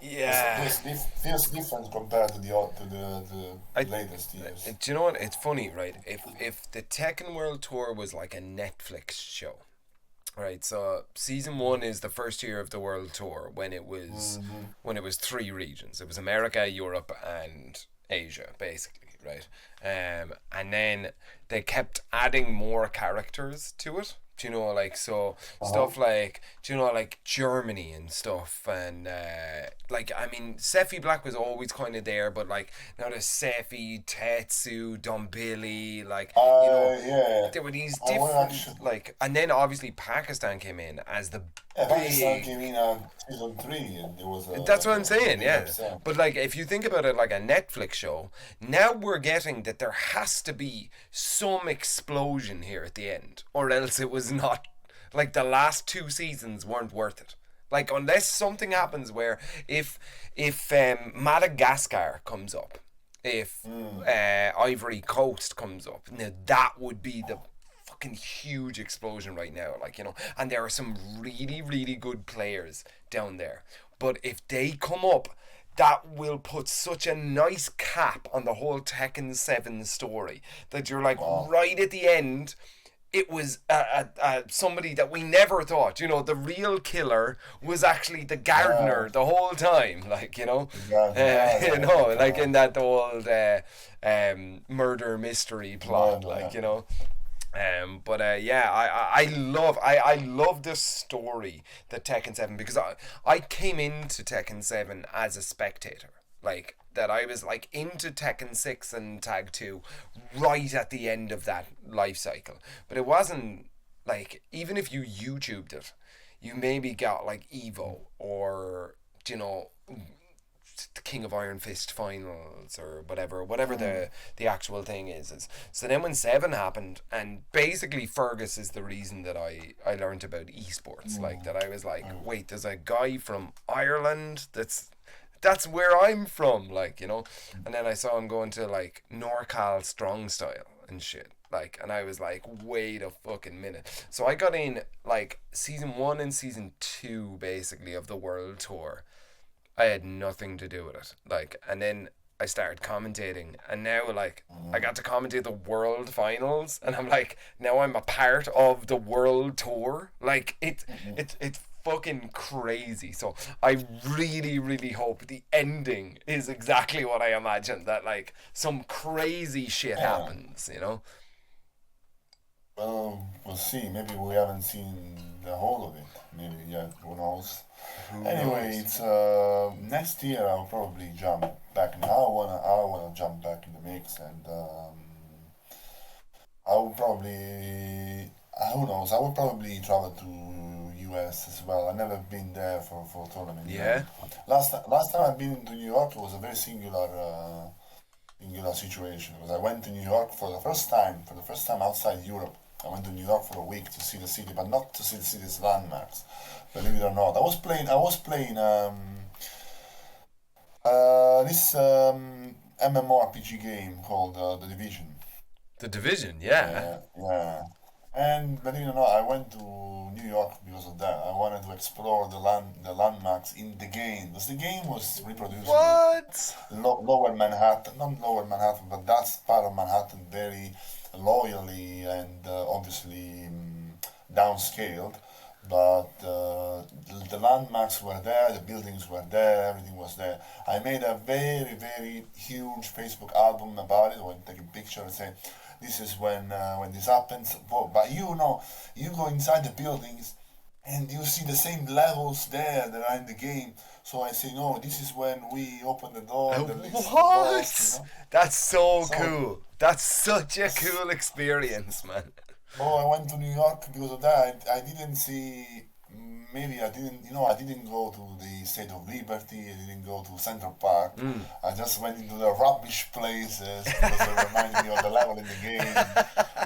Yeah. Feels different compared to I. the latest years. Do you know what? It's funny, right? If the Tekken World Tour was like a Netflix show, right? So season one is the first year of the World Tour when it was three regions. It was America, Europe, and Asia, basically, right? And then they kept adding more characters to it. Do you know, like, so Uh-huh. stuff like, do you know, like Germany and stuff, and like, I mean, Sephi Black was always kind of there, but like now there's Sephi, Tetsu, Dombili, like, Yeah. there were these I want different, actually. like, and then obviously Pakistan came in as the Yeah, Pakistan big. came in on season 3, and it was That's what I'm a saying, big yeah. upset. But like, if you think about it like a Netflix show, now we're getting that there has to be some explosion here at the end, or else it was not. Like the last two seasons weren't worth it. Like unless something happens where if Madagascar comes up, if Ivory Coast comes up, now that would be the fucking huge explosion right now, like, and there are some really, really good players down there. But if they come up, that will put such a nice cap on the whole Tekken 7 story that you're like, Wow. right at the end, it was somebody that we never thought, the real killer was actually the Yeah. gardener the whole time, like, Yeah, yeah, yeah, like in that old murder mystery plot, murder, like, yeah. but yeah, I love the story that Tekken 7, because I came into Tekken 7 as a spectator, like that I was like into Tekken 6 and Tag 2 right at the end of that life cycle. But it wasn't like, even if you YouTubed it, you maybe got like Evo or you know the King of Iron Fist finals or whatever the actual thing is. So then when 7 happened, and basically Fergus is the reason that I learned about esports, like that I was like, wait, there's a guy from Ireland that's where I'm from, like, and then I saw him going to like NorCal Strong Style and shit, like, and I was like, wait a fucking minute. So I got in like season 1 and season 2 basically of the world tour. I had nothing to do with it. Like, and then I started commentating, and now like I got to commentate the world finals, and I'm like, now I'm a part of the world tour. Like it's fucking crazy. So I really, really hope the ending is exactly what I imagined. That like some crazy shit Yeah. happens. You know? Well, we'll see. Maybe we haven't seen the whole of it. Maybe, yeah, who knows? Who Anyway, knows? it's next year. I'll probably jump back. I wanna jump back in the mix, and I will probably. Who knows? I will probably travel to US as well. I've never been there for a tournament. Yeah. Last time I've been to New York, it was a very singular situation because I went to New York for the first time outside Europe. I went to New York for a week to see the city, but not to see the city's landmarks. Believe it or not, I was playing this MMORPG game called The Division. The Division, yeah. Yeah. And believe it or not, I went to New York because of that. I wanted to explore the landmarks in the game because the game was reproducing What? Lower Manhattan, not Lower Manhattan, but that's part of Manhattan very loyally and obviously downscaled. But the landmarks were there, the buildings were there, everything was there. I made a very, very huge Facebook album about it, or take a picture and say, this is when this happens. But you go inside the buildings and you see the same levels there that are in the game. So I say, no, this is when we open the door, the leads to the boss, What? That's so So, cool. That's such a cool experience, man. oh, I went to New York because of that. I didn't see, maybe I didn't go to the State of Liberty, I didn't go to Central Park. I just went into the rubbish places because they remind me of the level in the game.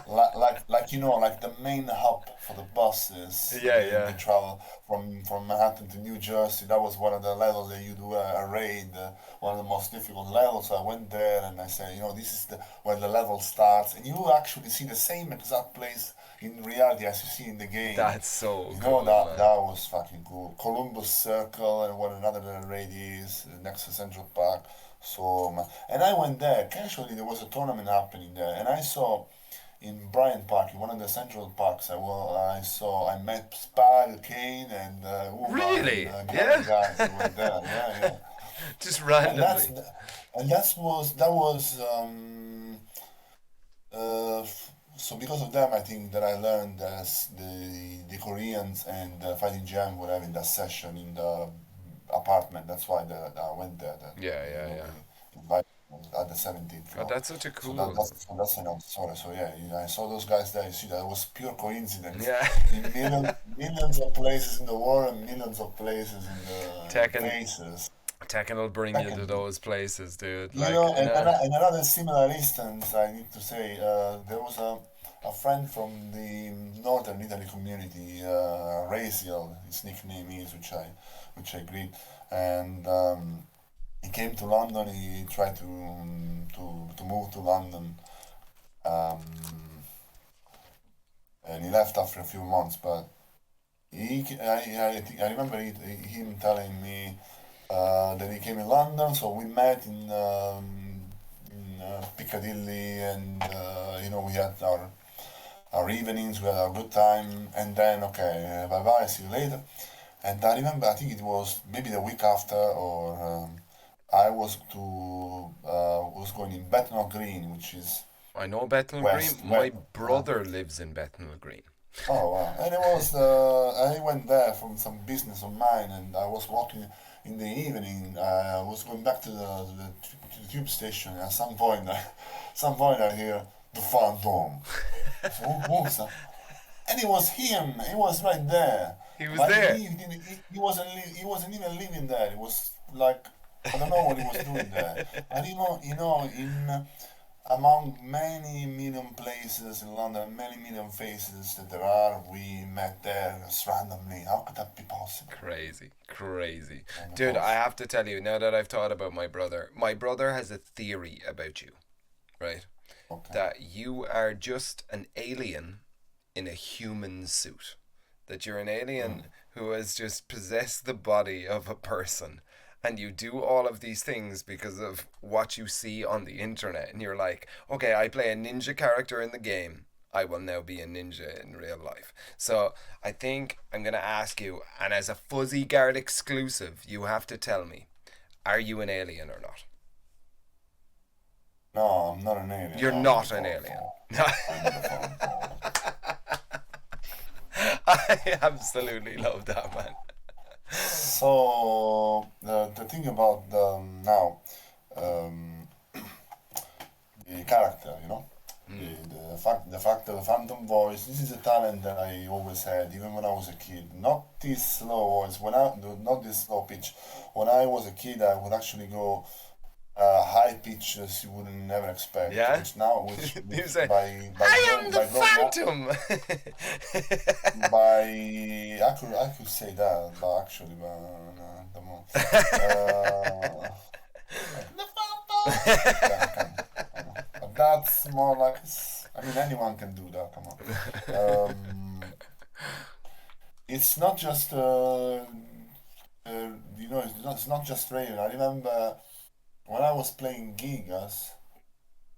Like the main hub for the buses. Yeah, They yeah. travel from Manhattan to New Jersey. That was one of the levels that you do a raid, one of the most difficult levels. So I went there and I said, this is where the level starts, and you actually see the same exact place in reality as you see in the game. That's so You know cool, that man. that was fucking cool. Columbus Circle and what another raid is next to Central Park. So and I went there casually. There was a tournament happening there, and I saw in Bryant Park, in one of the Central Parks, I met Spider, Kane, and Uma, and Really? the other Yeah? guys that were there. Yeah, yeah. Just And that's randomly. and that was so because of them, I think that I learned that the Koreans and Fighting Jam were having that session in the apartment. That's why I went there. That Yeah, yeah, yeah. they invited me at the 17th God, floor. that's such a So cool. that's another story. So yeah, I saw those guys there. You see, that was pure coincidence. Yeah. In millions of places in the world and millions of places in the Tekken, faces. Tekken will bring you to Second, those places, dude. you Like, know, and another similar instance, I need to say, there was a friend from the northern Italy community, Raziel, his nickname is, which I greet, and he came to London. He tried to move to London, um, and he left after a few months. But I remember him telling me that he came in London, so we met in Piccadilly, and we had our evenings, we had our good time, and then okay, bye bye, see you later. And I remember, I think it was maybe the week after, or I was going in Bethnal Green, which is I know Bethnal Green. west. My brother lives in Bethnal Green. Oh wow! And it was I went there from some business of mine, and I was walking in the evening. I was going back to the tube station. At some point, I hear the phantom. So who's that? And it was him. He was right there. He was But there. he wasn't even living there. It was like I don't know what he was doing there. And in among many million places in London, many million faces that there are, we met there just randomly. How could that be possible? Crazy, crazy. And it Dude, I was have to tell you, now that I've thought about my brother has a theory about you, right? okay. That you are just an alien in a human suit. That you're an alien Mm. who has just possessed the body of a person and you do all of these things because of what you see on the internet, and you're like, okay, I play a ninja character in the game, I will now be a ninja in real life. So I think I'm gonna ask you, and as a Fuzzy Guard exclusive, you have to tell me, are you an alien or not? No, I'm not an alien. You're I'm not the an phone alien. phone. I'm the phone phone. I absolutely love that, man. So the thing about now, um, the character, the fact of the phantom voice. This is a talent that I always had, even when I was a kid. Not this slow voice, not this slow pitch. When I was a kid, I would actually go high pitch as you wouldn't never expect. Yeah? Which now, You which say, by I grow, am the by growing up, Phantom! by I could say that, but actually, but the more. Uh, the phantom. Yeah, I can. But that's more like I mean, anyone can do that. Come on. It's not just it's not just radio. I remember when I was playing Gigas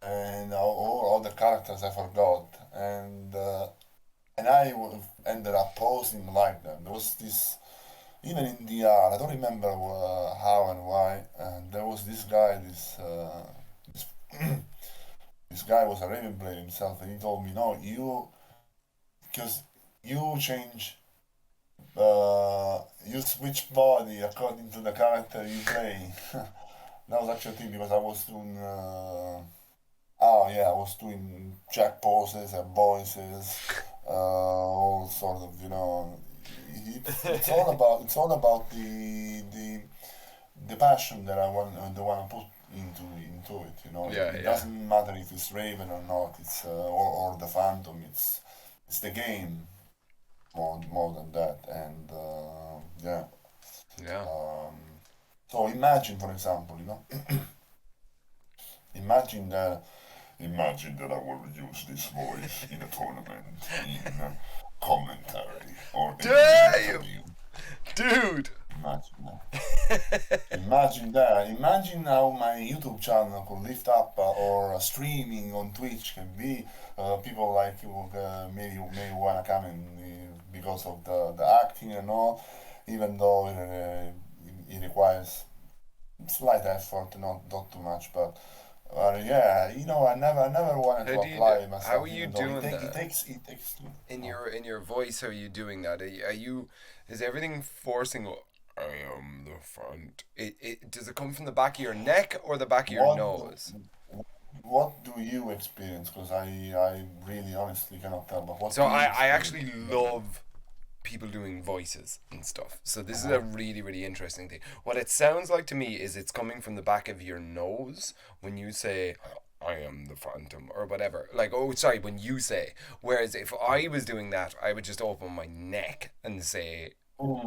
and all the characters I forgot, and ended up posing like them. There was this even in DR. I don't remember how and why. And there was this guy. This this guy was a Raven player himself, and he told me, "No, because you change, you switch body according to the character you play." That was actually a thing because I was doing. Oh yeah, I was doing jack poses and voices, all sort of, it's all about the passion that I want to put into it. Yeah, It yeah. doesn't matter if it's Raven or not. It's or the Phantom. It's the game more than that. And yeah. Yeah. Um, so imagine, for example, imagine that. Imagine that I will use this voice in a tournament, in commentary, or in an Damn! interview. Dude! Imagine that. Imagine that. Imagine how my YouTube channel could lift up, or streaming on Twitch can be. People like you maybe wanna come in because of the acting and all, even though it requires slight effort, not too much, but. Yeah, I never wanted How to do you do, apply how are myself, you even though doing that? it takes. In your voice, how are you doing that? Is everything forcing I am the front? It does it come from the back of your neck or the back of your What nose? what do you experience? Because I really honestly cannot tell. But what So do you I experience? actually love people doing voices and stuff. So this is a really, really interesting thing. What it sounds like to me is it's coming from the back of your nose when you say I am the phantom or whatever. Like, oh sorry, when you say. Whereas if I was doing that, I would just open my neck and say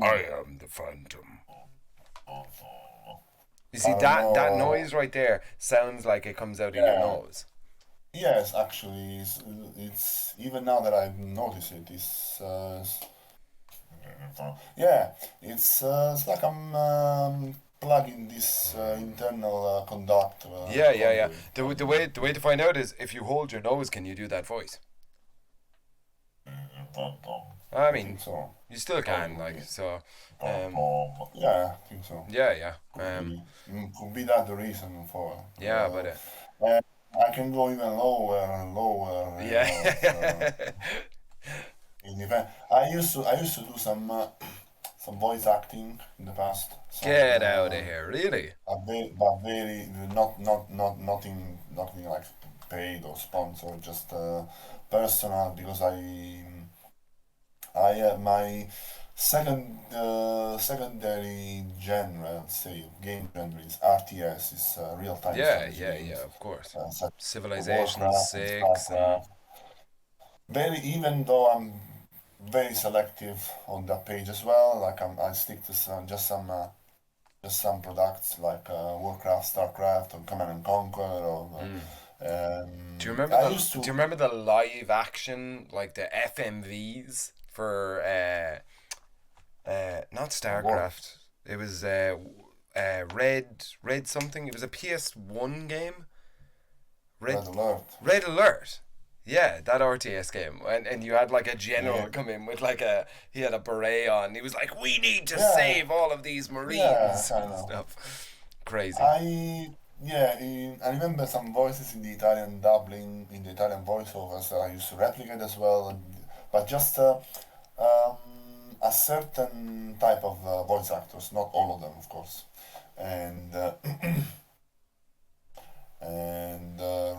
I Mm, am the phantom. You I see don't that know. noise right there sounds like it comes out of your Yeah. nose. Yes, actually, it's even now that I've noticed it. Yeah, it's like I'm plugging this internal Yeah, yeah, yeah. conduit. The way to find out is if you hold your nose, can you do that voice? I I mean, think so. you still can, like, Probably. so, Tom, um, Tom. Yeah, I think so. yeah, yeah, Could be that the reason for. yeah, but, Uh, I can go even lower and lower. It's yeah. in event. I used to do some voice acting in the past. Get out of here, really? But very nothing like paid or sponsored, just personal because my secondary genre, say game genre is RTS, is real time Yeah, strategy yeah, yeah, games, of course. such as Civilization Warcraft and 6 and, Starcraft. Very even though I'm very selective on that page as well. Like I stick to just some products like Warcraft, Starcraft, or Command and Conquer, or mm. I used Do you to. remember the live action, like the FMVs for, not What? StarCraft, it was, Red something. It was a PS1 game. Red Alert. Red Alert. Yeah, that RTS game, and you had like a general Yeah. come in with he had a beret on. He was like, "We need to Yeah. save all of these Marines," Yeah, I and know. stuff. Crazy. I remember some voices in the Italian dubbing, in the Italian voiceovers that I used to replicate as well, but just a certain type of voice actors, not all of them, of course. And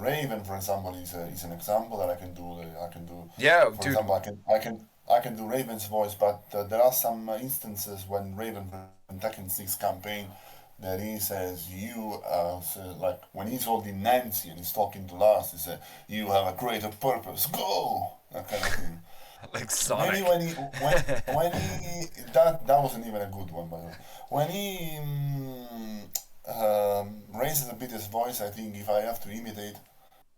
Raven, for example, is an example that I can do. I can do. Yeah, For dude. example, I can do Raven's voice, but there are some instances when Raven in Tekken 6 campaign that he says like when he's holding Nancy and he's talking to Lars, he says you have a greater purpose, go, that kind of thing. Like Sonic. Maybe when he that wasn't even a good one, by the way. When he raises a bit his voice, I think if I have to imitate,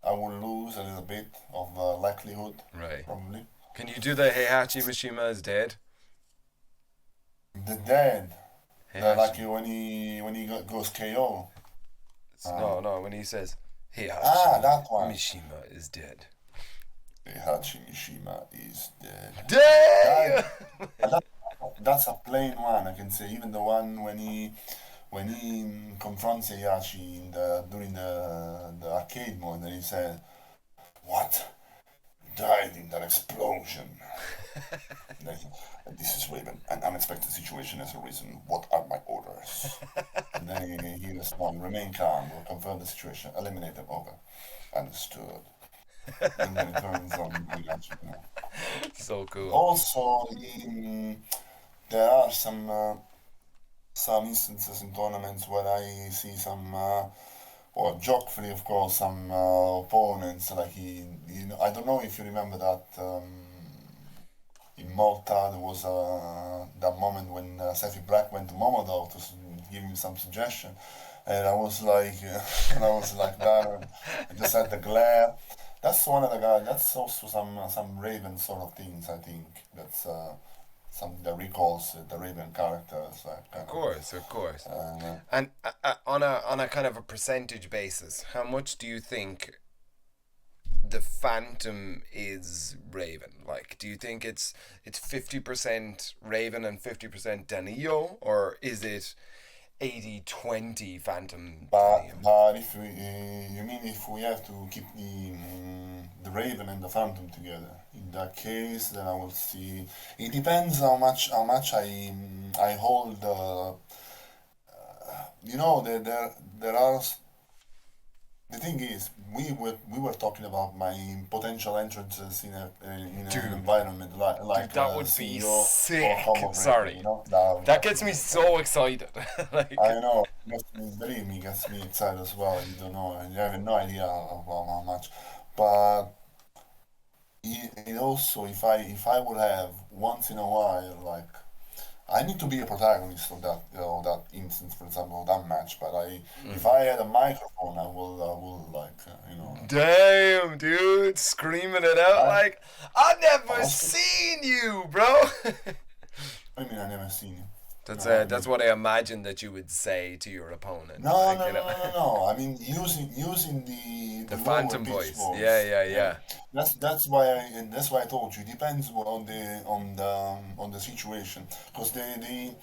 I will lose a little bit of likelihood, Right. probably. Can you do the Heihachi Mishima is dead? The dead, like Heihachi. when he goes KO. No, when he says Heihachi That one. Mishima is dead. Heihachi Mishima is dead. Damn! That's a plain one, I can say. Even the one when he confronts Heihachi during the arcade mode, and he said, "What died in that explosion?" This is Raven. An unexpected situation has arisen. What are my orders? And then he responds, "Remain calm. We'll confirm the situation. Eliminate them. Over. Understood." And then it turns on Heihachi. So cool. Also, there are some instances in tournaments where I see some, or joke-free, of course, some opponents like I don't know if you remember that in Malta there was that moment when Sefi Black went to Momodov to give him some suggestion, and I was like, that. I just had the glare. That's one of the guys. That's also some Raven sort of things. I think that's something that recalls the Raven characters. Of course. Uh, And on a kind of a percentage basis, how much do you think the Phantom is Raven? Like, do you think it's 50% Raven and 50% Danilo, or is it 80-20 Phantom Danilo? but if you mean if we have to keep the Raven and the Phantom together, in that case, then I will see. It depends how much I hold. There are. The thing is, we were talking about my potential entrances in an environment like That would be CEO sick. or Combo Breaker, Sorry. That gets me so excited. Like, I know. Believe me, gets me excited as well. You don't know, and you have no idea how much. But it also, if I would have once in a while, like I need to be a protagonist of that instance, for example, of that match. But if I had a microphone, I will damn, dude, screaming it out like, "I never Also- seen you, bro." I mean, I never seen you. That's what I imagine that you would say to your opponent. No, like, no, you no, know. no, no. I mean, using the The lower Phantom pitch voice. Yeah. That's why I told you. It depends on the situation. Because the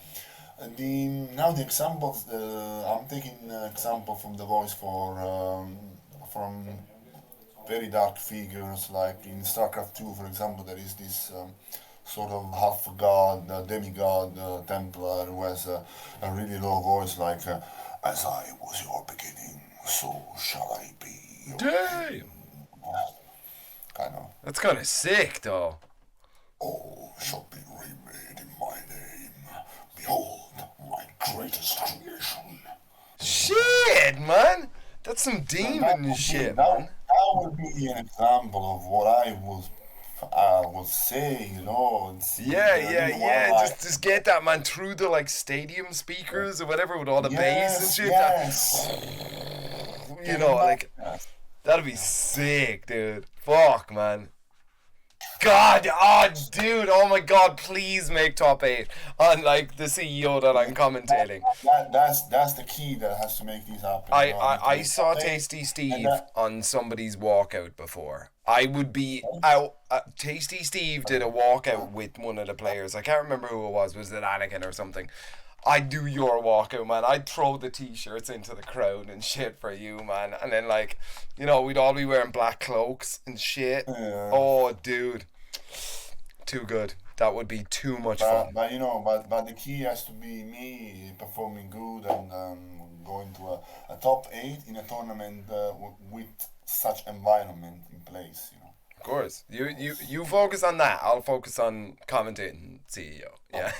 examples I'm taking example from the voice from very dark figures like in StarCraft 2, for example. There is this. Sort of half god, demigod, Templar who has a really low voice like, as I was your beginning, so shall I be your Damn. kind of, That's kind of sick, though. all shall be remade in my name. Behold, my greatest creation. Shit, man. That's some demon shit, man. That would be an example of what I would say, Yeah. Just get that, man, through the like stadium speakers or whatever with all the bass and shit. Yes. Like that'd be sick, dude. Fuck, man. God, oh, dude, oh my God, please make top 8 on like the CEO that I'm commentating. That's the key that has to make this happen. You know, I need to I make top saw eight, Tasty and Steve that. on somebody's walkout before. I would be out. Tasty Steve did a walkout with one of the players. I can't remember who it was. Was it Anakin or something? I'd do your walkout, man. I'd throw the t-shirts into the crowd and shit for you, man. And then, like, we'd all be wearing black cloaks and shit. Uh, Oh, dude. Too good. That would be too much but fun. but you know, but the key has to be me performing good and going to a top 8 in a tournament with such environment in place. You know. Of course. You focus on that. I'll focus on commentating CEO. Yeah.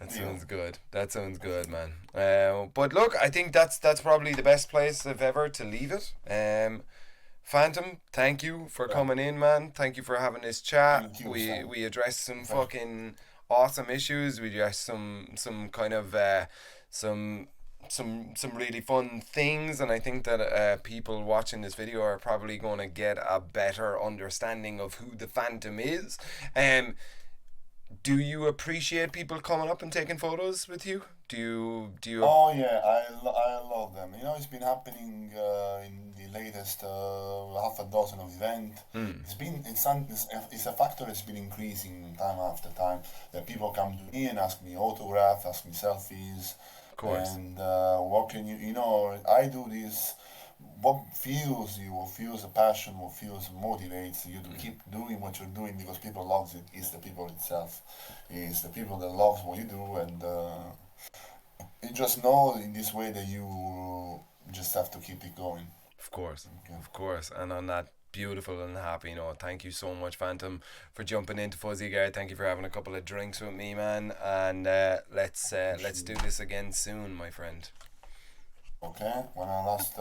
That Deal. sounds good. That sounds good, man. But look, I think that's probably the best place I've ever to leave it. Phantom, thank you for Yeah. coming in, man. Thank you for having this chat. Thank you, We Sam. we addressed some Thank fucking awesome issues. We addressed some kind of some some really fun things, and I think that people watching this video are probably going to get a better understanding of who the Phantom is. Um, do you appreciate people coming up and taking photos with you? Do you? Oh yeah, I love them. You know, it's been happening in the latest half a dozen of event. Mm, It's a factor that's been increasing time after time. That people come to me and ask me autographs, ask me selfies, of course. and what can you? You know, I do this. What fuels you, what fuels a passion, what fuels motivates you to keep doing what you're doing because people loves it. Is the people itself, is the people that loves what you do, and you just know in this way that you just have to keep it going. Of course, Okay. of course. And on that beautiful and happy note, thank you so much, Phantom, for jumping into Fuzzy Guard. Thank you for having a couple of drinks with me, man. And let's do this again soon, my friend. Okay. When I last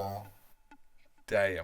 Damn.